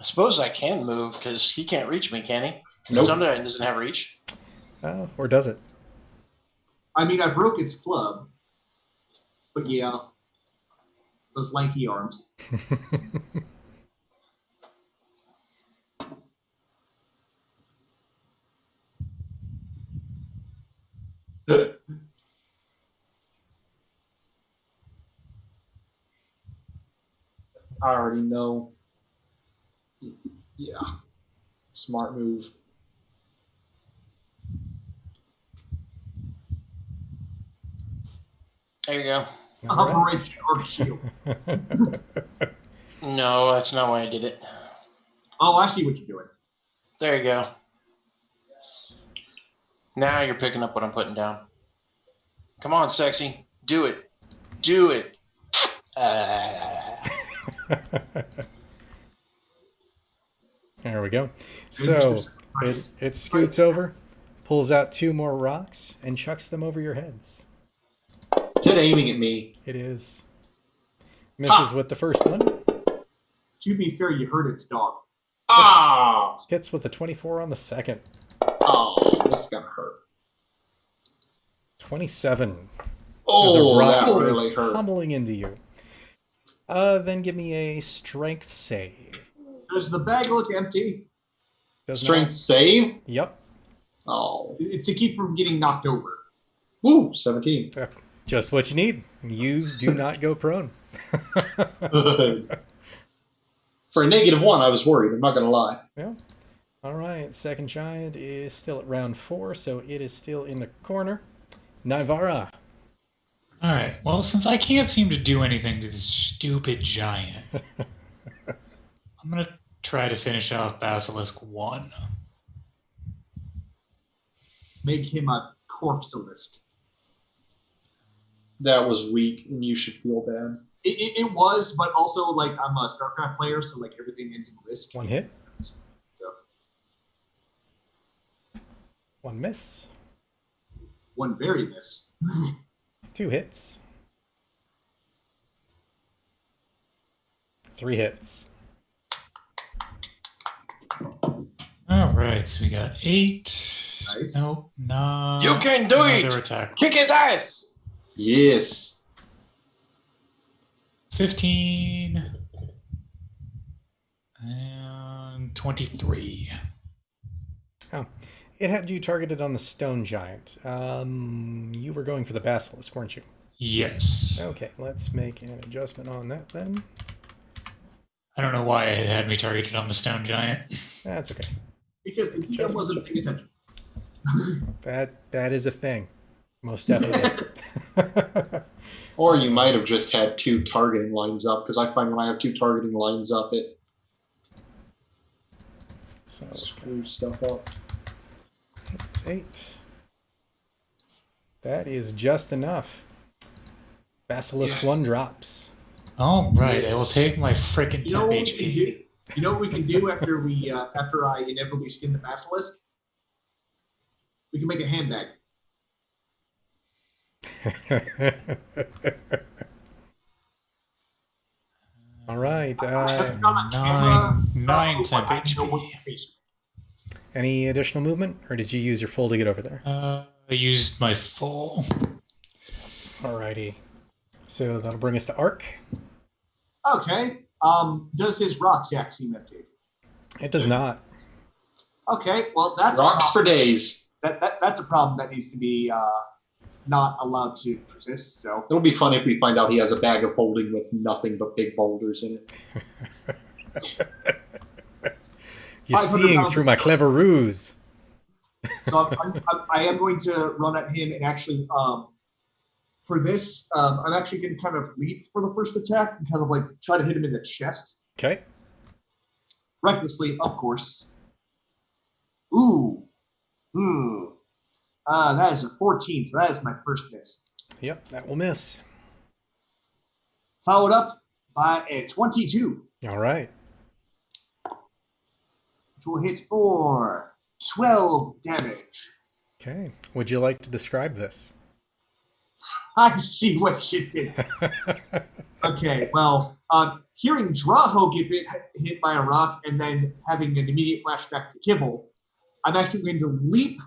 S4: suppose I can move because he can't reach me, can he?
S2: Nope.
S4: Stone Giant doesn't have reach.
S1: Or does it?
S3: I mean, I broke its club, but yeah, those lanky arms.
S2: I already know. Yeah. Smart move.
S4: There you go.
S1: All right.
S3: Operation Arc Shield.
S4: No, that's not why I did it.
S3: Oh, I see what you're doing.
S4: There you go. Now you're picking up what I'm putting down. Come on, sexy. Do it. Do it.
S1: There we go. So it scoots over, pulls out 2 more rocks, and chucks them over your heads.
S2: Is it aiming at me?
S1: It is. Misses with the first one.
S3: To be fair, you hurt its dog.
S2: Ah!
S1: Hits with a 24 on the second.
S2: Oh, this is gonna hurt.
S1: 27.
S2: Oh,
S1: As a rock
S2: that
S1: goes
S2: really hurt.
S1: pummeling into you. Then give me a strength save.
S3: Does the bag look empty?
S1: Does
S2: Strength
S1: not-
S2: save?
S1: Yep.
S2: Oh.
S3: It's to keep from getting knocked over.
S2: Woo, 17.
S1: Just what you need. You do not go prone.
S2: For a -1, I was worried. I'm not gonna lie.
S1: Yeah. All right. Second giant is still at round 4, so it is still in the corner. Nivara.
S5: All right. Well, since I can't seem to do anything to this stupid giant, I'm gonna try to finish off Basilisk 1.
S3: Make him a corpse-alist.
S2: That was weak, and you should feel bad.
S3: It was, but also, like, I'm a StarCraft player, so, like, everything ends in risk.
S1: 1 hit.
S3: So,
S1: 1 miss.
S3: 1 very miss.
S1: 2 hits. 3 hits.
S5: All right. So we got 8.
S3: Nice.
S5: Nope. 9.
S4: You can do it!
S5: Another attack.
S4: Kick his ass!
S2: Yes.
S5: 15. And 23.
S1: Oh. It had you targeted on the stone giant. You were going for the basilisk, weren't you?
S5: Yes.
S1: Okay, let's make an adjustment on that then.
S5: I don't know why it had me targeted on the stone giant.
S1: That's okay.
S3: Because the DM wasn't paying attention.
S1: That is a thing. Most definitely.
S2: Or you might have just had 2 targeting lines up, because I find when I have 2 targeting lines up, it
S1: So
S2: screws stuff up.
S1: 8. That is just enough. Basilisk 1 drops.
S5: All right. I will take my freaking
S3: You know
S5: temp
S3: what we can
S5: HP.
S3: do? You know what we can do after we after I inevitably skin the basilisk? We can make a handbag.
S1: All right.
S3: I have it on a camera.
S5: Nine
S3: so
S5: temp
S3: I can know what
S5: HP.
S3: your face-
S1: Any additional movement, or did you use your full to get over there?
S5: I used my full.
S1: Alrighty. So that'll bring us to Ark.
S3: Okay. Does his rucksack seem empty?
S1: It does not.
S3: Okay. Well, that's
S2: Rocks for days.
S3: that's a problem that needs to be not allowed to persist. So
S2: It'll be fun if we find out he has a bag of holding with nothing but big boulders in it.
S1: You're
S3: 500
S1: seeing
S3: pounds
S1: through
S3: of
S1: my
S3: stuff.
S1: clever ruse.
S3: So I am going to run at him and actually for this I'm actually going to kind of leap for the first attack and kind of like try to hit him in the chest
S1: Okay.
S3: recklessly, of course. Ooh, that is a 14, so that is my first miss.
S1: Yep, that will miss.
S3: Followed up by a 22,
S1: All right.
S3: which will hit for 12 damage.
S1: Okay. Would you like to describe this?
S3: I see what you did. Okay, well, hearing Draho get hit by a rock and then having an immediate flashback to Kibble, I'm actually going to leap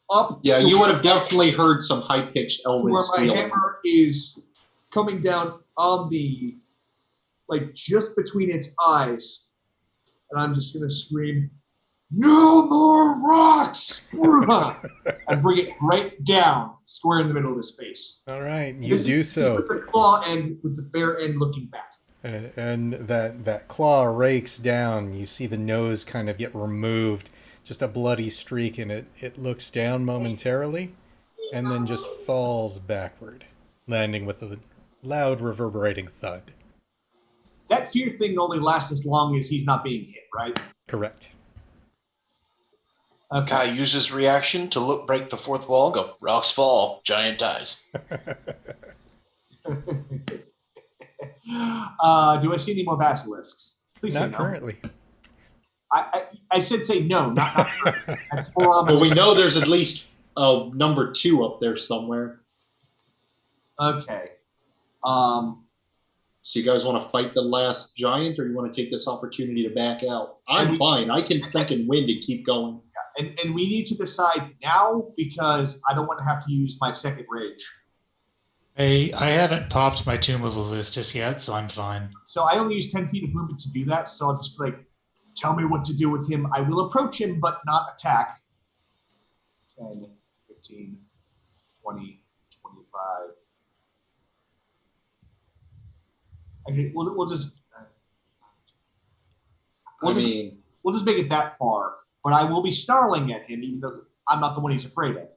S3: up.
S2: Yeah, you would have definitely heard some high-pitched elven
S3: where my
S2: squealing.
S3: hammer is coming down on the, like, just between its eyes. And I'm just going to scream, "No more rocks!" and bring it right down, square in the middle of his face.
S1: All right, you do so.
S3: With the claw end, with the bare end looking back.
S1: And that claw rakes down. You see the nose kind of get removed, just a bloody streak, and it looks down momentarily, and then just falls backward, landing with a loud reverberating thud.
S3: That fear thing only lasts as long as he's not being hit, right?
S1: Correct.
S3: Okay.
S4: Kai uses reaction to break the fourth wall and go, rocks fall, giant dies.
S3: Do I see any more basilisks? Please say
S1: Not
S3: no.
S1: currently.
S3: I said say no, not currently. That's more on
S2: But we know there's at least number 2 up there somewhere.
S3: Okay.
S2: So you guys want to fight the last giant, or you want to take this opportunity to back out? I'm fine. I can second wind and keep going.
S3: And we need to decide now because I don't want to have to use my second rage.
S5: I haven't popped my Tomb of Levistus yet, so I'm fine.
S3: So I only use 10 feet of movement to do that, so I'll just be like, tell me what to do with him. I will approach him, but not attack. 10, 15, 20, 25. Actually, we'll just make it that far. But I will be snarling at him, even though I'm not the one he's afraid of.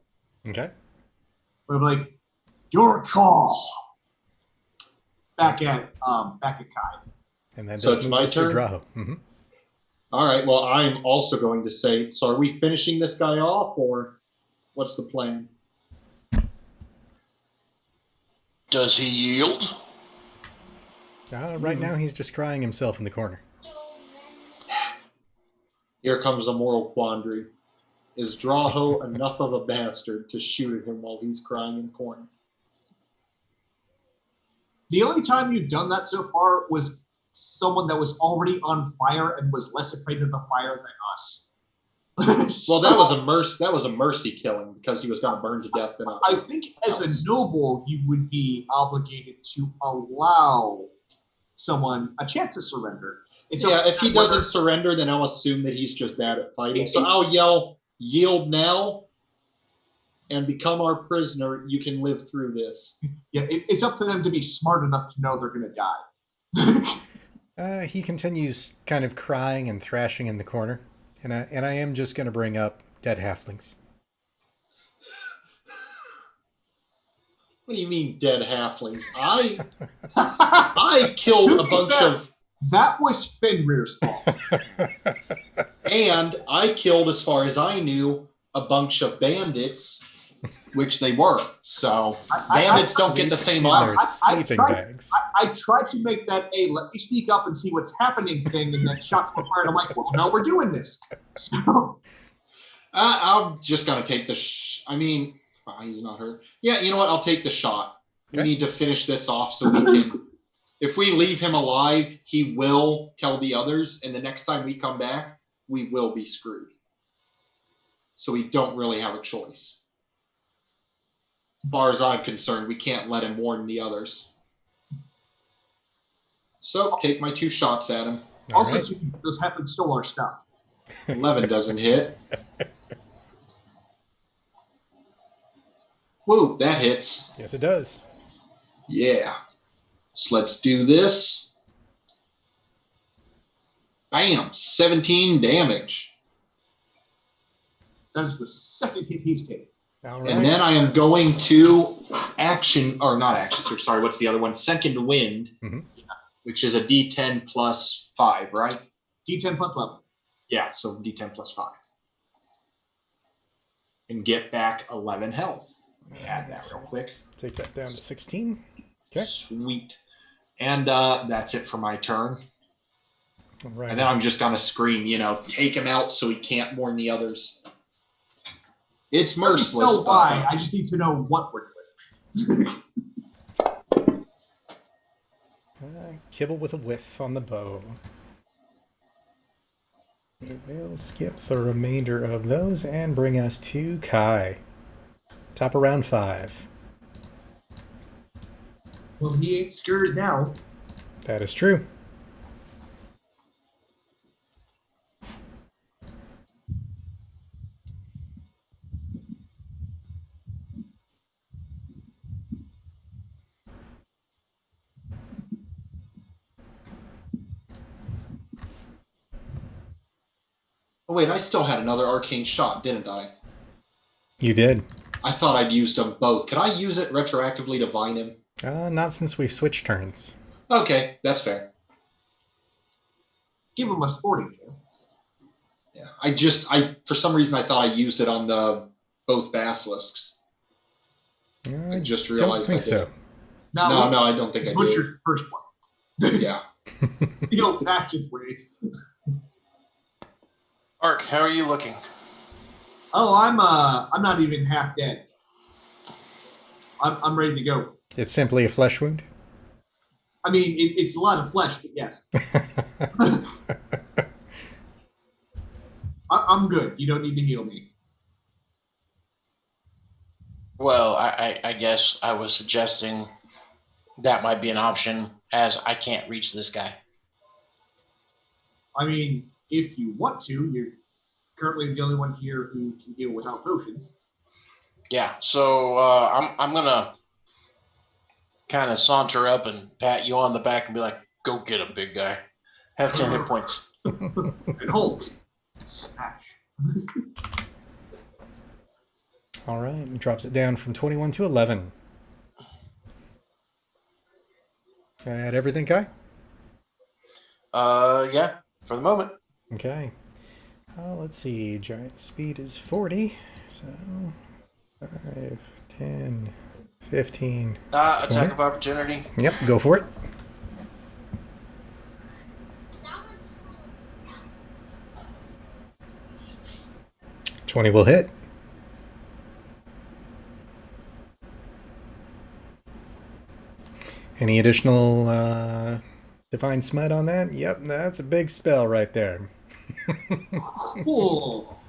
S1: Okay.
S3: But I'm like, your call. Back at Kai.
S1: And then
S2: So it's my turn?
S1: Draho. Mm-hmm.
S2: All right. Well, I'm also going to say, so are we finishing this guy off, or what's the plan?
S4: Does he yield?
S1: Right now, he's just crying himself in the corner.
S2: Here comes a moral quandary. Is Draho enough of a bastard to shoot at him while he's crying in the corner?
S3: The only time you've done that so far was someone that was already on fire and was less afraid of the fire than us.
S2: Well, that was a mercy killing because he was going to burn to death.
S3: I think as a noble, you would be obligated to allow someone a chance to surrender.
S2: If he doesn't surrender, then I'll assume that he's just bad at fighting. So I'll yell, "Yield now and become our prisoner. You can live through this."
S3: Yeah, it's up to them to be smart enough to know they're going to die.
S1: He continues kind of crying and thrashing in the corner. And I am just going to bring up dead halflings.
S2: What do you mean dead halflings? I killed a bunch of...
S3: That was Fenrir's fault.
S2: And I killed, as far as I knew, a bunch of bandits, which they were. So bandits don't get the same honor.
S1: Sleeping bags.
S3: I tried to make that a let me sneak up and see what's happening thing, and then shots were fired. I'm like, well, no, we're doing this. So
S2: I'm just going to take the... he's not hurt. Yeah, you know what? I'll take the shot. Okay. We need to finish this off so we can... If we leave him alive, he will tell the others, and the next time we come back, we will be screwed. So we don't really have a choice. As far as I'm concerned, we can't let him warn the others. So take my 2 shots at him.
S3: Also, right. Those happen stole our stuff.
S2: 11 doesn't hit. Whoa, that hits.
S1: Yes, it does.
S2: Yeah. So let's do this. Bam! 17 damage.
S3: That is the second hit he's taken.
S1: All right.
S2: And then I am going to what's the other one? Second wind, which is a D10 plus 5, right?
S3: D10 plus 11.
S2: Yeah, so D10 plus 5. And get back 11 health. Let me add that real quick.
S1: Take that down to 16. Okay.
S2: Sweet. And that's it for my turn.
S1: All right.
S2: And then I'm just going to scream, take him out so he can't warn the others. It's merciless.
S3: I don't know why. I just need to know what we're doing.
S1: Kibble with a whiff on the bow. We will skip the remainder of those and bring us to Kai. Top of round 5.
S3: Well, he ain't scared now.
S1: That is true.
S2: Oh wait, I still had another arcane shot, didn't I?
S1: You did.
S2: I thought I'd used them both. Could I use it retroactively to vine him?
S1: Not since we've switched turns.
S2: Okay, that's fair.
S3: Give him a sporting chance.
S2: Yeah, I for some reason I thought I used it on the both basilisks. I just realized
S1: don't think so.
S2: No, I don't think I
S3: What's
S2: did.
S3: your first one?
S2: Yeah.
S3: The old-fashioned way.
S4: Ark, how are you looking?
S3: Oh, I'm not even half dead. I'm ready to go.
S1: It's simply a flesh wound.
S3: I mean, it's a lot of flesh, but yes. I'm good. You don't need to heal me.
S4: Well, I guess I was suggesting that might be an option, as I can't reach this guy.
S3: I mean, if you want to, you're currently the only one here who can heal without potions.
S4: Yeah, so I'm gonna kind of saunter up and pat you on the back and be like, "Go get him, big guy. Have 10 hit points."
S3: And hold. Smash.
S1: All right, drops it down from 21 to 11. Add everything, Kai?
S4: Yeah, for the moment.
S1: Okay. Let's see. Giant speed is 40. So 5, 10, 15.
S4: Attack of opportunity.
S1: Yep, go for it. $20 will hit. Any additional divine smite on that? Yep, that's a big spell right there.
S3: Cool.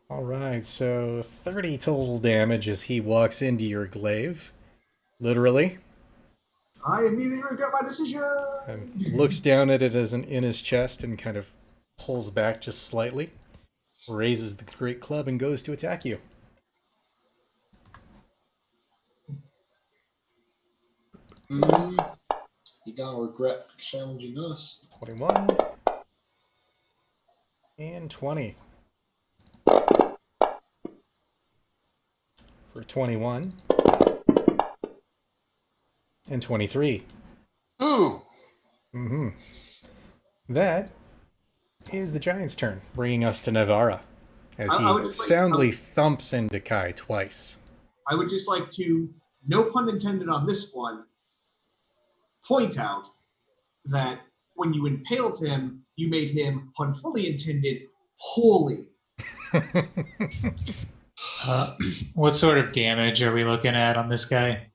S1: All right, so 30 total damage as he walks into your glaive. Literally.
S3: I immediately regret my decision.
S1: And looks down at it as in his chest and kind of pulls back just slightly. Raises the great club and goes to attack you.
S2: You gotta regret challenging us.
S1: 21 and 20. For 21 and 23.
S4: Ooh.
S1: Mm-hmm. That is the Giant's turn, bringing us to Navara, as he soundly thumps into Kai twice.
S3: I would just like to, no pun intended on this one, point out that when you impaled him, you made him, pun fully intended, holy.
S5: What sort of damage are we looking at on this guy?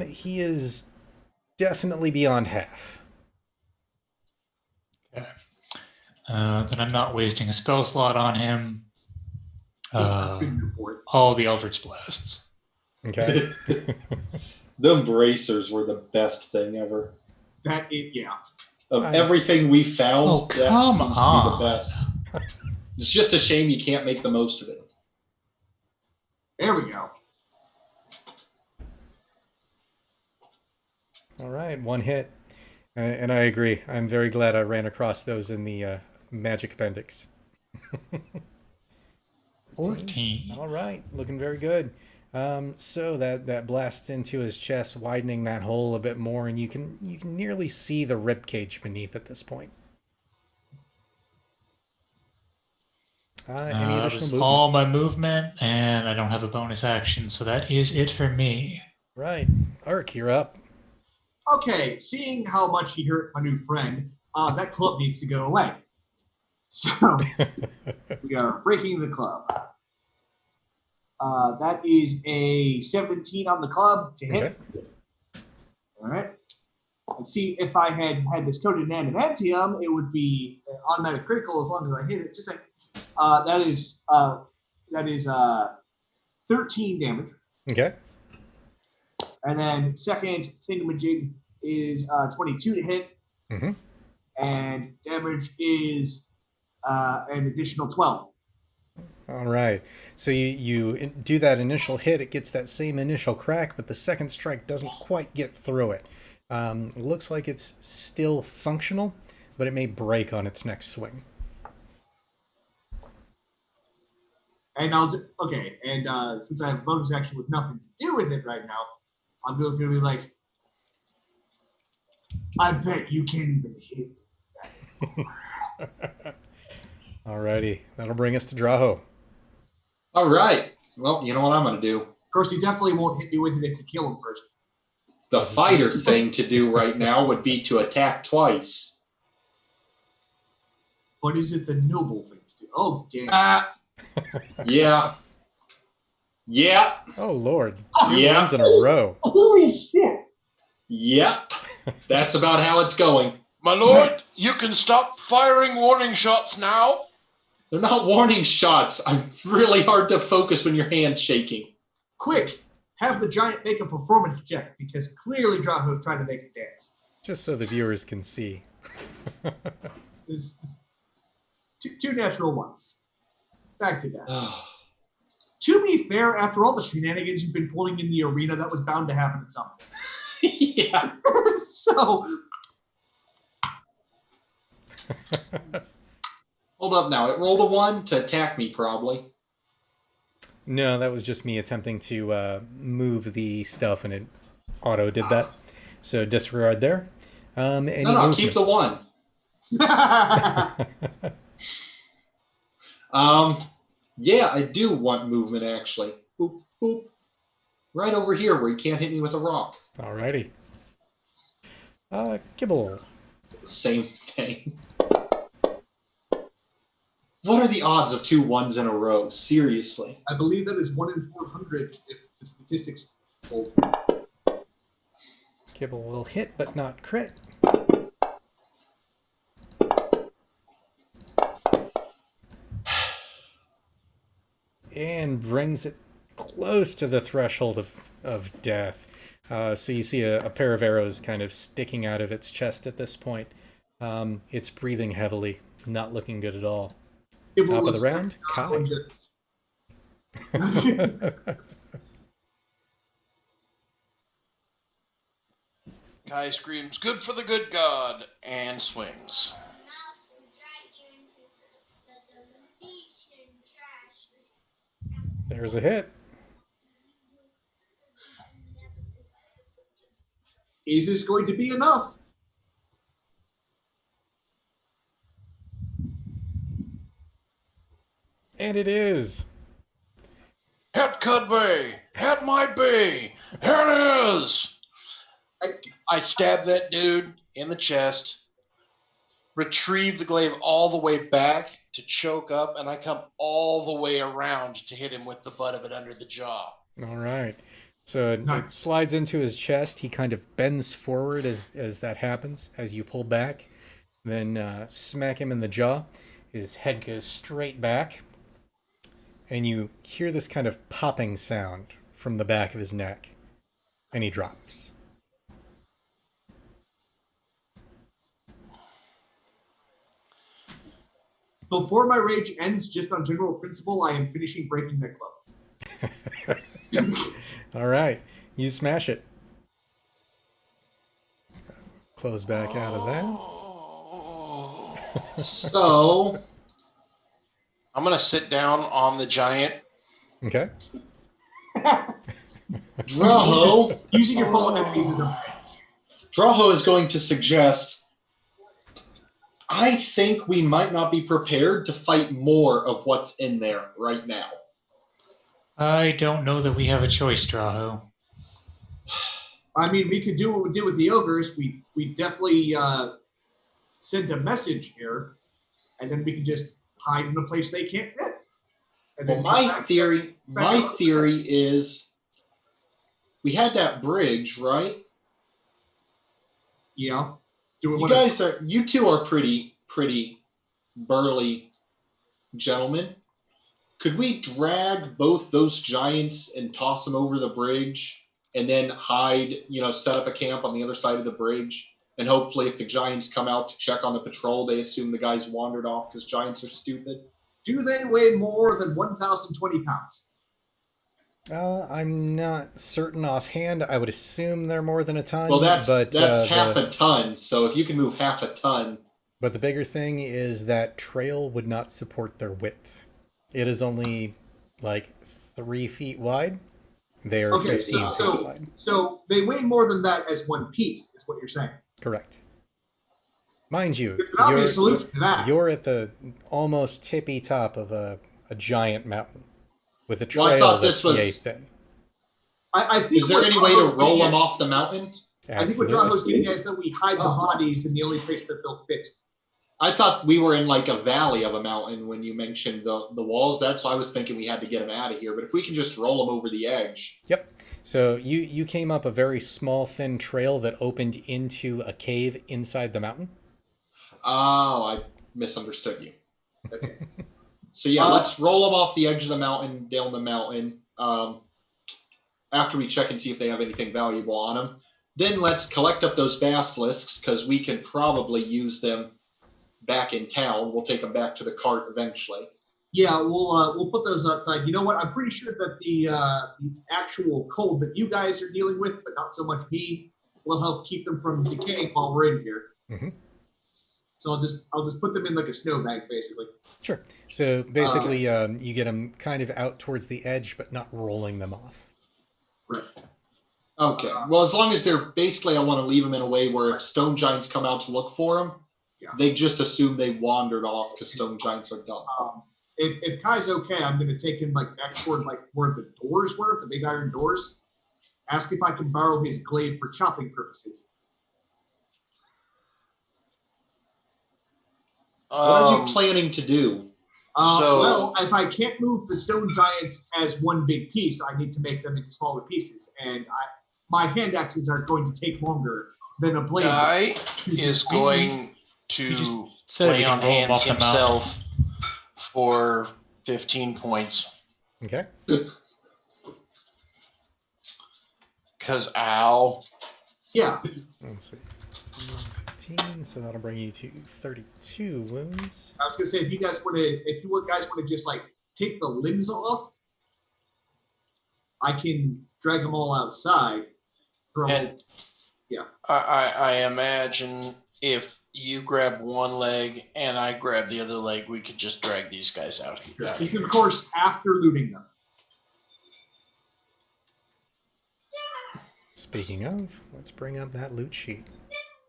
S1: He is definitely beyond half.
S5: Okay. Then I'm not wasting a spell slot on him. All the Eldritch Blasts.
S1: Okay.
S2: Them bracers were the best thing ever.
S3: Yeah.
S2: Of everything we found, that
S5: come
S2: seems
S5: on.
S2: to be the best. It's just a shame you can't make the most of it.
S3: There we go.
S1: All right, one hit. And I agree. I'm very glad I ran across those in the magic appendix.
S5: 14.
S1: All right, looking very good. So that blasts into his chest, widening that hole a bit more, and you can nearly see the rib cage beneath at this point. Any
S5: That
S1: additional
S5: was
S1: movement?
S5: all my movement, and I don't have a bonus action, so that is it for me.
S1: Right, Ark, you're up.
S3: Okay, seeing how much he hurt my new friend, that club needs to go away. So we are breaking the club. That is a 17 on the club to hit.
S1: Okay.
S3: All right. Let's see, if I had this coated in adamantium, it would be an automatic critical as long as I hit it. Just like that is 13 damage.
S1: Okay.
S3: And then second thingamajig is 22 to hit.
S1: Mm-hmm.
S3: And damage is an additional 12.
S1: All right. So you do that initial hit. It gets that same initial crack, but the second strike doesn't quite get through it. It looks like it's still functional, but it may break on its next swing.
S3: And okay. And since I have bonus action with nothing to do with it right now, I'm going to be like, I bet you can't even hit that.
S1: Alrighty, that'll bring us to Draho.
S2: All right. Well, you know what I'm going to do?
S3: Of course, he definitely won't hit me with it if you kill him first.
S2: The fighter thing to do right now would be to attack twice.
S3: But is it the noble thing to do? Oh, damn.
S2: Yeah. Yeah.
S1: Oh Lord!
S2: Yeah.
S1: 2 wins in a row.
S3: Holy shit!
S2: Yep. That's about how it's going.
S4: My lord, you can stop firing warning shots now.
S2: They're not warning shots. I'm really hard to focus when your hand's shaking.
S3: Quick, have the giant make a performance check, because clearly Draho's trying to make it dance.
S1: Just so the viewers can see.
S3: It's two natural ones. Back to that. To be fair, after all the shenanigans you've been pulling in the arena, that was bound to happen at some point.
S2: Yeah.
S3: So...
S2: Hold up now. It rolled a 1 to attack me, probably.
S1: No, that was just me attempting to move the stuff, and it auto did that. So disregard there. Any
S2: No, keep the 1. Yeah, I do want movement, actually. Boop, boop. Right over here where you can't hit me with a rock.
S1: Alrighty. Kibble.
S2: Same thing. What are the odds of 2 1s in a row? Seriously.
S3: I believe that is 1 in 400 if the statistics hold.
S1: Kibble will hit, but not crit. And brings it close to the threshold of death. So you see a pair of arrows kind of sticking out of its chest at this point. It's breathing heavily, not looking good at all. Top of the round, Kai.
S4: Kai screams, "Good for the good God," and swings.
S1: There's a hit.
S3: Is this going to be enough?
S1: And it is.
S4: Hit Cudby! Hit my bee! Here it is! I stab that dude in the chest, retrieve the glaive all the way back to choke up, and I come all the way around to hit him with the butt of it under the jaw.
S1: All right. So it slides into his chest. He kind of bends forward as that happens, as you pull back. Then smack him in the jaw. His head goes straight back. And you hear this kind of popping sound from the back of his neck. And he drops.
S3: Before my rage ends, just on general principle, I am finishing breaking that club.
S1: All right. You smash it. Close back out of that.
S2: So...
S4: I'm going to sit down on the giant.
S1: Okay.
S2: Draho,
S3: Using your phone enemies as a
S2: Draho is going to suggest, I think we might not be prepared to fight more of what's in there right now.
S5: I don't know that we have a choice, Draho.
S3: I mean, we could do what we did with the ogres. We definitely sent a message here, and then we could just hide in a place they can't fit. And
S6: Well,
S3: then
S6: my
S3: back
S6: theory is we had that bridge, right?
S3: Yeah. Do we
S6: You two are pretty burly gentlemen. Could we drag both those giants and toss them over the bridge and then hide, set up a camp on the other side of the bridge? And hopefully if the giants come out to check on the patrol, they assume the guys wandered off because giants are stupid.
S3: Do they weigh more than 1,020 pounds?
S1: I'm not certain offhand. I would assume they're more than a ton.
S6: Well, that's half a ton. So if you can move half a ton.
S1: But the bigger thing is that trail would not support their width. It is only like 3 feet wide. They are 15 feet wide.
S3: So they weigh more than that as one piece, is what you're saying.
S1: Correct. Mind you,
S3: There's an obvious solution to that.
S1: You're at the almost tippy top of a giant mountain with a trail that's yay thin.
S3: I think.
S6: Is there any way to roll them off the mountain?
S3: Absolutely. I think what Draho's getting at is that we hide the bodies in the only place that they'll fit.
S6: I thought we were in like a valley of a mountain when you mentioned the walls. That's why I was thinking we had to get them out of here. But if we can just roll them over the edge.
S1: Yep. So you came up a very small, thin trail that opened into a cave inside the mountain.
S6: Oh, I misunderstood you. Okay. So yeah, let's roll them off the edge of the mountain, down the mountain. After we check and see if they have anything valuable on them, then let's collect up those basilisks because we can probably use them back in town. We'll take them back to the cart eventually.
S3: Yeah, we'll put those outside. You know what? I'm pretty sure that the actual cold that you guys are dealing with, but not so much me, will help keep them from decaying while we're in here.
S1: Mm-hmm.
S3: So I'll just put them in like a snow bag, basically.
S1: Sure. So basically, you get them kind of out towards the edge, but not rolling them off.
S3: Right.
S6: Okay. Well, as long as they're basically, I want to leave them in a way where if stone giants come out to look for them, they just assume they wandered off because stone giants are dumb.
S3: If Kai's okay, I'm going to take him like back toward like where the doors were, the big iron doors. Ask if I can borrow his glaive for chopping purposes.
S6: What are you planning to do?
S3: Well, if I can't move the stone giants as one big piece, I need to make them into smaller pieces, and my hand axes are going to take longer than a blade.
S4: Guy is going to lay on hands himself for 15 points.
S1: Okay.
S3: Because
S1: ow. Yeah. Let's see. 15, so that'll bring you to 32 wounds.
S3: I was gonna say if you guys want to just like take the limbs off, I can drag them all outside.
S4: I imagine if you grab one leg and I grab the other leg, we could just drag these guys out.
S3: This is, of course, after looting them.
S1: Speaking of, let's bring up that loot sheet.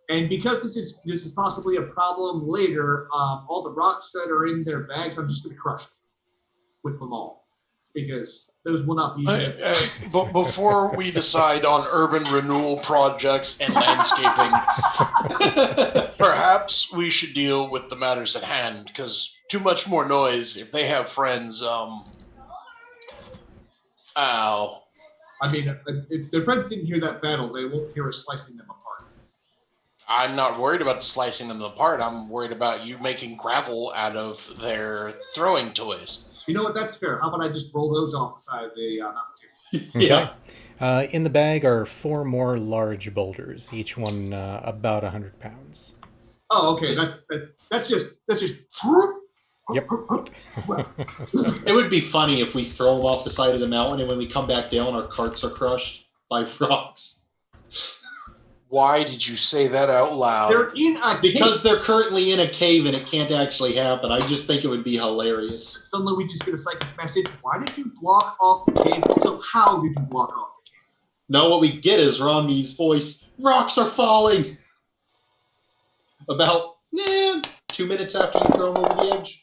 S3: And because this is possibly a problem later, all the rocks that are in their bags, I'm just going to crush them with them all because those will not be.
S4: But before we decide on urban renewal projects and landscaping, perhaps we should deal with the matters at hand because too much more noise. If they have friends, ow.
S3: I mean, if their friends didn't hear that battle, they won't hear us slicing them apart.
S4: I'm not worried about slicing them apart. I'm worried about you making gravel out of their throwing toys.
S3: You know what? That's fair. How about I just roll those off the side of the mountain?
S1: Yeah. In the bag are 4 more large boulders, each one about 100 pounds.
S3: Oh, okay. That's just.
S1: Yep.
S6: It would be funny if we throw them off the side of the mountain and when we come back down, our carts are crushed by frogs.
S4: Why did you say that out loud?
S3: They're in a cave.
S6: Because they're currently in a cave and it can't actually happen. I just think it would be hilarious.
S3: Suddenly we just get a psychic message. Why did you block off the cave? Also, how did you block off the cave?
S6: No, what we get is Romney's voice. Rocks are falling! About 2 minutes after you throw them over the edge.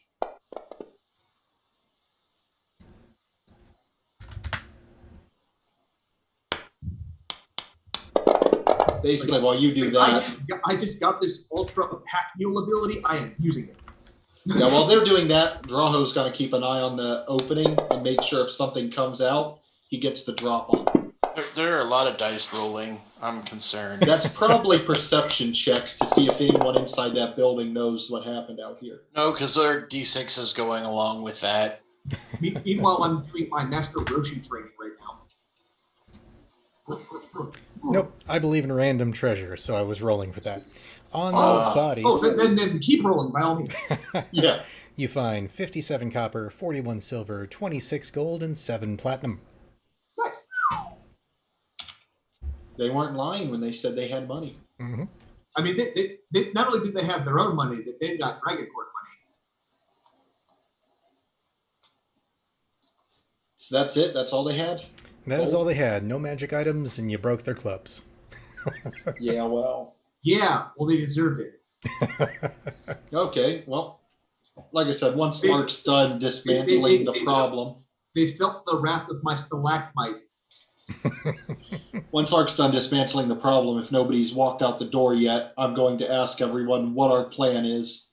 S6: Basically, while you do that,
S3: I just got this ultra pack mule ability. I am using it.
S6: Yeah, while they're doing that, Drawho's got to keep an eye on the opening and make sure if something comes out, he gets the drop on.
S4: There are a lot of dice rolling. I'm concerned.
S6: That's probably perception checks to see if anyone inside that building knows what happened out here.
S4: No, because there are D6s going along with that.
S3: Meanwhile, I'm doing my Master Roshi training right now.
S1: Nope, I believe in random treasure, so I was rolling for that. On those bodies,
S3: Then keep rolling by all means.
S6: Yeah.
S1: you find 57 copper, 41 silver, 26 gold, and 7 platinum.
S3: Nice.
S6: They weren't lying when they said they had money.
S1: Mm-hmm.
S3: I mean, they not only did they have their own money, that they've got Dragon Court money.
S6: So that's it? That's all they had?
S1: That is all they had. No magic items, and you broke their clubs.
S6: Yeah, well.
S3: Yeah, well, they deserved it.
S6: Okay, well, like I said, once Lark's done dismantling the problem.
S3: They felt the wrath of my stalagmite.
S6: Once Lark's done dismantling the problem, if nobody's walked out the door yet, I'm going to ask everyone what our plan is.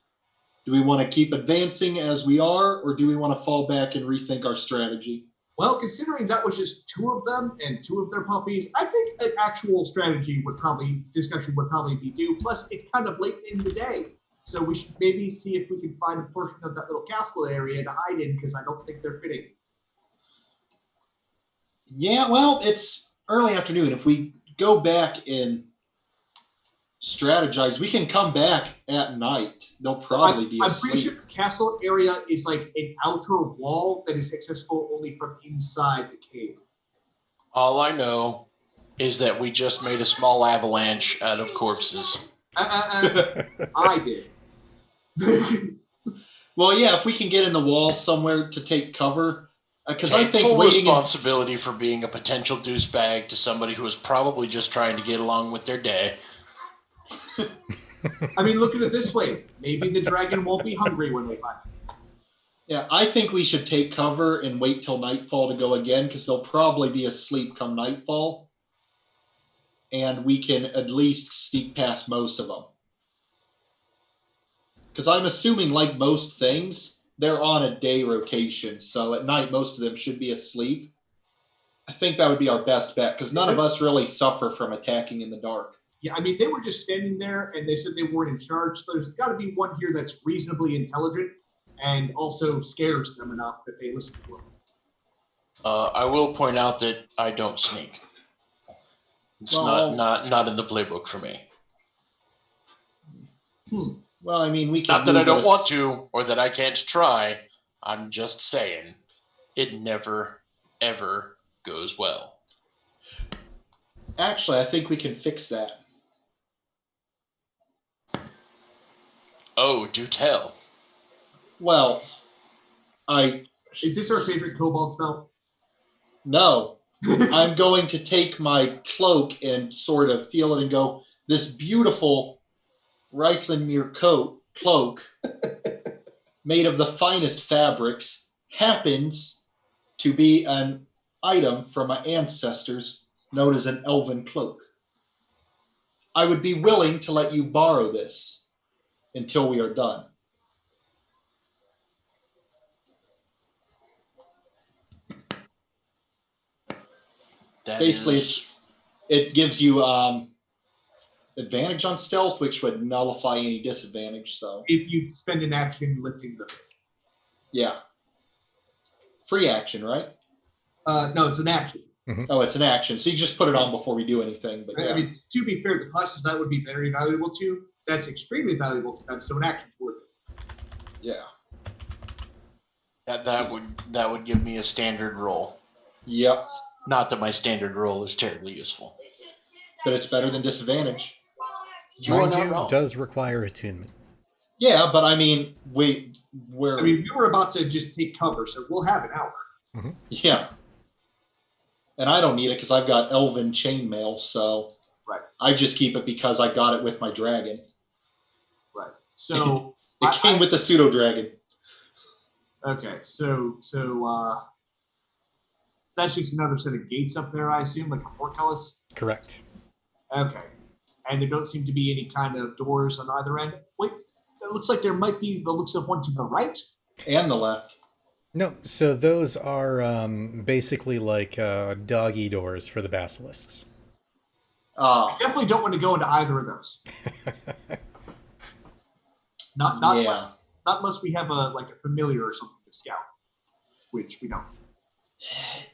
S6: Do we want to keep advancing as we are, or do we want to fall back and rethink our strategy?
S3: Well, considering that was just 2 of them and 2 of their puppies, I think an actual discussion would probably be due. Plus, it's kind of late in the day, so we should maybe see if we can find a portion of that little castle area to hide in, because I don't think they're fitting.
S6: Yeah, well, it's early afternoon. If we go back and strategize, we can come back at night. They'll probably be
S3: I'm
S6: asleep.
S3: pretty sure the castle area is like an outer wall that is accessible only from inside the cave.
S4: All I know is that we just made a small avalanche out of corpses.
S3: I did.
S6: Well, yeah, if we can get in the wall somewhere to take cover, because I
S4: Take
S6: think
S4: full
S6: waiting.
S4: responsibility for being a potential douchebag to somebody who is probably just trying to get along with their day.
S3: I mean, look at it this way. Maybe the dragon won't be hungry when we find it.
S6: Yeah, I think we should take cover and wait till nightfall to go again, because they'll probably be asleep come nightfall. And we can at least sneak past most of them. Because I'm assuming, like most things, they're on a day rotation. So at night, most of them should be asleep. I think that would be our best bet, because none of us really suffer from attacking in the dark.
S3: Yeah, I mean, they were just standing there, and they said they weren't in charge. So there's got to be one here that's reasonably intelligent and also scares them enough that they listen to him.
S4: I will point out that I don't sneak. It's not in the playbook for me.
S6: Well, I mean, we can.
S4: Not that I don't want to, or that I can't try. I'm just saying, it never, ever goes well.
S6: Actually, I think we can fix that.
S4: Oh, do tell.
S6: Well,
S3: Is this our favorite kobold spell?
S6: No. I'm going to take my cloak and sort of feel it and go, this beautiful Reiklandmere cloak made of the finest fabrics happens to be an item from my ancestors known as an elven cloak. I would be willing to let you borrow this until we are done. Basically, it gives you advantage on stealth, which would nullify any disadvantage. So
S3: if you spend an action lifting the hood.
S6: Yeah. Free action, right?
S3: No, it's an action.
S1: Mm-hmm.
S6: Oh, it's an action. So you just put it on before we do anything. But yeah.
S3: I mean, to be fair, the classes that would be very valuable to, that's extremely valuable to them, so an action's worth it.
S6: Yeah.
S4: That would give me a standard roll.
S6: Yep.
S4: Not that my standard roll is terribly useful.
S6: But it's better than disadvantage.
S1: Mind you, does require attunement.
S6: Yeah, but I mean, we
S3: were about to just take cover, so we'll have an hour.
S1: Mm-hmm.
S6: Yeah. And I don't need it because I've got elven chainmail, so
S3: right.
S6: I just keep it because I got it with my dragon.
S3: Right. So
S6: it came with the pseudo dragon.
S3: Okay, so that's just another set of gates up there, I assume, like a portcullis?
S1: Correct.
S3: Okay. And there don't seem to be any kind of doors on either end. Wait, It looks like there might be the looks of one to the right.
S6: And the left.
S1: No, so those are basically like doggy doors for the basilisks.
S3: Definitely don't want to go into either of those. Not
S6: yeah.
S3: not unless we have a familiar or something to scout, which we don't.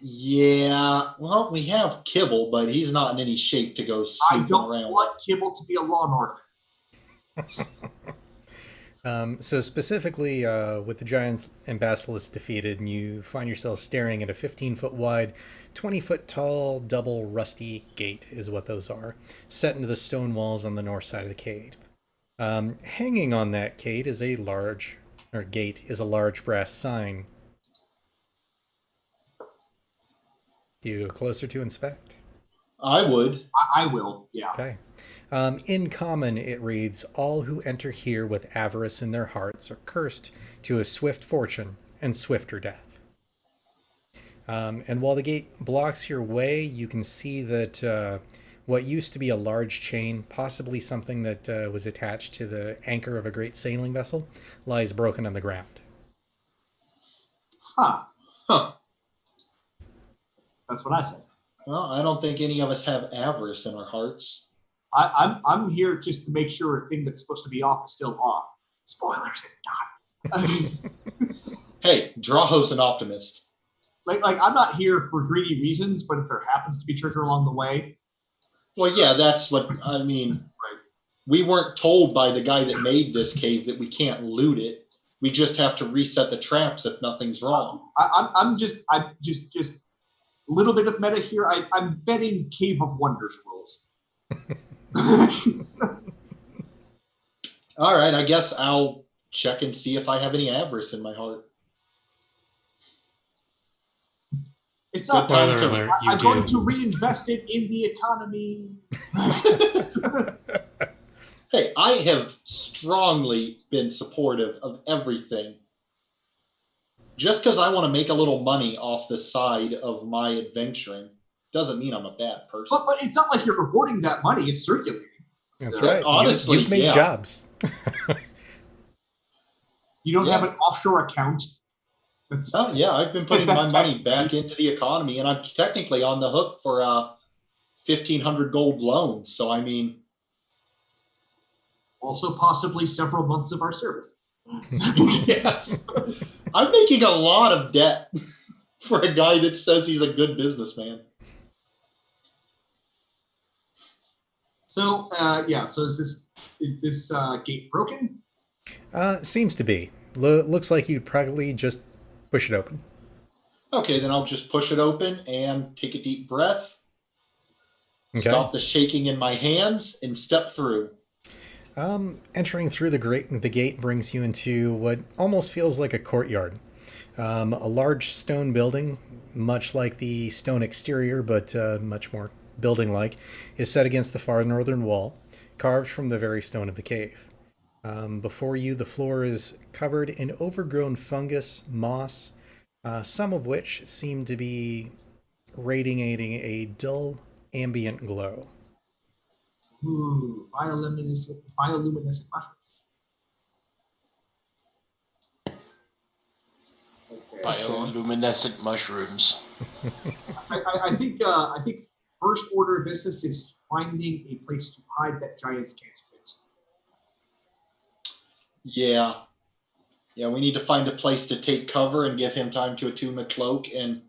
S6: Yeah. Well, we have Kibble, but he's not in any shape to go
S3: I
S6: snooping
S3: don't
S6: around.
S3: want Kibble to be a lawn ornament.
S1: So specifically, with the giants and basilisks defeated, and you find yourself staring at a 15-foot wide, 20-foot tall, double rusty gate is what those are, set into the stone walls on the north side of the cave. Hanging on that gate is a large brass sign. Do you go closer to inspect?
S6: I would.
S3: I will, yeah.
S1: Okay. In common, it reads, "All who enter here with avarice in their hearts are cursed to a swift fortune and swifter death." And while the gate blocks your way, you can see that what used to be a large chain, possibly something that was attached to the anchor of a great sailing vessel, lies broken on the ground.
S3: Huh.
S6: Huh.
S3: That's what I said.
S6: Well, I don't think any of us have avarice in our hearts.
S3: I'm here just to make sure a thing that's supposed to be off is still off. Spoilers if not.
S6: Hey, Draho's an optimist.
S3: like I'm not here for greedy reasons, but if there happens to be treasure along the way.
S6: Well, yeah, that's what I mean.
S3: Right.
S6: We weren't told by the guy that made this cave that we can't loot it. We just have to reset the traps if nothing's wrong.
S3: I'm just a little bit of meta here. I'm betting Cave of Wonders rules.
S6: All right, I guess I'll check and see if I have any avarice in my heart.
S3: It's not
S5: Spoiler
S6: to-
S5: alert,
S3: I'm
S5: you
S3: going
S5: do.
S3: to reinvest it in the economy.
S6: Hey, I have strongly been supportive of everything. Just because I want to make a little money off the side of my adventuring doesn't mean I'm a bad person.
S3: But it's not like you're hoarding that money. It's circulating.
S1: That's
S3: So,
S1: right.
S6: honestly,
S1: you've made
S6: yeah.
S1: jobs.
S3: You don't
S6: Yeah.
S3: have an offshore account. That's
S6: Oh, yeah, I've been putting my money back into the economy, and I'm technically on the hook for a 1,500 gold loan. So, I mean,
S3: also possibly several months of our service.
S6: yes. I'm making a lot of debt for a guy that says he's a good businessman.
S3: So so is this gate broken?
S1: Seems to be. Looks like you'd probably just push it open.
S6: Okay, then I'll just push it open and take a deep breath.
S1: Okay.
S6: Stop the shaking in my hands and step through.
S1: Entering through the gate brings you into what almost feels like a courtyard. A large stone building, much like the stone exterior, but much more building-like, is set against the far northern wall, carved from the very stone of the cave. Before you, the floor is covered in overgrown fungus, moss, some of which seem to be radiating a dull, ambient glow.
S3: Ooh, bioluminescent mushrooms. Okay.
S4: Bioluminescent mushrooms.
S3: I think first order of business is finding a place to hide that giant's can't fit.
S6: Yeah. Yeah, we need to find a place to take cover and give him time to attune the cloak and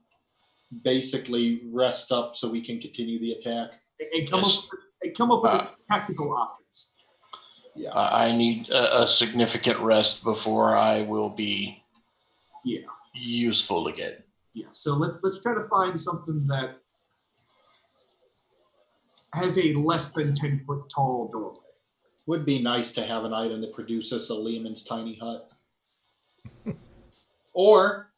S6: basically rest up so we can continue the attack.
S3: And come
S4: Yes.
S3: up with tactical options.
S6: Yeah.
S4: I need a significant rest before I will be
S3: Yeah.
S4: useful again.
S3: Yeah. So let's try to find something that has a less than 10-foot tall doorway.
S6: Would be nice to have an item that produces a Lehman's tiny hut. or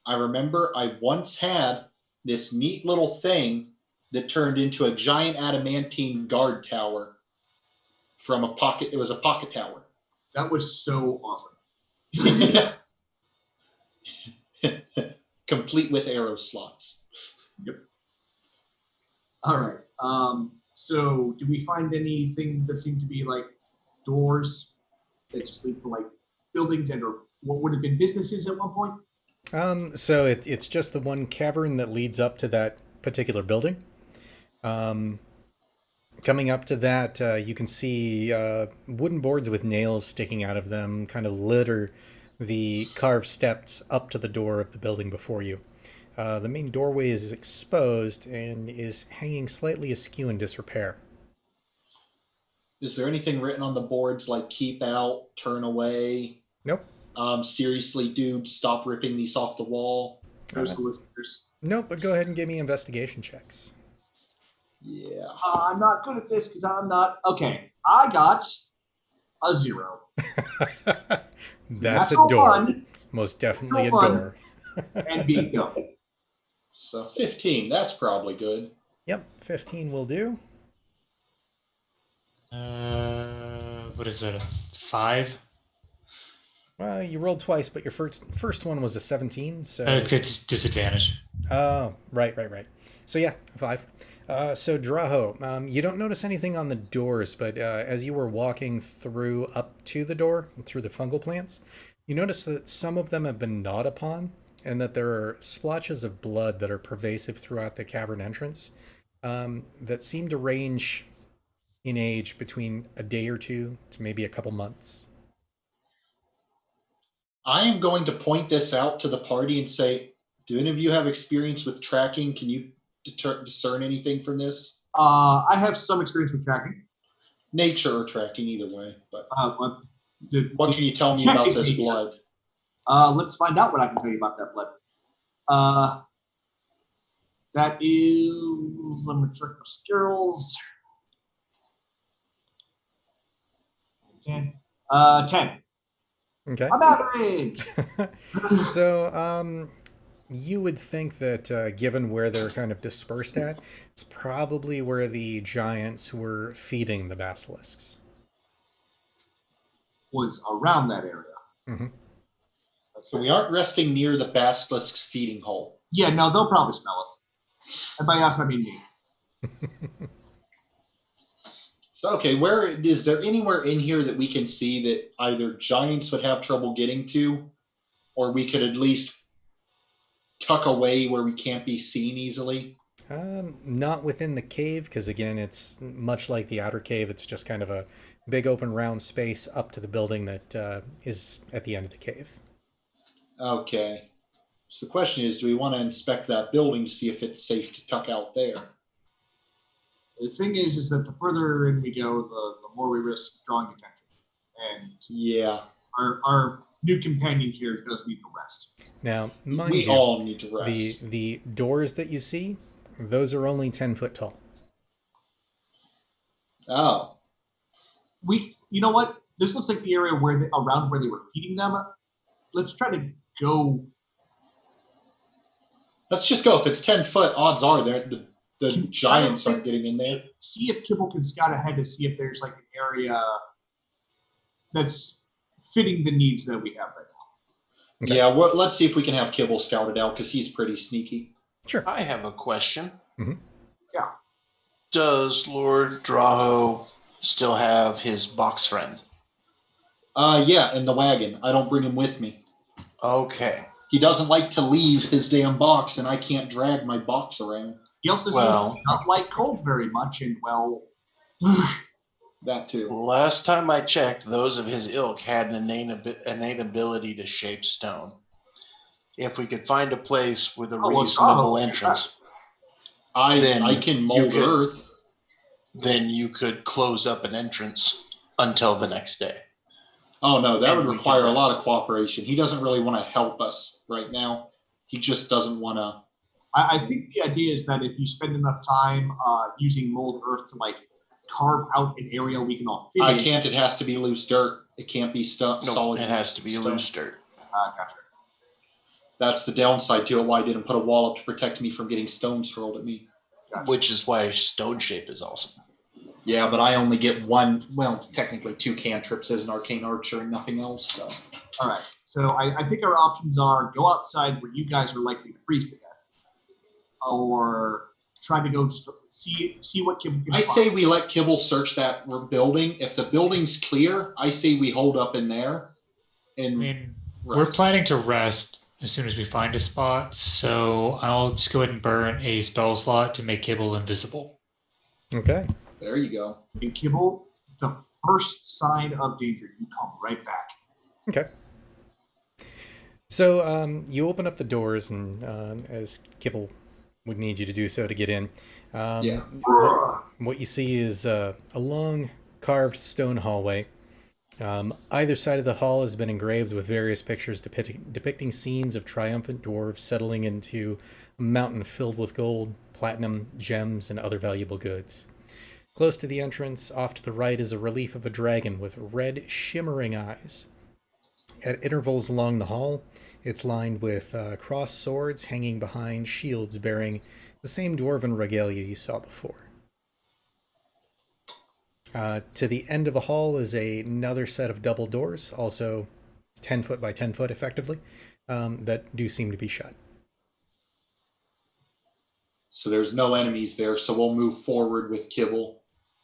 S6: I remember I once had this neat little thing that turned into a giant adamantine guard tower from a pocket. It was a pocket tower.
S3: That was so awesome.
S6: Complete with arrow slots.
S3: All right. So do we find anything that seemed to be like doors? that just lead to like buildings and or what would have been businesses at one point?
S1: So it's just the one cavern that leads up to that particular building. Coming up to that, you can see wooden boards with nails sticking out of them kind of litter the carved steps up to the door of the building before you. The main doorway is exposed and is hanging slightly askew in disrepair.
S6: Is there anything written on the boards like keep out, turn away?
S1: Nope.
S6: Seriously, dude, stop ripping these off the wall.
S3: No solicitors.
S1: Nope, but go ahead and give me investigation checks.
S6: Yeah.
S3: I'm not good at this because I'm not. Okay, I got a 0.
S1: That's a
S3: Natural
S1: door.
S3: 1
S1: Most definitely a
S3: Natural 1.
S1: door.
S3: and bingo.
S6: So 15, that's probably good.
S1: Yep, 15 will do.
S5: What is it? A 5?
S1: Well, you rolled twice, but your first one was a 17, so...
S5: It's disadvantage.
S1: Oh, right. So yeah, 5. So Draho, you don't notice anything on the doors, but as you were walking through up to the door, through the fungal plants, you notice that some of them have been gnawed upon, and that there are splotches of blood that are pervasive throughout the cavern entrance that seem to range in age between a day or two to maybe a couple months.
S6: I am going to point this out to the party and say, do any of you have experience with tracking? Can you discern anything from this?
S3: I have some experience with tracking.
S6: Nature or tracking, either way. But
S3: What
S6: can you tell me about this blood?
S3: Let's find out what I can tell you about that blood. That is, let me check my skills. 10. 10.
S1: Okay.
S3: I'm average.
S1: So, you would think that given where they're kind of dispersed at, it's probably where the giants were feeding the basilisks.
S3: Was around that area.
S1: Mm-hmm.
S6: So we aren't resting near the basilisk's feeding hole.
S3: Yeah, no, they'll probably smell us. And by us, I mean me.
S6: So, okay, where is there anywhere in here that we can see that either giants would have trouble getting to, or we could at least tuck away where we can't be seen easily?
S1: Not within the cave, because again, it's much like the outer cave. It's just kind of a big open round space up to the building that is at the end of the cave.
S6: Okay. So the question is, do we want to inspect that building to see if it's safe to tuck out there?
S3: The thing is that the further in we go, the more we risk drawing attention. And
S6: yeah,
S3: our new companion here does need to rest.
S1: Now, mind
S6: we
S1: you,
S6: all need to rest.
S1: The doors that you see, those are only 10 foot tall.
S6: Oh.
S3: You know what? This looks like the area around where they were feeding them. Let's try to go.
S6: Let's just go. If it's 10 foot, odds are the giants aren't getting in there.
S3: See if Kibble can scout ahead to see if there's like an area that's fitting the needs that we have right now.
S1: Okay.
S6: Yeah, let's see if we can have Kibble scouted out because he's pretty sneaky.
S1: Sure.
S4: I have a question.
S1: Mm-hmm.
S3: Yeah.
S4: Does Lord Draho still have his box friend?
S6: Yeah, in the wagon. I don't bring him with me.
S4: Okay.
S6: He doesn't like to leave his damn box, and I can't drag my box around.
S3: He also seems not like cold very much, and
S6: that too.
S4: Last time I checked, those of his ilk had an innate ability to shape stone. If we could find a place with a reasonable entrance,
S6: I can mold earth.
S4: Then you could close up an entrance until the next day.
S6: Oh no, that would require a lot of cooperation. He doesn't really want to help us right now. He just doesn't want to.
S3: I think the idea is that if you spend enough time using mold earth to like carve out an area we can all fit in.
S6: I can't. It has to be loose dirt. It can't be solid.
S4: It has to be loose dirt.
S3: Gotcha.
S6: That's the downside to it. Why I didn't put a wall up to protect me from getting stones hurled at me.
S3: Gotcha.
S4: Which is why stone shape is awesome.
S6: Yeah, but I only get one. Well, technically 2 cantrips as an arcane archer and nothing else. So.
S3: All right. So I think our options are go outside where you guys are likely to freeze to death, or try to go just see what Kibble can
S6: I
S3: find.
S6: say we let Kibble search that building. If the building's clear, I say we hold up in there. And
S5: I mean, we're planning to rest as soon as we find a spot, so I'll just go ahead and burn a spell slot to make Kibble invisible.
S1: Okay.
S6: There you go.
S3: And Kibble, the first sign of danger, you come right back.
S1: Okay. So you open up the doors, and as Kibble would need you to do so to get in,
S6: Yeah.
S1: what you see is a long carved stone hallway. Either side of the hall has been engraved with various pictures depicting scenes of triumphant dwarves settling into a mountain filled with gold, platinum, gems, and other valuable goods. Close to the entrance, off to the right, is a relief of a dragon with red, shimmering eyes. At intervals along the hall, it's lined with crossed swords hanging behind shields bearing the same dwarven regalia you saw before. To the end of the hall is another set of double doors, also 10 foot by 10 foot effectively, that do seem to be shut.
S6: So there's no enemies there, so we'll move forward with Kibble.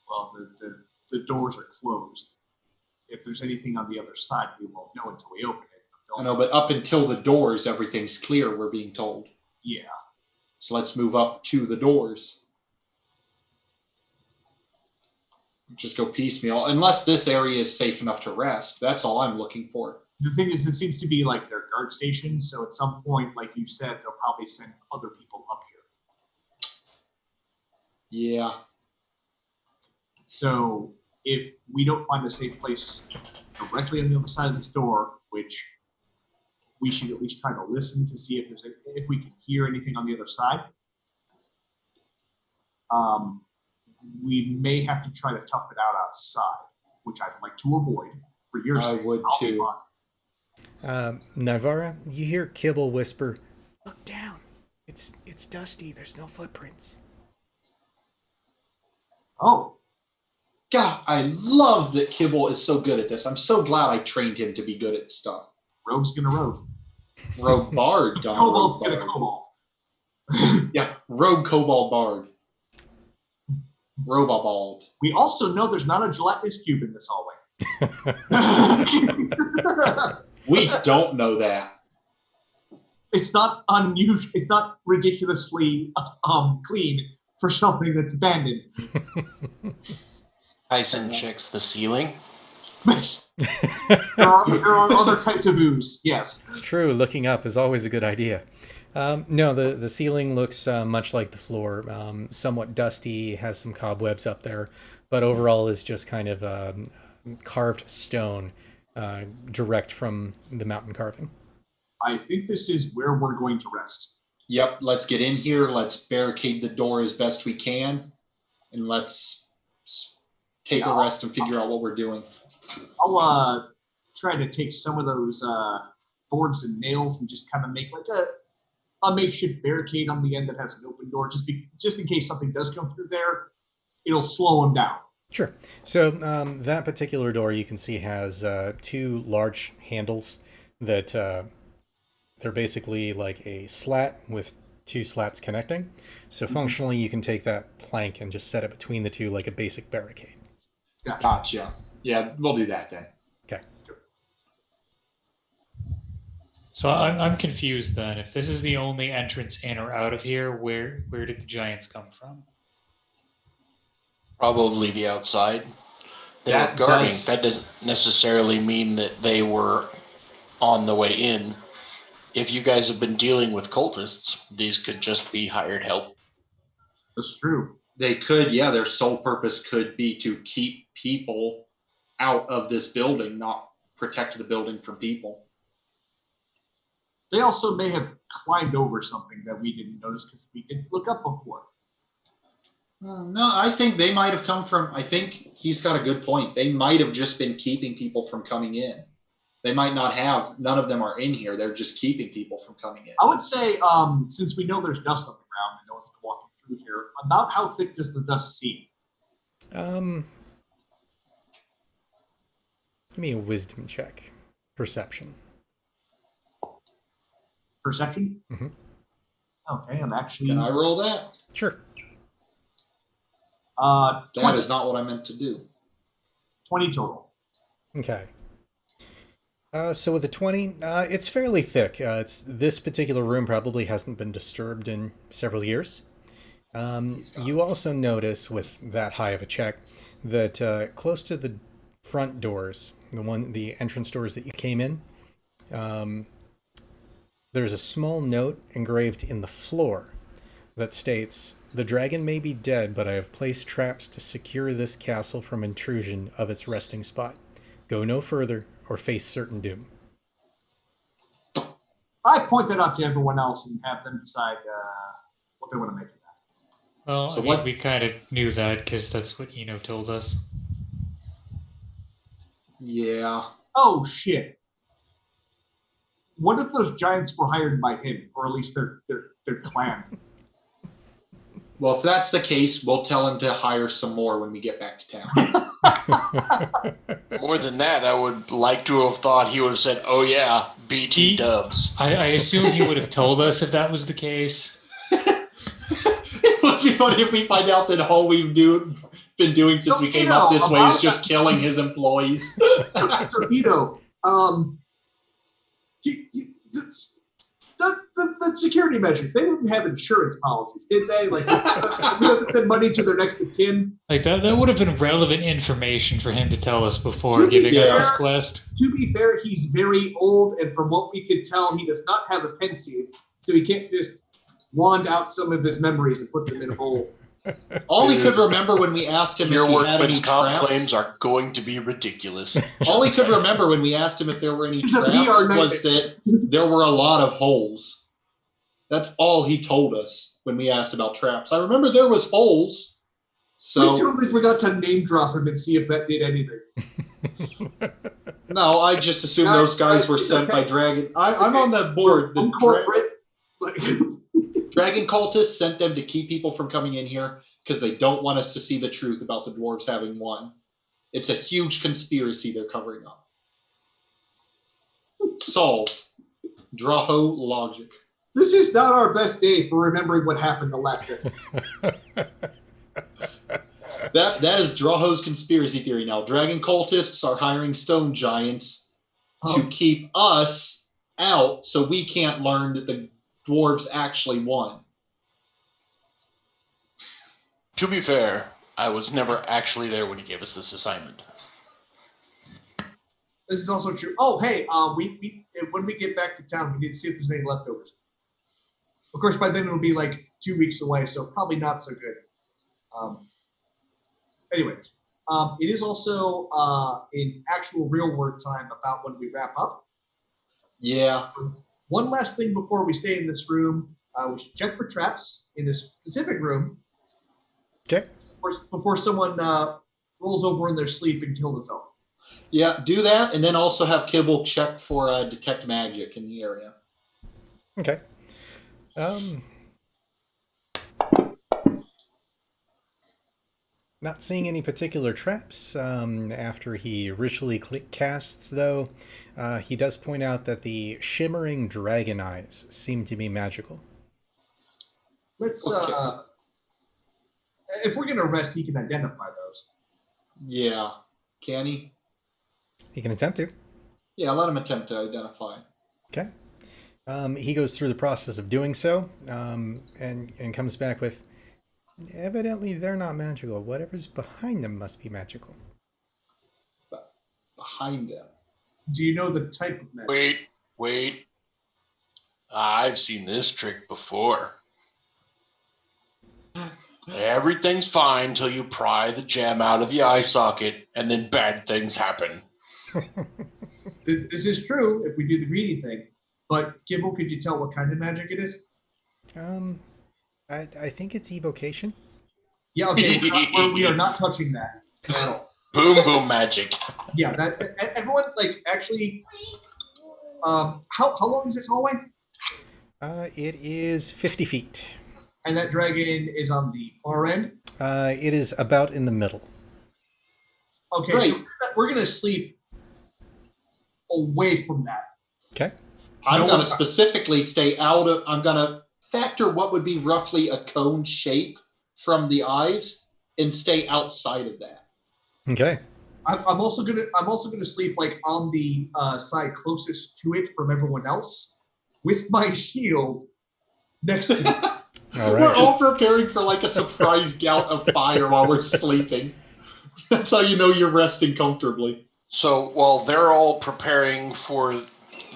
S3: Well, the doors are closed. If there's anything on the other side, we won't know until we open it.
S6: I know, but up until the doors, everything's clear, we're being told.
S3: Yeah.
S6: So let's move up to the doors. Just go piecemeal, unless this area is safe enough to rest. That's all I'm looking for.
S3: The thing is, this seems to be like their guard station, so at some point, like you said, they'll probably send other people up here.
S6: Yeah.
S3: So if we don't find a safe place directly on the other side of this door, which we should at least try to listen to see if we can hear anything on the other side. We may have to try to tough it out outside, which I'd like to avoid for your sake.
S6: I would too.
S1: Nivara, you hear Kibble whisper, "Look down. It's dusty. There's no footprints."
S3: Oh,
S6: God, I love that Kibble is so good at this. I'm so glad I trained him to be good at stuff.
S3: rogue's gonna rogue.
S6: Rogue Bard. Don
S3: Kobold's
S6: Rogue
S3: gonna
S6: Bard.
S3: kobold.
S6: Yeah, Rogue Kobold Bard. Robobald.
S3: We also know there's not a gelatinous cube in this hallway.
S6: We don't know that.
S3: It's not unusual. It's not ridiculously clean for something that's abandoned.
S4: Tyson checks the ceiling.
S3: there are other types of ooze. Yes.
S1: It's true. Looking up is always a good idea. No, the ceiling looks much like the floor, somewhat dusty, has some cobwebs up there, but overall is just kind of carved stone, direct from the mountain carving.
S3: I think this is where we're going to rest.
S6: Yep, let's get in here. Let's barricade the door as best we can, and let's take a rest and figure out what we're doing.
S3: I'll try to take some of those boards and nails and just kind of make like a makeshift barricade on the end that has an open door, just in case something does come through there. It'll slow them down.
S1: Sure. So that particular door you can see has two large handles that they're basically like a slat with two slats connecting. So functionally, you can take that plank and just set it between the two like a basic barricade.
S6: Gotcha. Yeah, we'll do that then.
S1: Okay.
S5: So I'm confused then. If this is the only entrance in or out of here, where did the giants come from?
S4: Probably the outside. They
S6: That
S4: were guarding.
S6: does-
S4: That doesn't necessarily mean that they were on the way in. If you guys have been dealing with cultists, these could just be hired help.
S3: That's true.
S6: They could, yeah, their sole purpose could be to keep people out of this building, not protect the building from people.
S3: They also may have climbed over something that we didn't notice because we didn't look up before.
S6: No, I think they might have come from, I think he's got a good point. They might have just been keeping people from coming in. They might not have, none of them are in here. They're just keeping people from coming in.
S3: I would say, since we know there's dust on the ground and no one's walking through here, about how thick does the dust seem?
S1: Give me a wisdom check. Perception.
S3: Perception?
S1: Mhm.
S3: Okay, I'm actually...
S6: Can I roll that?
S1: Sure.
S6: That
S3: 20,
S6: is not what I meant to do.
S3: 20 total.
S1: Okay. So with the 20, it's fairly thick. This particular room probably hasn't been disturbed in several years. You also notice with that high of a check that close to the front doors, the entrance doors that you came in, there's a small note engraved in the floor that states, "The dragon may be dead, but I have placed traps to secure this castle from intrusion of its resting spot. Go no further or face certain doom."
S3: I point that out to everyone else and have them decide what they want to make of that.
S5: Well,
S6: So
S5: I mean,
S6: what-
S5: we kind of knew that because that's what Eno told us.
S6: Yeah.
S3: Oh shit! What if those giants were hired by him, or at least their clan?
S6: Well, if that's the case, we'll tell him to hire some more when we get back to town.
S4: More than that, I would like to have thought he would have said, "Oh yeah, BT Dubs."
S5: I assume he would have told us if that was the case.
S6: It would be funny if we find out that all we've been doing since we came up this way is just killing his employees.
S3: So Ito, the security measures, they didn't have insurance policies, did they? Like, we have to send money to their next of kin.
S5: Like that would have been relevant information for him to tell us before giving us this quest.
S3: To be fair, he's very old, and from what we could tell, he does not have a pensieve, so he can't just wand out some of his memories and put them in a bowl.
S6: All he could remember when we asked him
S4: Your
S6: if he had any
S4: workman's comp
S6: traps.
S4: claims are going to be ridiculous.
S6: All he could remember when we asked him if there were any
S3: He's a
S6: traps
S3: PR
S6: was that there were a lot of holes. That's all he told us when we asked about traps. I remember there was holes. So
S3: We totally forgot to name drop him and see if that did anything.
S6: no, I just assumed those guys were sent by Dragon. I'm on the board. The
S3: Corporate.
S6: Dragon cultists sent them to keep people from coming in here because they don't want us to see the truth about the dwarves having won. It's a huge conspiracy they're covering up. Solve. Draho logic.
S3: This is not our best day for remembering what happened the last session.
S6: That is Draho's conspiracy theory now. Dragon cultists are hiring stone giants to keep us out so we can't learn that the dwarves actually won.
S4: To be fair, I was never actually there when he gave us this assignment.
S3: This is also true. Oh, hey, we when we get back to town, we need to see if there's any leftovers. Of course, by then it'll be like 2 weeks away, so probably not so good. Anyway, it is also in actual real-world time about when we wrap up.
S6: Yeah.
S3: One last thing before we stay in this room, we should check for traps in this specific room.
S1: Okay.
S3: Before someone rolls over in their sleep and kills themselves.
S6: Yeah, do that, and then also have Kibble check for detect magic in the area.
S1: Okay. Not seeing any particular traps after he ritually casts, though. He does point out that the shimmering dragon eyes seem to be magical.
S3: Let's,
S6: Okay.
S3: if we're going to rest, he can identify those.
S6: Yeah. Can he?
S1: He can attempt to.
S6: Yeah, let him attempt to identify.
S1: Okay. He goes through the process of doing so and comes back with, evidently they're not magical. Whatever's behind them must be magical.
S6: Behind them.
S3: Do you know the type of magic?
S4: Wait. I've seen this trick before. Everything's fine till you pry the gem out of the eye socket, and then bad things happen.
S3: This is true if we do the greedy thing. But, Kibble, could you tell what kind of magic it is?
S1: I think it's evocation.
S3: Yeah, okay. We are not touching that at all.
S4: Boom, boom magic.
S3: Yeah, that everyone, like, actually, how long is this hallway?
S1: It is 50 feet.
S3: And that dragon is on the far end?
S1: It is about in the middle.
S3: Okay,
S6: Great.
S3: so we're going to sleep away from that.
S1: Okay.
S6: I'm
S3: No
S6: going
S3: one-
S6: to specifically stay out of. I'm going to factor what would be roughly a cone shape from the eyes and stay outside of that.
S1: Okay.
S3: I'm also gonna sleep like on the side closest to it from everyone else, with my shield next to me.
S1: All right.
S6: We're all preparing for like a surprise gout of fire while we're sleeping. That's how you know you're resting comfortably.
S4: So while they're all preparing for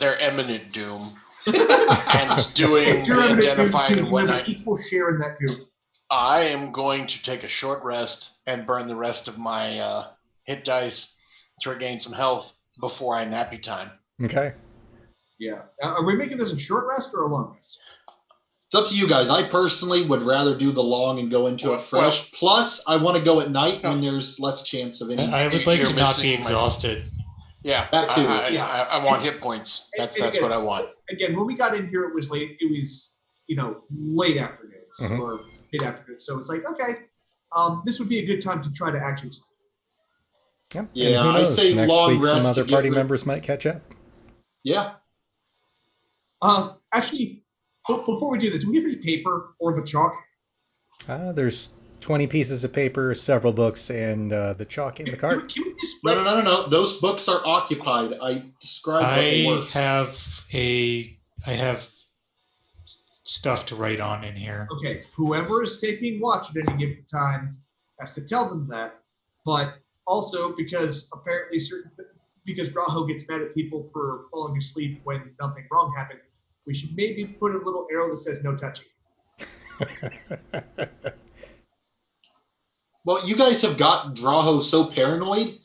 S4: their imminent doom and doing
S3: If you're
S4: the
S3: evident,
S4: identifying and
S3: you have an
S4: whatnot,
S3: equal share in that doom.
S4: I am going to take a short rest and burn the rest of my hit dice to regain some health before I nappy time.
S1: Okay.
S3: Yeah. Are we making this a short rest or a long rest?
S6: It's up to you guys. I personally would rather do the long and go into it fresh. Plus, I want to go at night when there's less chance of any.
S5: I would like
S4: You're
S5: to not be
S4: missing my-
S5: exhausted.
S4: Yeah,
S6: That too.
S4: I want hit points. That's
S3: again,
S4: what I want.
S3: Again, when we got in here, it was late. It was late afternoons
S1: Mhm.
S3: or mid afternoon. So it's like, okay, this would be a good time to try to actually sleep.
S1: Yep.
S6: Yeah,
S1: and who
S6: I
S1: knows?
S6: say
S1: Next
S6: long
S1: week, some
S6: rest
S1: other
S6: to get
S1: party
S6: rid-
S1: members might catch up.
S6: Yeah.
S3: Actually, before we do this, do we have any paper or the chalk?
S1: There's 20 pieces of paper, several books, and the chalk in the cart.
S3: Can we just
S6: No. Those books are occupied. I described what they were.
S5: I have stuff to write on in here.
S3: Okay, whoever is taking watch at any given time has to tell them that. But also because apparently because Graho gets mad at people for falling asleep when nothing wrong happened, we should maybe put a little arrow that says no touching.
S6: Well, you guys have got Draho so paranoid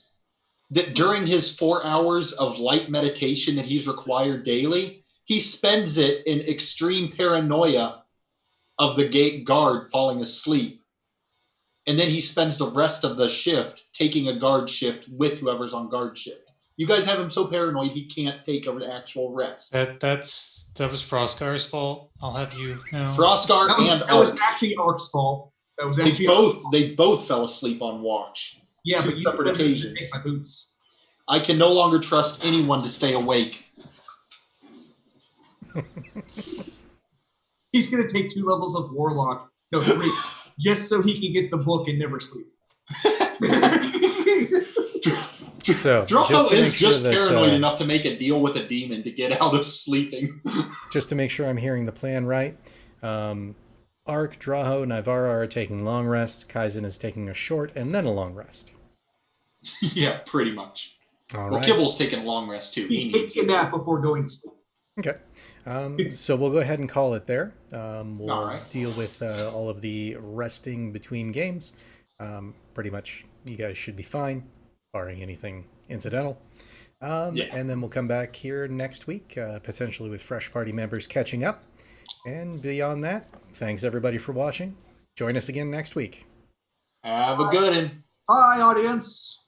S6: that during his 4 hours of light meditation that he's required daily, he spends it in extreme paranoia of the gate guard falling asleep. And then he spends the rest of the shift taking a guard shift with whoever's on guard shift. You guys have him so paranoid he can't take an actual rest.
S5: That was Frostgar's fault. I'll have you know.
S6: Frostguard
S3: That was
S6: Ark,
S3: actually Ark's fault. That was actually
S6: they both fell asleep on watch.
S3: yeah,
S6: two
S3: but you
S6: separate
S3: told me to
S6: occasions.
S3: take my boots.
S6: I can no longer trust anyone to stay awake.
S3: He's gonna take 2 levels of Warlock, no 3, just so he can get the book and never sleep.
S1: So,
S6: Draho
S1: to
S6: is
S1: make sure
S6: just
S1: that,
S6: paranoid enough to make a deal with a demon to get out of sleeping.
S1: just to make sure I'm hearing the plan right, Ark, Draho, Nivara are taking long rest. Kaizen is taking a short and then a long rest.
S6: Yeah, pretty much.
S1: All
S6: Well,
S1: right.
S6: Kibble's taking a long rest too. He
S3: He's
S6: needs
S3: taking a
S6: it.
S3: nap before going to sleep.
S1: Okay. So we'll go ahead and call it there. We'll
S6: All right.
S1: deal with all of the resting between games. Pretty much, you guys should be fine, barring anything incidental.
S6: Yeah.
S1: And then we'll come back here next week, potentially with fresh party members catching up. And beyond that, thanks everybody for watching. Join us again next week.
S6: Have a good one.
S3: Hi, audience.